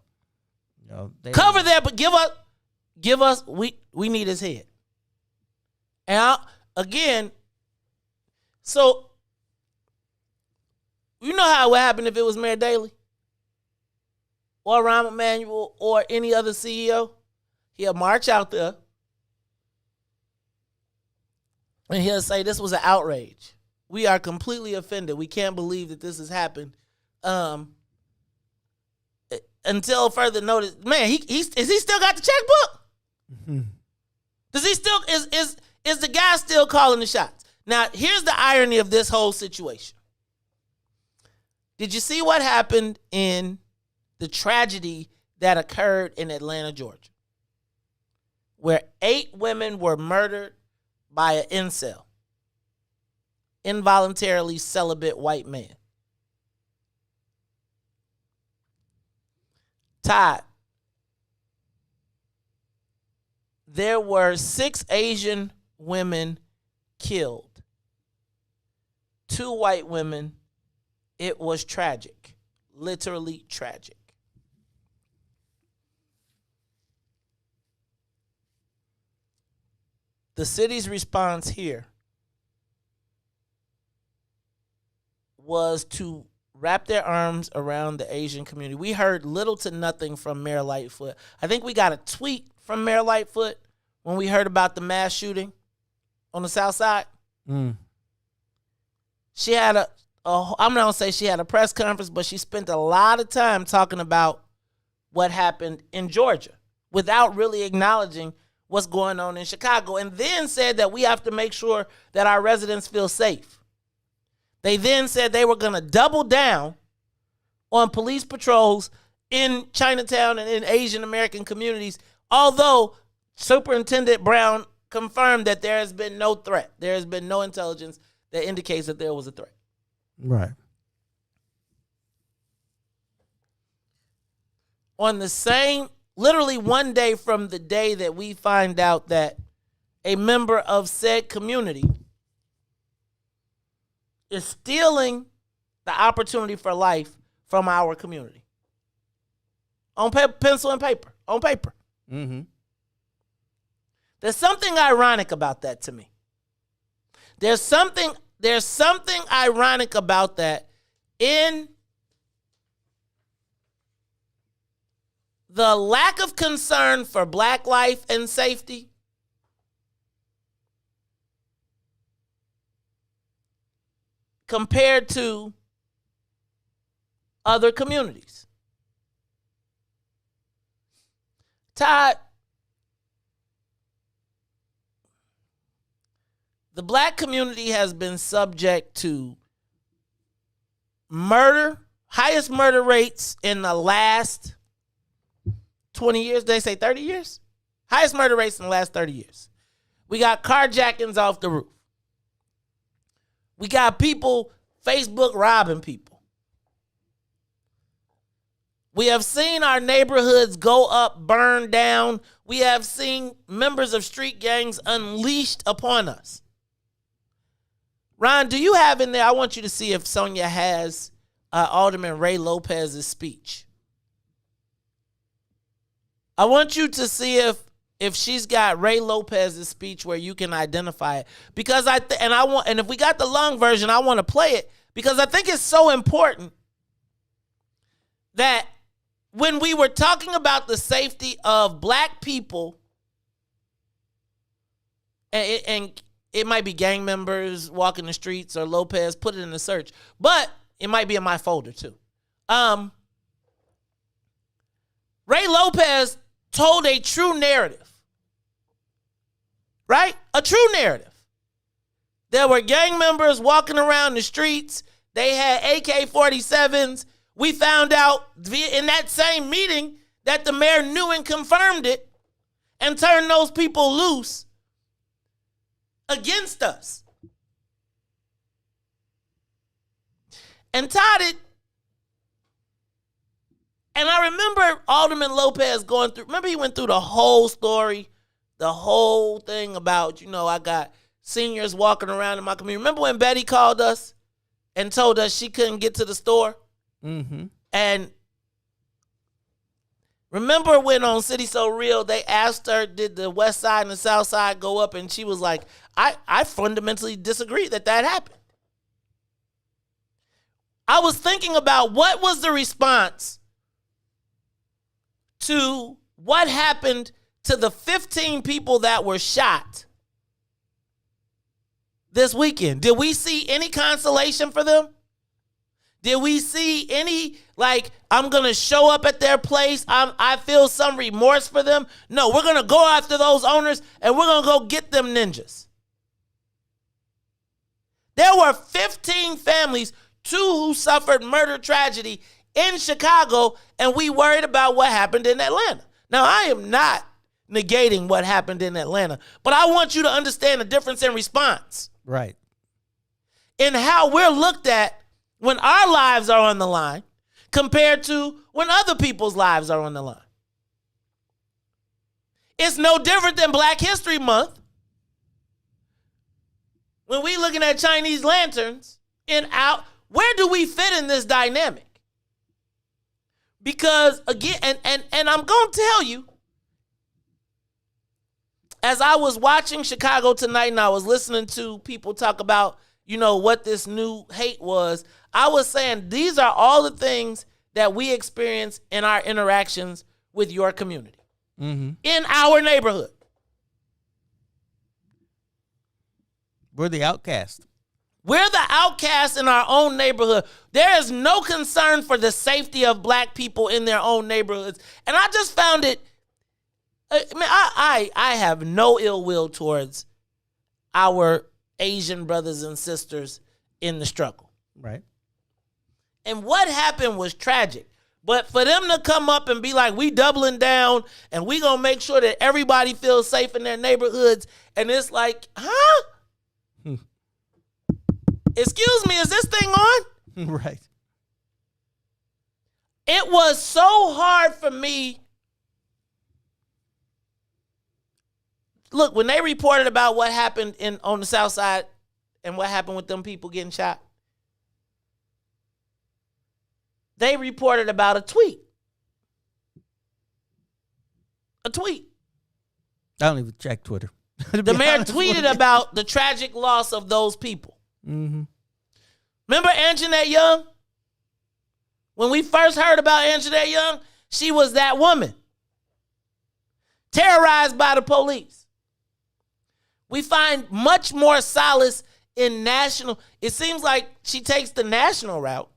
cover their butt. Give us. We need his head. And so you know how it would happen if it was Mayor Daley? Or Rahm Emanuel or any other CEO, he'll march out there and he'll say, this was an outrage. We are completely offended. We can't believe that this has happened. until further notice. Man, he still got the checkbook? Mm-hmm. Does he still is the guy still calling the shots? Now, here's the irony of this whole situation. Did you see what happened in the tragedy that occurred in Atlanta, Georgia, where 8 women were murdered by an incel, involuntarily celibate white man? Todd, there were 6 Asian women killed, 2 white women. It was tragic, literally tragic. The city's response here was to wrap their arms around the Asian community. We heard little to nothing from Mayor Lightfoot. I think we got a tweet from Mayor Lightfoot when we heard about the mass shooting on the South Side. She had I'm not going to say she had a press conference, but she spent a lot of time talking about what happened in Georgia without really acknowledging what's going on in Chicago, and then said that we have to make sure that our residents feel safe. They then said they were going to double down on police patrols in Chinatown and in Asian American communities, although Superintendent Brown confirmed that there has been no threat. There has been no intelligence that indicates that there was a threat. Right. On the same, literally one day from the day that we find out that a member of said community is stealing the opportunity for life from our community. On pencil and paper. On paper. Mm-hmm. There's something ironic about that to me. There's something ironic about that in the lack of concern for black life and safety compared to other communities. Todd, the black community has been subject to murder, highest murder rates in the last 20 years. They say 30 years? Highest murder rates in the last 30 years. We got carjackings off the roof. We got people Facebook robbing people. We have seen our neighborhoods go up, burn down. We have seen members of street gangs unleashed upon us. Ron, do you have in there, I want you to see if Sonia has Alderman Ray Lopez's speech. I want you to see if she's got Ray Lopez's speech where you can identify it. Because and if we got the long version, I want to play it because I think it's so important that when we were talking about the safety of black people, and it might be gang members walking the streets or Lopez, put it in the search, but it might be in my folder too. Ray Lopez told a true narrative, right? A true narrative. There were gang members walking around the streets. They had AK-47s. We found out in that same meeting that the mayor knew and confirmed it and turned those people loose against us. And Todd, and I remember Alderman Lopez going through, remember he went through the whole story, the whole thing about, I got seniors walking around in my community. Remember when Betty called us and told us she couldn't get to the store? Mm-hmm. And remember when on City So Real, they asked her, did the west side and the south side go up? And she was like, I fundamentally disagree that happened. I was thinking about what was the response to what happened to the 15 people that were shot this weekend. Did we see any consolation for them? Did we see any, like, I'm going to show up at their place, I feel some remorse for them? No, we're going to go after those owners, and we're going to go get them ninjas. There were 15 families, 2 who suffered murder tragedy in Chicago, and we worried about what happened in Atlanta. Now, I am not negating what happened in Atlanta, but I want you to understand the difference in response. Right. In how we're looked at when our lives are on the line compared to when other people's lives are on the line. It's no different than Black History Month. When we looking at Chinese lanterns where do we fit in this dynamic? Because again, and I'm going to tell you, as I was watching Chicago tonight and I was listening to people talk about, what this new hate was, I was saying these are all the things that we experience in our interactions with your community, in our neighborhood. We're the outcast. We're the outcasts in our own neighborhood. There is no concern for the safety of Black people in their own neighborhoods. And I just found it, I have no ill will towards our Asian brothers and sisters in the struggle. Right. And what happened was tragic. But for them to come up and be like, we doubling down and we going to make sure that everybody feels safe in their neighborhoods. And it's like, huh? Excuse me, is this thing on? Right. It was so hard for me. Look, when they reported about what happened on the South Side and what happened with them people getting shot, they reported about a tweet. A tweet. I don't even check Twitter. The mayor tweeted about the tragic loss of those people. Mm-hmm. Remember Anjanette Young? When we first heard about Anjanette Young, she was that woman. Terrorized by the police. We find much more solace in national. It seems like she takes the national route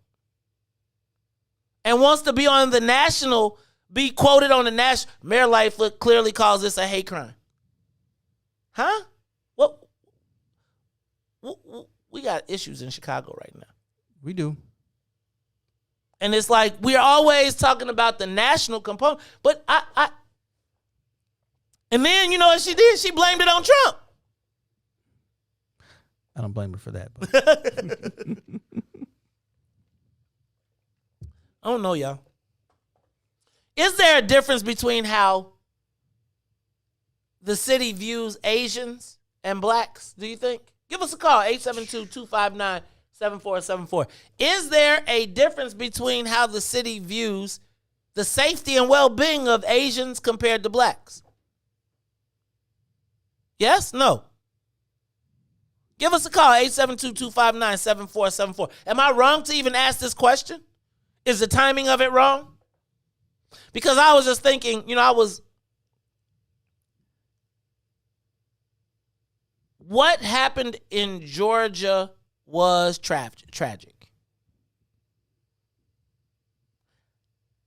and wants to be on the national, be quoted on the national. Mayor Lightfoot clearly calls this a hate crime. Huh? What? We got issues in Chicago right now. We do. And it's like we're always talking about the national component. But and then you know what she did? She blamed it on Trump. I don't blame her for that. But. I don't know, y'all. Is there a difference between how the city views Asians and Blacks, do you think? Give us a call, 872-259-7474. Is there a difference between how the city views the safety and well-being of Asians compared to Blacks? Yes? No? Give us a call, 872-259-7474. Am I wrong to even ask this question? Is the timing of it wrong? Because I was just thinking, what happened in Georgia was tragic.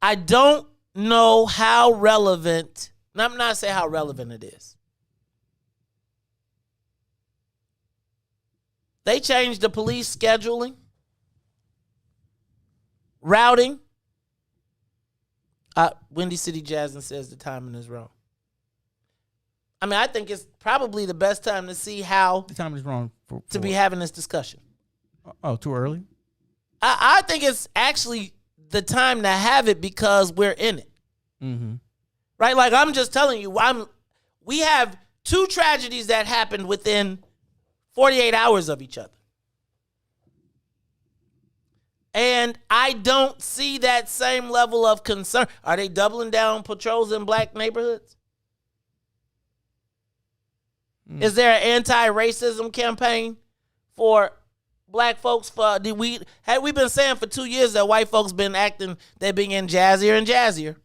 I don't know how relevant, and I'm not saying how relevant it is. They changed the police scheduling, routing. Windy City Jasmine says the timing is wrong. I mean, I think it's probably the best time to see how the timing is wrong to be having this discussion. Oh, too early? I think it's actually the time to have it because we're in it. Mm-hmm. Right? Like I'm just telling you, we have 2 tragedies that happened within 48 hours of each other. And I don't see that same level of concern. Are they doubling down patrols in Black neighborhoods? Is there an anti-racism campaign for Black folks? Had we been saying for 2 years that white folks been acting, they're being jazzier and jazzier.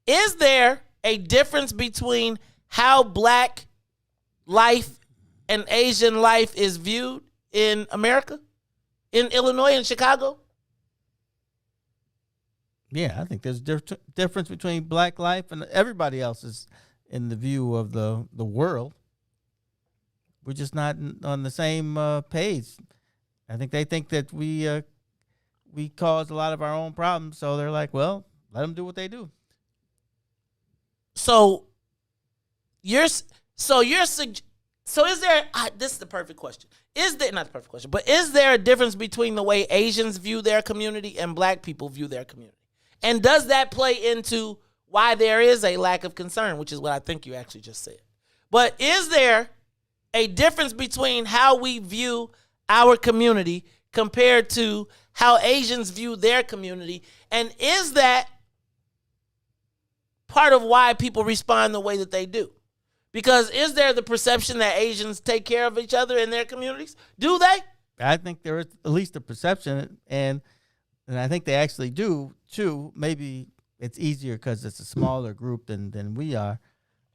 Is there a difference between how Black life an Asian life is viewed in America, in Illinois and Chicago? Yeah, I think there's difference between black life and everybody else's in the view of the world. We're just not on the same page. I think they think that we cause a lot of our own problems, so they're like, well, let them do what they do. So is there? This is the perfect question. Is there not the perfect question, but is there a difference between the way Asians view their community and black people view their community? And does that play into why there is a lack of concern, which is what I think you actually just said? But is there a difference between how we view our community compared to how Asians view their community? And is that part of why people respond the way that they do? Because is there the perception that Asians take care of each other in their communities? Do they? I think there is at least a perception, and I think they actually do too. Maybe it's easier because it's a smaller group than we are.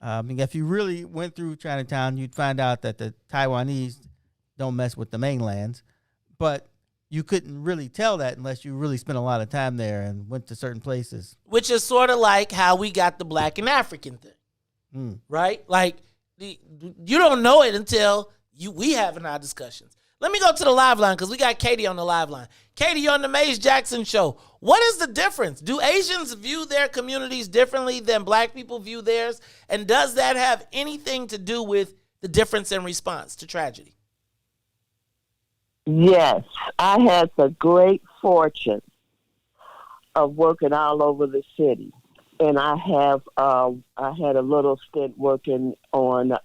I mean, if you really went through Chinatown, you'd find out that the Taiwanese don't mess with the mainlands, but you couldn't really tell that unless you really spent a lot of time there and went to certain places. Which is sort of like how we got the black and African thing, right? Like, you don't know it until we having our discussions. Let me go to the live line because we got Katie on the live line. Katie, you're on the Maze Jackson Show. What is the difference? Do Asians view their communities differently than black people view theirs? And does that have anything to do with the difference in response to tragedy? Yes, I had the great fortune of working all over the city, and I had a little stint working on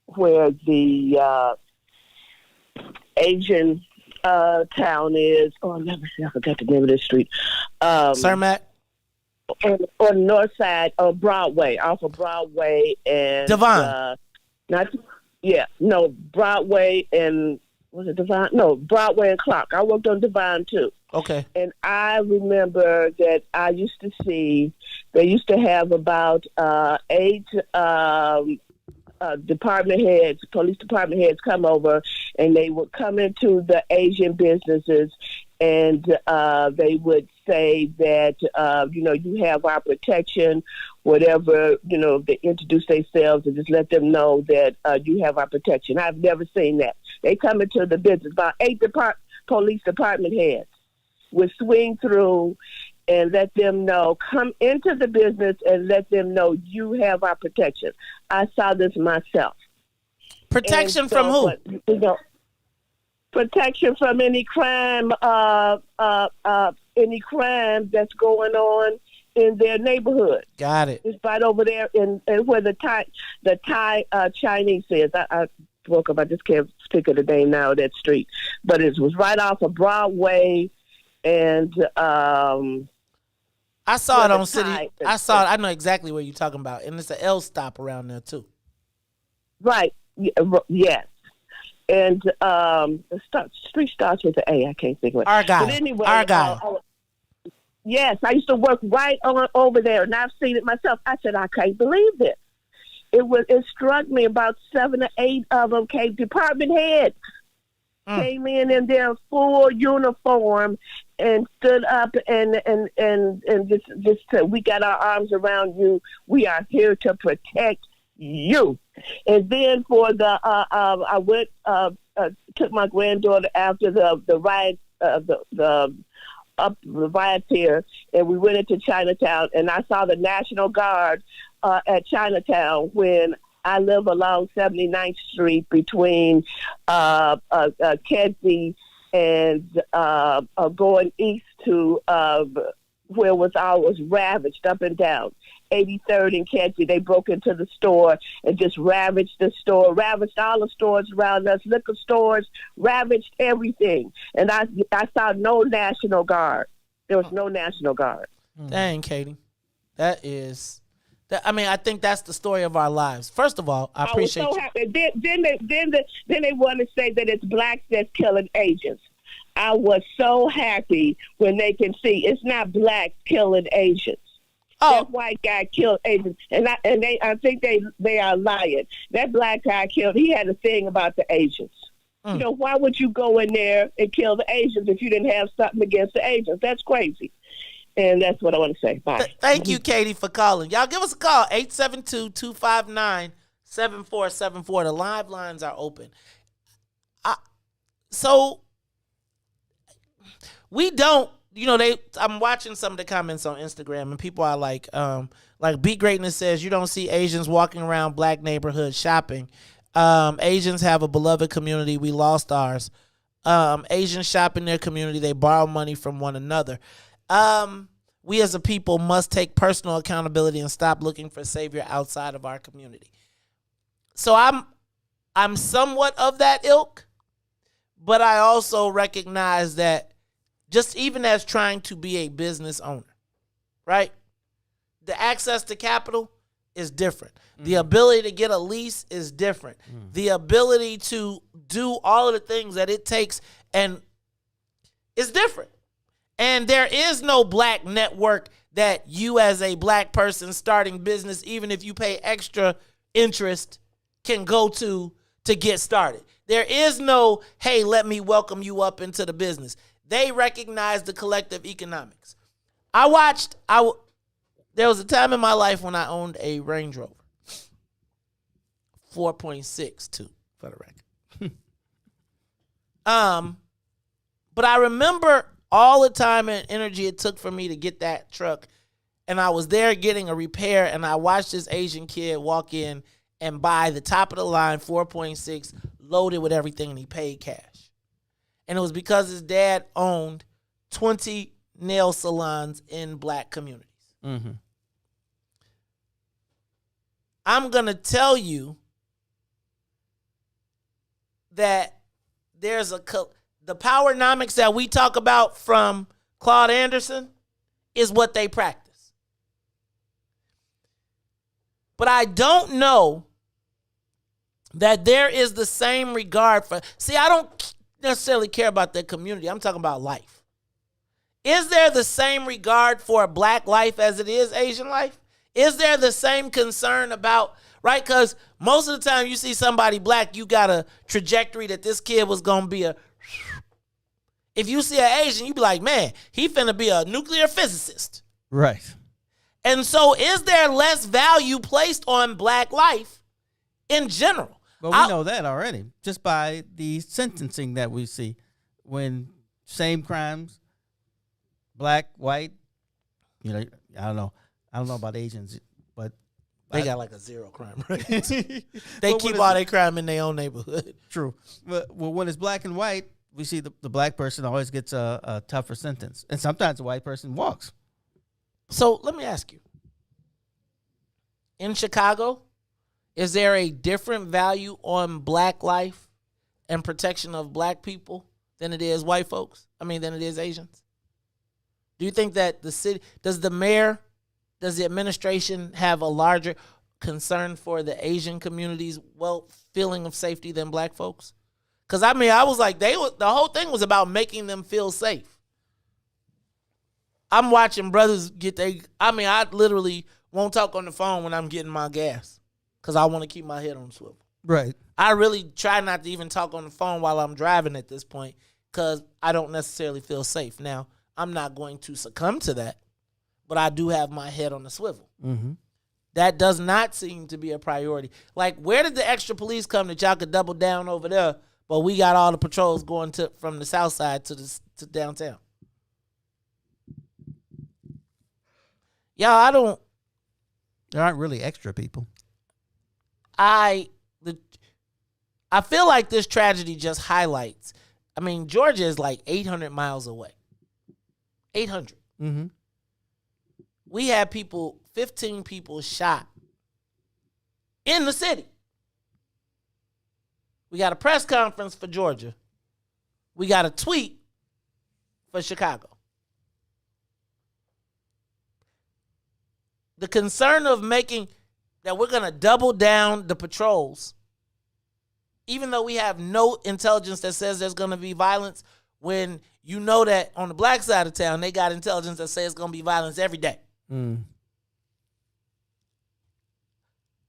where the Asian town is. Oh, let me see, I forgot the name of this street. Cermak? On the north side of Broadway, off of Broadway and Devon. Broadway and was it Devon? No, Broadway and Clark. I worked on Devon too. Okay. And I remember that I used to see they used to have about 8 department heads, police department heads come over, and they would come into the Asian businesses, and they would say that, you have our protection, whatever, they introduce themselves and just let them know that you have our protection. I've never seen that. They come into the business, about 8 police department heads would swing through and let them know, come into the business and let them know you have our protection. I saw this myself. Protection from who? Protection from any crime, any crime that's going on in their neighborhood. Got it. It's right over there in where the Thai Chinese is. I woke up. I just can't think of the name now of that street, but it was right off of Broadway and. I saw it on City. I saw it. I know exactly where you're talking about, and it's an L stop around there too. Right. Yes. And the street starts with an A. I can't think of it. Argyle. But anyway, Argyle. Yes, I used to work right on over there, and I've seen it myself. I said, I can't believe this. It struck me about 7 or 8 of them came, department heads came in their full uniform and stood up and just said, we got our arms around you. We are here to protect you. And then for the I went took my granddaughter after the riot the riots here, and we went into Chinatown, and I saw the National Guard at Chinatown when I live along 79th Street between Kedzie and going east to where I was ravaged up and down. 83rd and Kedzie, they broke into the store and just ravaged the store, ravaged all the stores around us, liquor stores, ravaged everything. And I saw no National Guard. There was no National Guard. Dang, Katie. I think that's the story of our lives. First of all, I appreciate was so happy. Then they want to say that it's blacks that's killing Asians. I was so happy when they can see it's not blacks killing Asians. That white guy killed Asians, I think they are lying. That black guy killed. He had a thing about the Asians. You know, why would you go in there and kill the Asians if you didn't have something against the Asians? That's crazy. And that's what I want to say. Bye. Thank you, Katie, for calling. Y'all give us a call, 872-259-7474. The live lines are open. So we don't, I'm watching some of the comments on Instagram, and people are like Beat Greatness says, you don't see Asians walking around black neighborhoods shopping. Asians have a beloved community. We lost ours. Asians shop in their community. They borrow money from one another. We as a people must take personal accountability and stop looking for savior outside of our community. So I'm somewhat of that ilk, but I also recognize that just even as trying to be a business owner, right? The access to capital is different. The ability to get a lease is different. The ability to do all of the things that it takes and is different. And there is no black network that you as a black person starting business, even if you pay extra interest, can go to get started. There is no, hey, let me welcome you up into the business. They recognize the collective economics. There was a time in my life when I owned a Range Rover. 4.6 too, for the record. But I remember all the time and energy it took for me to get that truck. And I was there getting a repair, and I watched this Asian kid walk in and buy the top of the line 4.6 loaded with everything, and he paid cash. And it was because his dad owned 20 nail salons in black communities. I'm going to tell you that there's the powernomics that we talk about from Claude Anderson is what they practice. But I don't know that there is the same regard for, I don't necessarily care about the community. I'm talking about life. Is there the same regard for black life as it is Asian life? Is there the same concern about, right? Because most of the time you see somebody black, you got a trajectory that this kid was going to be a, if you see an Asian, you be like, man, he finna be a nuclear physicist. Right. And so is there less value placed on black life in general? But we know that already, just by the sentencing that we see. When same crimes, black, white, I don't know about Asians, but they got like a zero crime rate. They keep all their crime in their own neighborhood. True. But when it's black and white, we see the black person always gets a tougher sentence. And sometimes the white person walks. So let me ask you. In Chicago, is there a different value on black life and protection of black people than it is white folks? Than it is Asians? Do you think that the city, does the mayor, does the administration have a larger concern for the Asian community's feeling of safety than black folks? Because, I was like, the whole thing was about making them feel safe. I'm watching brothers get I literally won't talk on the phone when I'm getting my gas because I want to keep my head on the swivel. Right. I really try not to even talk on the phone while I'm driving at this point because I don't necessarily feel safe. Now, I'm not going to succumb to that, but I do have my head on the swivel. Mm-hmm. That does not seem to be a priority. Like, where did the extra police come that y'all could double down over there, but we got all the patrols going from the south side to downtown? Y'all, there aren't really extra people. I feel like this tragedy just highlights. Georgia is like 800 miles away. 800. Mm-hmm. We had 15 people shot in the city. We got a press conference for Georgia. We got a tweet for Chicago. The concern of making that we're going to double down the patrols, even though we have no intelligence that says there's going to be violence, when you know that on the black side of town, they got intelligence that says it's going to be violence every day. Mm.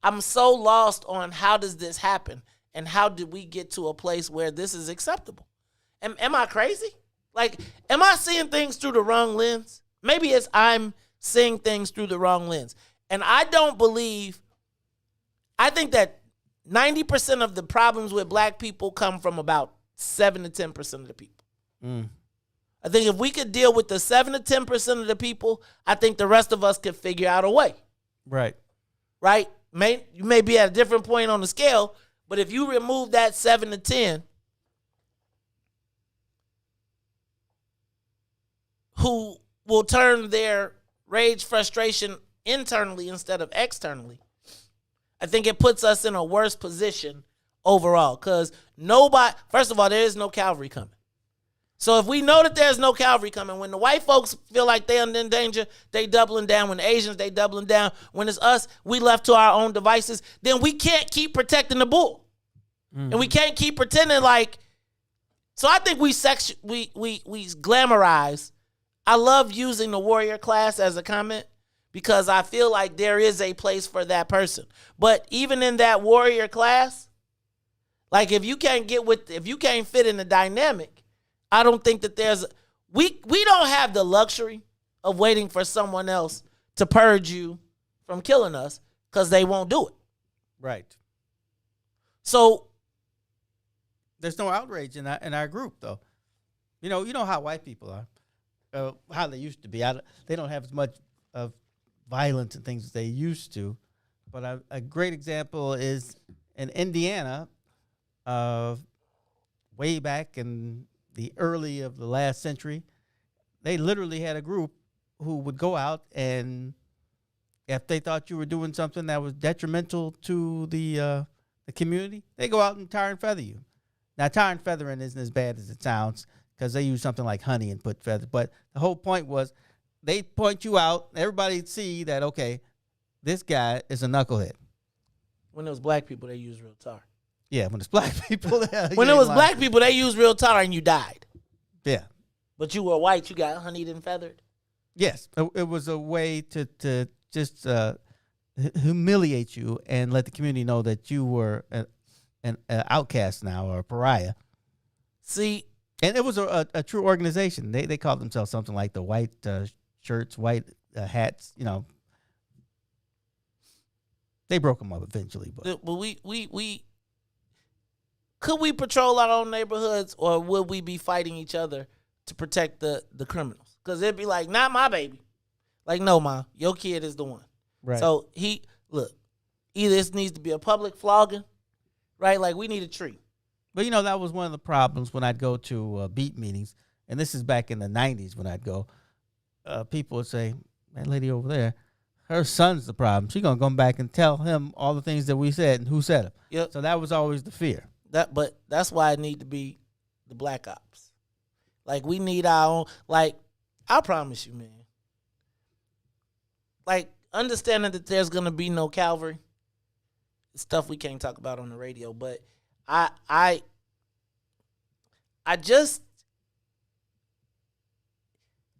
I'm so lost on how does this happen and how did we get to a place where this is acceptable? Am I crazy? Like, am I seeing things through the wrong lens? Maybe it's I'm seeing things through the wrong lens. And I think that 90% of the problems with black people come from about 7 to 10% of the people. I think if we could deal with the 7 to 10% of the people, I think the rest of us could figure out a way. Right. Right? You may be at a different point on the scale, but if you remove that 7 to 10, who will turn their rage, frustration internally instead of externally, I think it puts us in a worse position overall. Because first of all, there is no cavalry coming. So if we know that there's no cavalry coming, when the white folks feel like they're in danger, they doubling down. When the Asians, they doubling down. When it's us, we left to our own devices, then we can't keep protecting the bull. And we can't keep pretending like, so I think we glamorize. I love using the warrior class as a comment because I feel like there is a place for that person. But even in that warrior class, like if you can't fit in the dynamic, I don't think that we don't have the luxury of waiting for someone else to purge you from killing us because they won't do it. Right. So there's no outrage in our group, though. You know how white people are, how they used to be. They don't have as much of violence and things as they used to. But a great example is in Indiana, way back in the early of the last century, they literally had a group who would go out and if they thought you were doing something that was detrimental to the community, they go out and tar and feather you. Now, tar and feathering isn't as bad as it sounds because they use something like honey and put feathers. But the whole point was they point you out. Everybody'd see that, okay, this guy is a knucklehead. When it was black people, they used real tar. Yeah, when it's black people. When it was black people, they used real tar and you died. Yeah. But you were white, you got honeyed and feathered? Yes. It was a way to just humiliate you and let the community know that you were an outcast now or a pariah. See. And it was a true organization. They called themselves something like the white shirts, white hats, They broke them up eventually. But we could we patrol our own neighborhoods or would we be fighting each other to protect the criminals? Because it'd be like, not my baby. Like, no, Ma, your kid is the one. Right. So either this needs to be a public flogging, right? Like we need a tree. But, that was one of the problems when I'd go to beat meetings. And this is back in the 90s when I'd go. People would say, that lady over there, her son's the problem. She's going to come back and tell him all the things that we said and who said them. Yep. So that was always the fear. But that's why it need to be the black ops. Like, we need our own. Like, I promise you, man. Like, understanding that there's going to be no cavalry, it's stuff we can't talk about on the radio. But I just,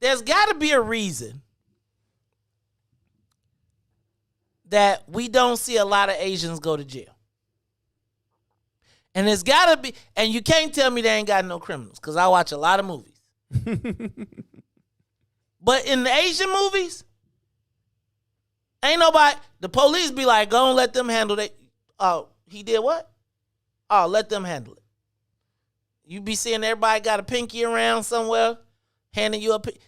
there's got to be a reason that we don't see a lot of Asians go to jail. And it's got to be, and you can't tell me they ain't got no criminals, because I watch a lot of movies. But in the Asian movies, ain't nobody, the police be like, go and let them handle it. Oh, he did what? Oh, let them handle it. You be seeing everybody got a pinky around somewhere, handing you a pinky.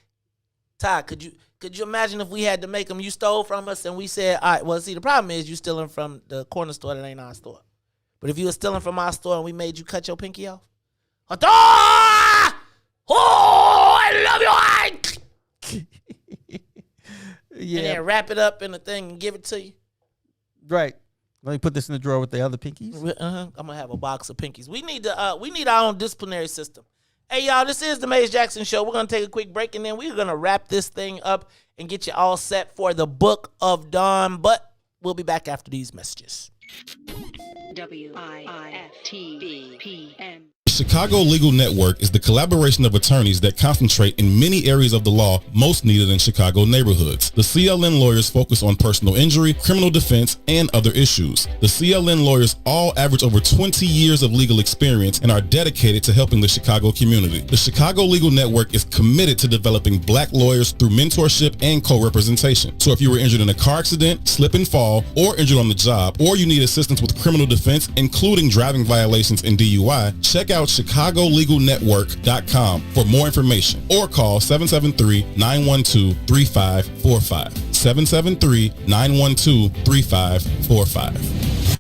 Todd, could you imagine if we had to make them, you stole from us, and we said, all right, well, see, the problem is you stealing from the corner store that ain't our store. But if you were stealing from our store and we made you cut your pinky off, oh, I love you. Yeah. And then wrap it up in a thing and give it to you. Right. Let me put this in the drawer with the other pinkies. I'm gonna have a box of pinkies. We need our own disciplinary system. Hey, y'all, this is the Maze Jackson Show. We're gonna take a quick break and then we're gonna wrap this thing up and get you all set for the Book of Dawn. But we'll be back after these messages. WIFTBPM. Chicago Legal Network is the collaboration of attorneys that concentrate in many areas of the law most needed in Chicago neighborhoods. The CLN lawyers focus on personal injury, criminal defense, and other issues. The CLN lawyers all average over 20 years of legal experience and are dedicated to helping the Chicago community. The Chicago Legal Network is committed to developing black lawyers through mentorship and co-representation. So if you were injured in a car accident, slip and fall, or injured on the job, or you need assistance with criminal defense, including driving violations and DUI, check out ChicagoLegalNetwork.com for more information or call 773-912-3545. 773-912-3545.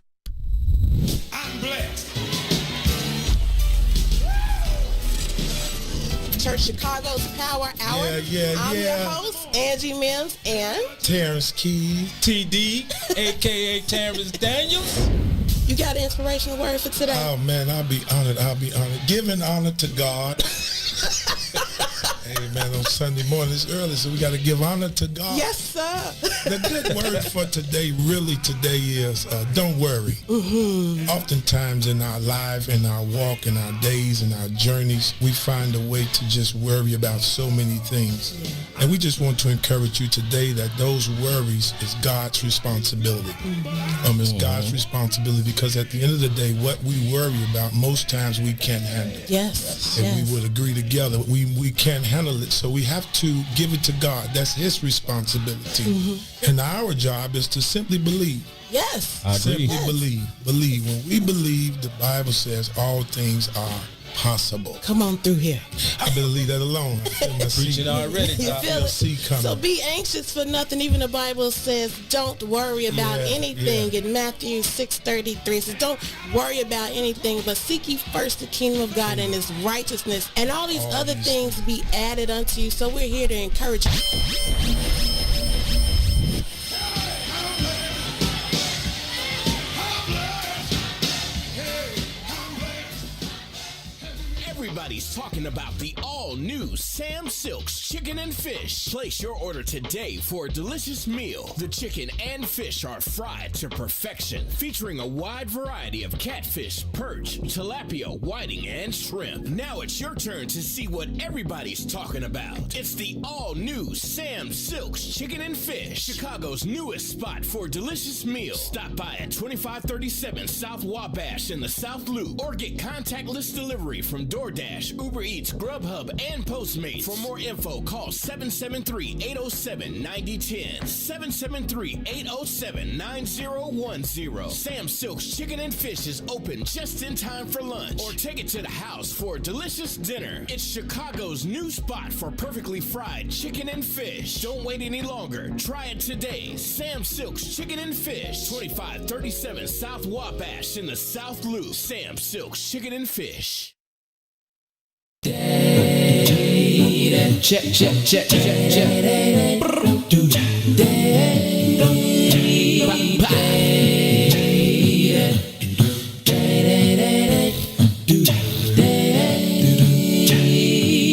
Church Chicago's Power Hour. I'm your host, Angie Mims, and Terrence Keys, TD, a.k.a. Terrence Daniels. You got an inspirational word for today? Oh, man, I'll be honored. Giving honor to God. Hey, man, on Sunday morning, it's early, so we got to give honor to God. Yes, sir. The good word for today is don't worry. Mm-hmm. Oftentimes in our life, in our walk, in our days, in our journeys, we find a way to just worry about so many things. Yeah. And we just want to encourage you today that those worries is God's responsibility. Mm-hmm. It's God's responsibility, because at the end of the day, what we worry about, most times we can't handle. Yes. And we would agree together, we can't handle it, so we have to give it to God. That's his responsibility. Mm-hmm. And our job is to simply believe. Yes. I agree. Simply believe. When we believe, the Bible says all things are possible. Come on through here. I better leave that alone. Preaching already. You feel it? So be anxious for nothing. Even the Bible says don't worry about anything. In Matthew 6:33 it says don't worry about anything, but seek ye first the kingdom of God and his righteousness, and all these other things be added unto you. So we're here to encourage you. Everybody's talking about the all-new Sam Silk's Chicken and Fish. Place your order today for a delicious meal. The chicken and fish are fried to perfection, featuring a wide variety of catfish, perch, tilapia, whiting, and shrimp. Now it's your turn to see what everybody's talking about. It's the all-new Sam Silk's Chicken and Fish, Chicago's newest spot for delicious meals. Stop by at 2537 South Wabash in the South Loop, or get contactless delivery from DoorDash, Uber Eats, Grubhub, and Postmates. For more info, call 773-807-9010, 773-807-9010. Sam Silk's Chicken and Fish is open just in time for lunch, or take it to the house for a delicious dinner. It's Chicago's new spot for perfectly fried chicken and fish. Don't wait any longer. Try it today. Sam Silk's Chicken and Fish, 2537 South Wabash in the South Loop. Sam Silk's Chicken and Fish. Check, check, check, check, check.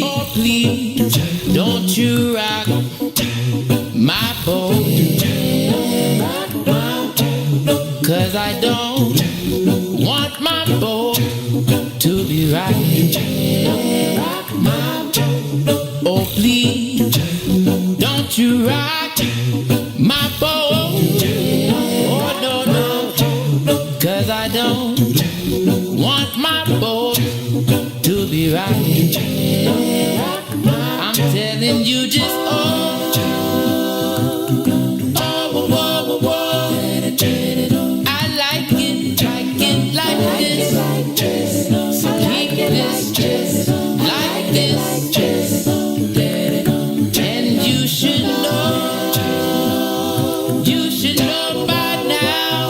Oh, please, don't you rock my boat, 'cause I don't want my boat to be right. Oh, please, don't you rock my boat. Oh, no, 'cause I don't want my boat to be right. I'm telling you just, I like it like this. So keep this just like this. And you should know by now.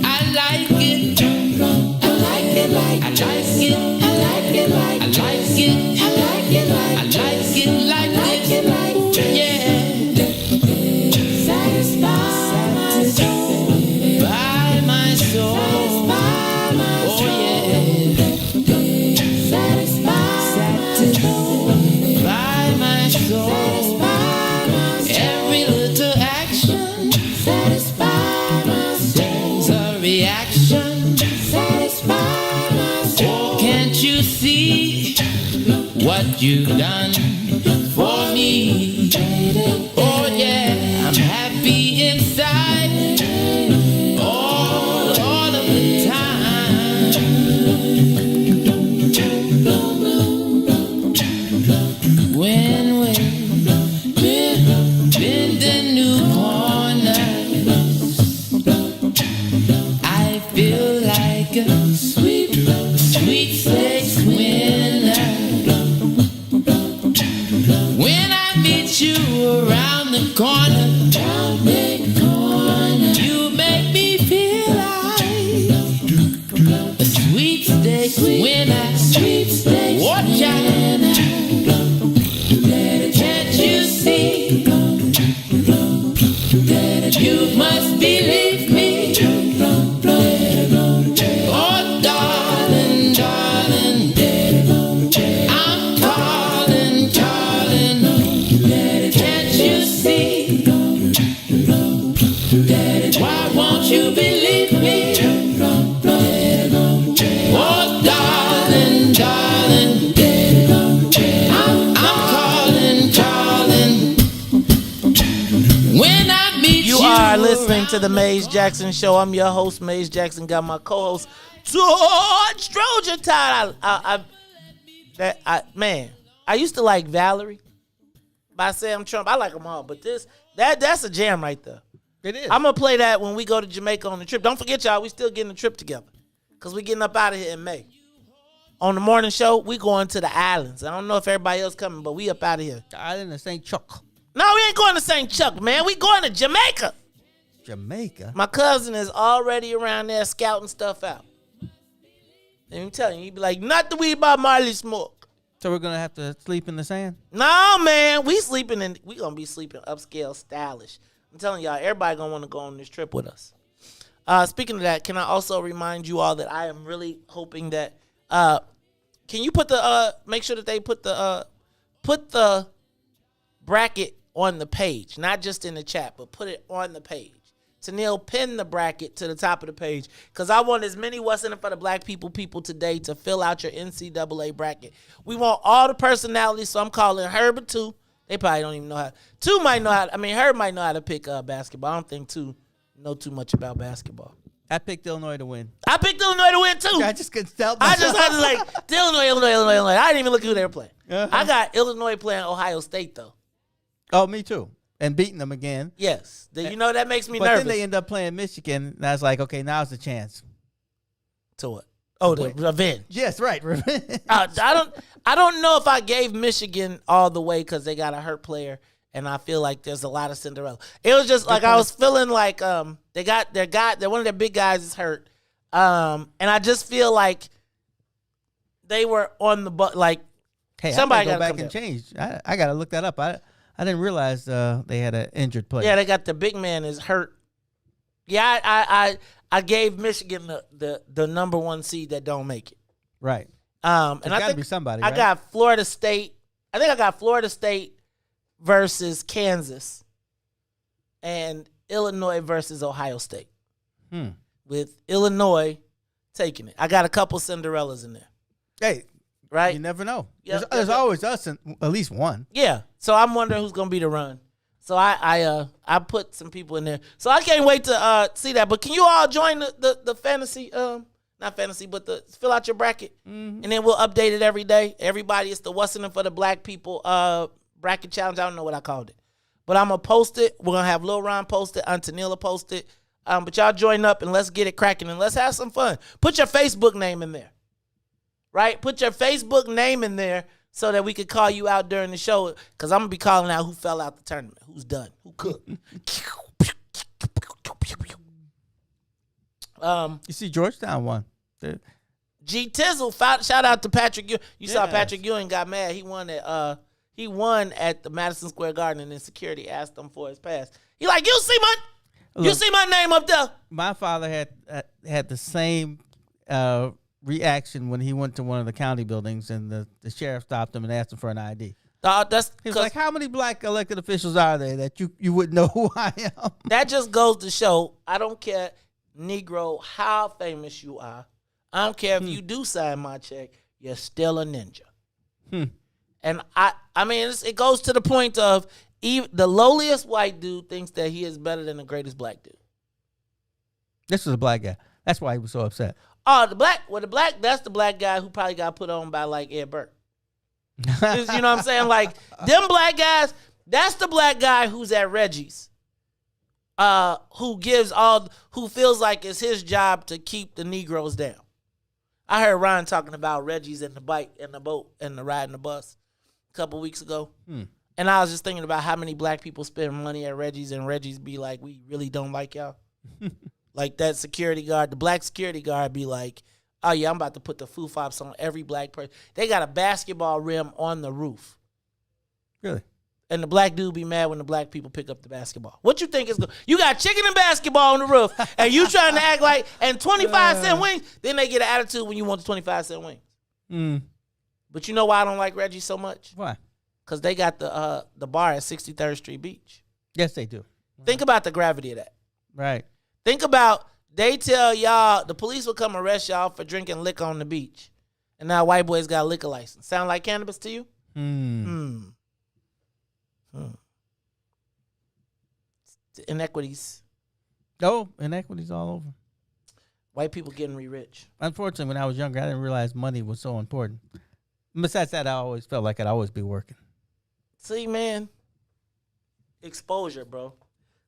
I like it. I like it like I like it. I like it like I like it. I like it like I like it like this. Yeah. Satisfy my soul. By my soul. Oh yeah. Satisfy my soul. Every little action satisfy my soul. It's a reaction satisfy my soul. Oh, can what you done for me. Oh yeah, I'm happy inside all of the time. When we've been the new corner, I feel like a sweet sex winner. When I meet you around the corner, you make me feel like a sweet sex winner. Watch out, can't you see? You must believe me. Oh, darling, darling, I'm calling, calling. Can't you see? Why won't you believe me? Oh, darling, darling, I'm calling, calling. When I meet you. You are listening to the Maze Jackson Show. I'm your host, Maze Jackson. Got my co-host, Todd Stroger. Todd, man, I used to like Valerie by Sam Trump. I like them all, but that's a jam right there. It is. I'm gonna play that when we go to Jamaica on the trip. Don't forget, y'all, we still getting the trip together because we getting up out of here in May. On the morning show, we going to the islands. I don't know if everybody else coming, but we up out of here. The island of St. Chuck. No, we ain't going to St. Chuck, man. We going to Jamaica. Jamaica? My cousin is already around there scouting stuff out. And I'm telling you, he'd be like, not the weed by Marley Smoke. So we're going to have to sleep in the sand? No, man. We going to be sleeping upscale stylish. I'm telling y'all, everybody going to want to go on this trip with us. Speaking of that, can I also remind you all that I am really hoping that, can you put make sure that they put the bracket on the page, not just in the chat, but put it on the page. Tennille, pin the bracket to the top of the page because I want as many What's in it for the Black people today to fill out your NCAA bracket. We want all the personalities, so I'm calling Herb or Two. They probably don't even know how. Two might know how. I mean, Herb might know how to pick basketball. I don't think Two know too much about basketball. I picked Illinois to win. I picked Illinois to win too. I just couldn't tell. I just had to like Illinois. I didn't even look who they were playing. Uh-huh. I got Illinois playing Ohio State though. Oh, me too. And beating them again. Yes. You know, that makes me but nervous. Then they end up playing Michigan, and I was like, okay, now's the chance. To what? Oh, the revenge. Yes, right. I don't know if I gave Michigan all the way because they got a hurt player, and I feel like there's a lot of Cinderella. It was just like I was feeling like they got their guy, one of their big guys is hurt, and I just feel like they were on the like. Hey, somebody got to go come back and down. change. I got to look that up. I didn't realize they had an injured player. Yeah, they got the big man is hurt. Yeah, I gave Michigan the number one seed that don't make it. Right. And There's I gotta think be somebody. I right? got Florida State. I think I got Florida State versus Kansas, and Illinois versus Ohio State. With Illinois taking it. I got a couple Cinderellas in there. Hey, right? You never know. Yeah, There's always us and at least one. Yeah. So I'm wondering who's gonna be the run. So I put some people in there. So I can't wait to see that. But can you all join the fantasy? Not fantasy, but fill out your bracket, and then we'll update it every day. Everybody, it's the What's in it for the Black people bracket challenge. I don't know what I called it, but I'm gonna post it. We're gonna have Lil Ron post it, Aunt Tanila post it. But y'all join up and let's get it cracking and let's have some fun. Put your Facebook name in there, right? Put your Facebook name in there so that we could call you out during the show. Because I'm gonna be calling out who fell out the tournament, who's done, who cooked. You see, Georgetown won. G Tizzle, shout out to Patrick. You saw Patrick Ewing got mad. He won at the Madison Square Garden, and then security asked him for his pass. He like, you see my name up there. My father had the same reaction when he went to one of the county buildings, and the sheriff stopped him and asked him for an ID. He was like, how many black elected officials are there that you wouldn't know who I am? That just goes to show, I don't care, Negro, how famous you are. I don't care if you do sign my check, you're still a ninja. And I mean, it goes to the point of even the lowliest white dude thinks that he is better than the greatest black dude. This was a black guy. That's why he was so upset. Oh, that's the black guy who probably got put on by like Ed Burke. You know what I'm saying? Like them black guys, that's the black guy who's at Reggie's. Who feels like it's his job to keep the Negroes down. I heard Ryan talking about Reggie's and the bike and the boat and the ride in the bus a couple weeks ago. And I was just thinking about how many black people spend money at Reggie's and Reggie's be like, we really don't like y'all. Like that security guard, the black security guard be like, oh yeah, I'm about to put the foo-fops on every black person. They got a basketball rim on the roof. Really? And the black dude be mad when the black people pick up the basketball. What you think is good? You got chicken and basketball on the roof, and you trying to act like, and 25-cent wings, then they get an attitude when you want the 25-cent wings. But you know why I don't like Reggie so much? Why? Because they got the bar at 63rd Street Beach. Yes, they do. Think about the gravity of that. Right. Think about, they tell y'all, the police will come arrest y'all for drinking liquor on the beach. And now white boys got a liquor license. Sound like cannabis to you? Inequities. Oh, inequities all over. White people getting rich. Unfortunately, when I was younger, I didn't realize money was so important. Besides that, I always felt like I'd always be working. See, man, exposure, bro.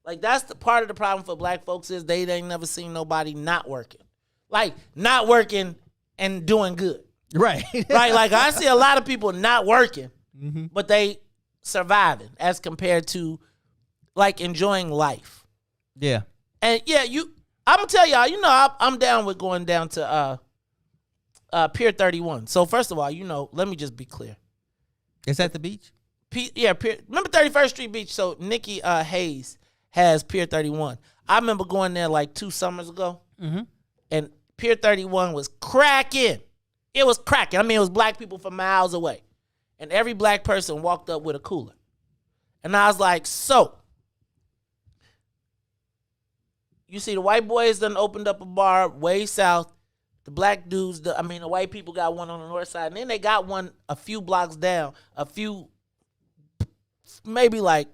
Like, that's the part of the problem for black folks is they ain't never seen nobody not working. Like, not working and doing good. Right. Right? Like, I see a lot of people not working, but they surviving as compared to, like, enjoying life. Yeah. And, yeah, I'm going to tell y'all, you know, I'm down with going down to Pier 31. So, first of all, you know, let me just be clear. Is that the beach? Remember 31st Street Beach? So, Nikki Hayes has Pier 31. I remember going there like 2 summers ago, and Pier 31 was cracking. It was cracking. I mean, it was black people from miles away, and every black person walked up with a cooler. And I was like, so, you see the white boys done opened up a bar way south. The black dudes, the white people got one on the north side, and then they got one a few blocks down, maybe like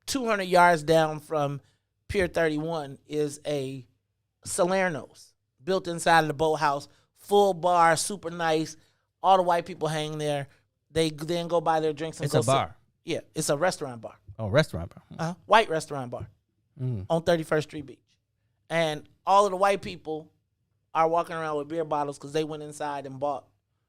200 yards down from Pier 31 is a Salerno's built inside of the boathouse, full bar, super nice. All the white people hang there. They then go buy their drinks and It's go a bar. Yeah, it's a restaurant bar. Oh, restaurant bar. White restaurant bar on 31st Street Beach. And all of the white people are walking around with beer bottles because they went inside and bought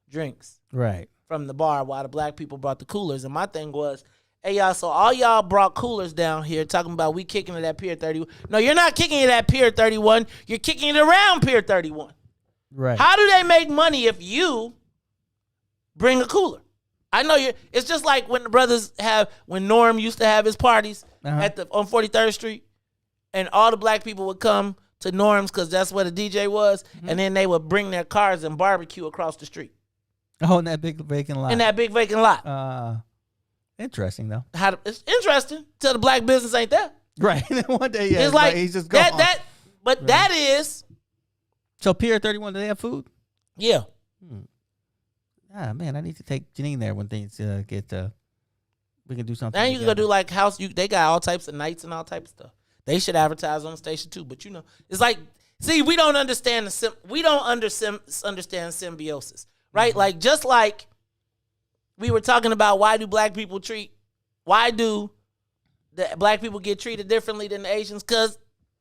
drinks Right. from the bar while the black people brought the coolers. And my thing was, hey, y'all, so all y'all brought coolers down here talking about we kicking it at Pier 31. No, you're not kicking it at Pier 31. You're kicking it around Pier 31. Right. How do they make money if you bring a cooler? I know it's just like when the brothers when Norm used to have his parties on 43rd Street, and all the black people would come to Norm's because that's where the DJ was, and then they would bring their cars and barbecue across the street. Oh, in that big vacant lot. In that big vacant lot. Interesting, though. It's interesting till the black business ain't there. Right. One day, yeah. It's like he's just gone. That is. So Pier 31, do they have food? Yeah. Ah, man, I need to take Janine there when things get, we can do something. And you can go do like they got all types of nights and all types of stuff. They should advertise on the station too, but you know, it's like, see, we don't understand understand symbiosis, right? Like, just like we were talking about why do the black people get treated differently than the Asians? Because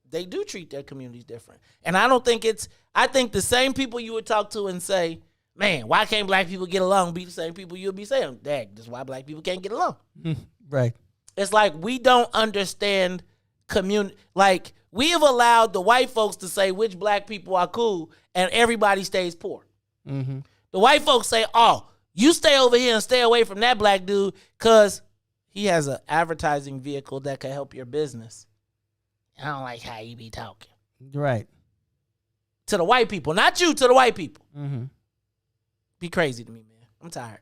they do treat their communities different. And I think the same people you would talk to and say, man, why can't black people get along, be the same people you'll be saying, dang, this is why black people can't get along. Right. It's like we don't understand community. Like, we have allowed the white folks to say which black people are cool, and everybody stays poor. The white folks say, oh, you stay over here and stay away from that black dude because he has an advertising vehicle that can help your business. I don't like how you be talking. Right. To the white people. Not you, to the white people. Be crazy to me, man. I'm tired.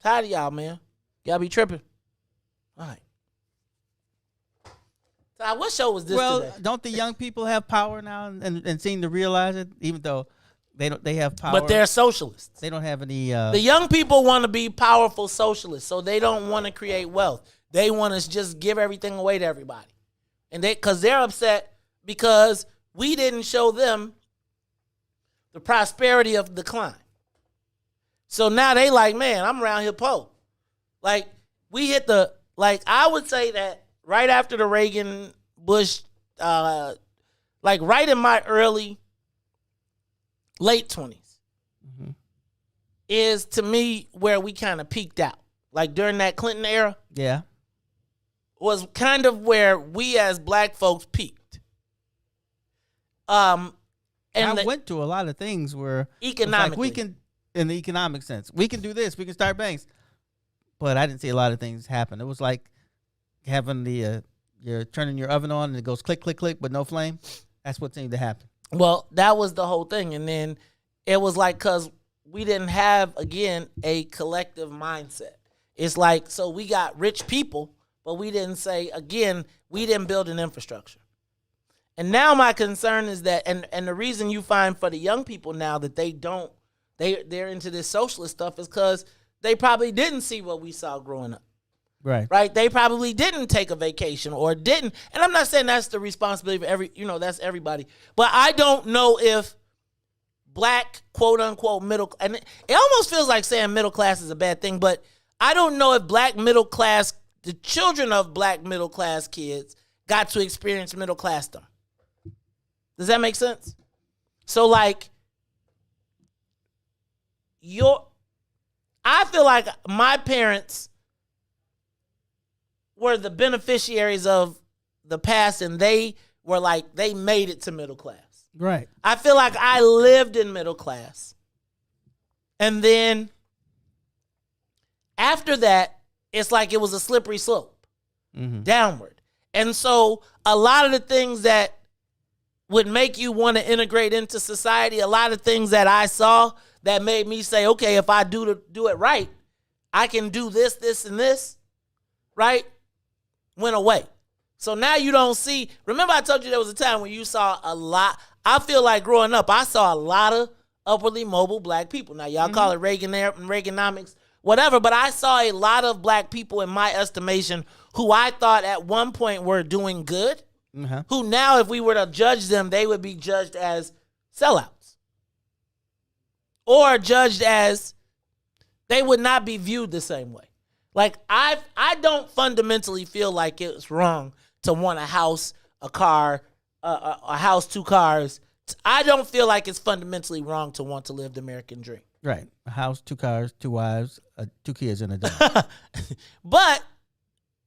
Tired of y'all, man. Y'all be tripping. All right. What show was this today? Don't the young people have power now and seem to realize it? Even though They have power, but they're socialists. They don't have any. The young people want to be powerful socialists, so they don't want to create wealth. They want to just give everything away to everybody, and because they're upset because we didn't show them the prosperity of decline. So now they like, man, I'm around here poor. Like we hit I would say that right after the Reagan Bush, like right in my late 20s, is to me where we kind of peaked out. Like during that Clinton era, yeah, was kind of where we as black folks peaked. And I went to a lot of things where economically, like we can, in the economic sense, we can do this, we can start banks, but I didn't see a lot of things happen. It was like having you're turning your oven on and it goes click, click, click, but no flame. That's what seemed to happen. Well, that was the whole thing. And then it was like, because we didn't have, again, a collective mindset. It's like, so we got rich people, but we didn't say, again, we didn't build an infrastructure. And now my concern is that, and the reason you find for the young people now that they're into this socialist stuff is because they probably didn't see what we saw growing up. Right. They probably didn't take a vacation or didn't. And I'm not saying that's the responsibility of that's everybody. But I don't know if black, quote unquote, middle, and it almost feels like saying middle class is a bad thing, but I don't know if black middle class, the children of black middle class kids got to experience middle classdom. Does that make sense? So like, I feel like my parents were the beneficiaries of the past, and they were like, they made it to middle class. Right. I feel like I lived in middle class. And then after that, it's like it was a slippery slope downward. And so a lot of the things that would make you want to integrate into society, a lot of things that I saw that made me say, okay, if I do it right, I can do this, this, and this, right? Went away. So now you don't see, remember I told you there was a time when you saw a lot. I feel like growing up, I saw a lot of upwardly mobile black people. Now y'all call it Reaganomics, whatever, but I saw a lot of black people in my estimation who I thought at one point were doing good, who now if we were to judge them, they would be judged as sellouts. Or judged as, they would not be viewed the same way. Like, I don't fundamentally feel like it's wrong to want a house, a car, a house, 2 cars. I don't feel like it's fundamentally wrong to want to live the American dream. Right. A house, 2 cars, 2 wives, 2 kids, and a dog. But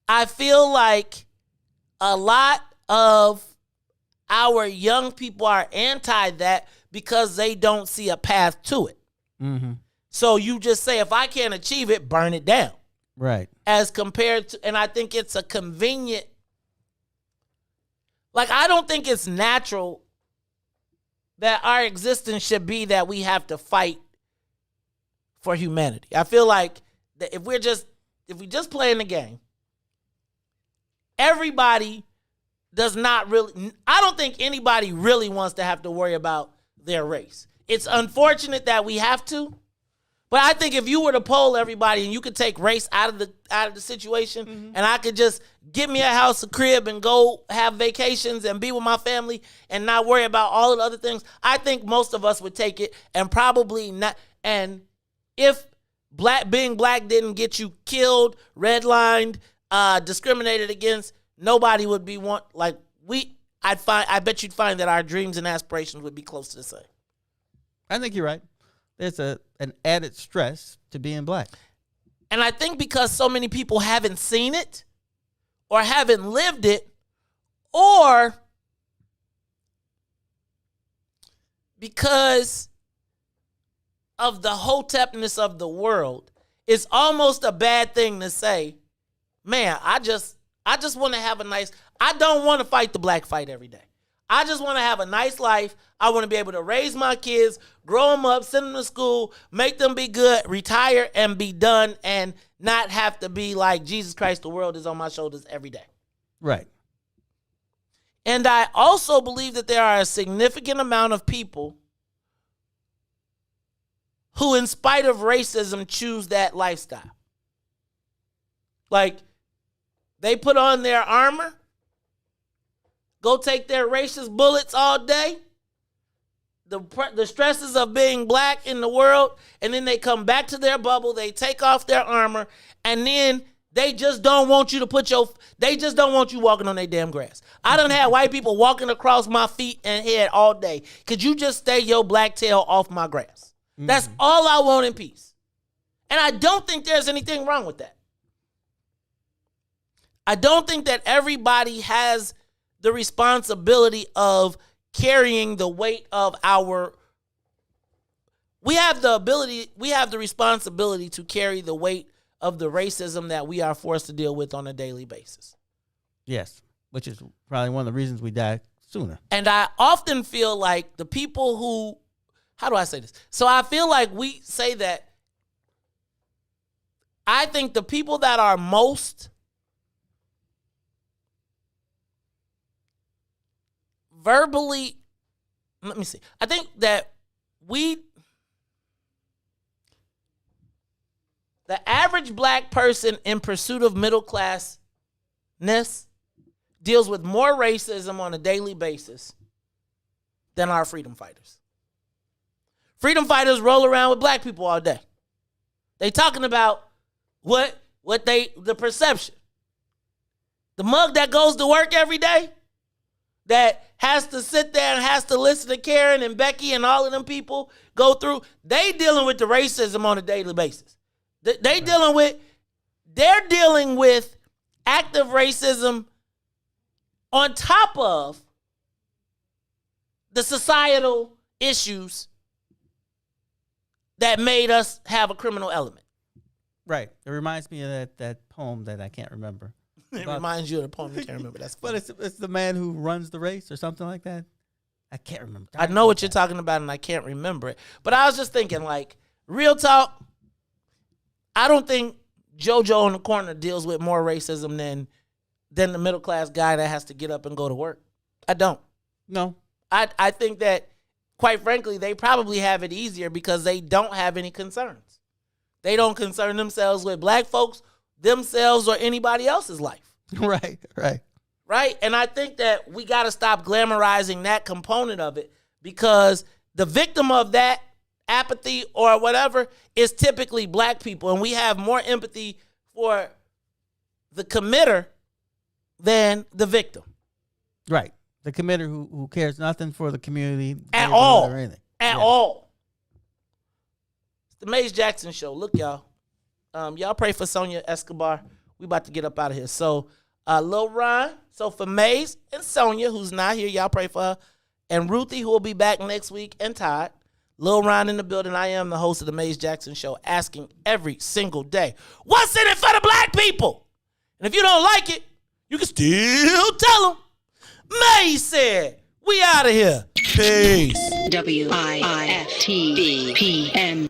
I feel like a lot of our young people are anti that because they don't see a path to it. So you just say, if I can't achieve it, burn it down. Right. As compared to, and I think it's a convenient, like, I don't think it's natural that our existence should be that we have to fight for humanity. I feel like that if we just playing the game, everybody does not really, I don't think anybody really wants to have to worry about their race. It's unfortunate that we have to, but I think if you were to poll everybody and you could take race out of the situation, and I could just get me a house, a crib, and go have vacations and be with my family and not worry about all of the other things, I think most of us would take it, and probably not. And if being black didn't get you killed, redlined, discriminated against, nobody would be I bet you'd find that our dreams and aspirations would be close to the same. I think you're right. There's an added stress to being black. And I think because so many people haven't seen it or haven't lived it, or because of the hotepness of the world, it's almost a bad thing to say, man, I just want to have I don't want to fight the black fight every day. I just want to have a nice life. I want to be able to raise my kids, grow them up, send them to school, make them be good, retire, and be done, and not have to be like, Jesus Christ, the world is on my shoulders every day. Right. And I also believe that there are a significant amount of people who, in spite of racism, choose that lifestyle. Like, they put on their armor, go take their racist bullets all day, the stresses of being black in the world, and then they come back to their bubble, they take off their armor, and then they just don't want you to they just don't want you walking on their damn grass. I done had white people walking across my feet and head all day. Could you just stay your black tail off my grass? That's all I want in peace. And I don't think there's anything wrong with that. I don't think that everybody has the responsibility of carrying the weight of we have the responsibility to carry the weight of the racism that we are forced to deal with on a daily basis. Yes, which is probably one of the reasons we die sooner. And I often feel like the people who, how do I say this? So I feel like we say that I think the people that are most verbally, let me see. I think that the average black person in pursuit of middle classness deals with more racism on a daily basis than our freedom fighters. Freedom fighters roll around with black people all day. They talking about the perception. The mug that goes to work every day, that has to sit there and has to listen to Karen and Becky and all of them people go through, they dealing with the racism on a daily basis. They're dealing with active racism on top of the societal issues that made us have a criminal element. Right. It reminds me of that poem that I can't remember. It reminds you of the poem you can't remember. That's funny. But it's the man who runs the race or something like that. I can't remember. I know what you're talking about, and I can't remember it. But I was just thinking, like, real talk, I don't think JoJo in the corner deals with more racism than the middle-class guy that has to get up and go to work. I don't. No. I think that, quite frankly, they probably have it easier because they don't have any concerns. They don't concern themselves with black folks, themselves, or anybody else's life. Right. Right? And I think that we got to stop glamorizing that component of it, because the victim of that apathy or whatever is typically black people, and we have more empathy for the committer than the victim. Right. The committer who cares nothing for the community at all. Or anything. At all. It's the Maze Jackson Show. Look, y'all. Y'all pray for Sonia Escobar. We about to get up out of here. So, Lil Ron. So for Maze and Sonia, who's not here, y'all pray for her. And Ruthie, who will be back next week, and Todd. Lil Ron in the building. I am the host of the Maze Jackson Show, asking every single day, what's in it for the black people? And if you don't like it, you can still tell them. Maze said, we out of here. Peace. WIFTBPM.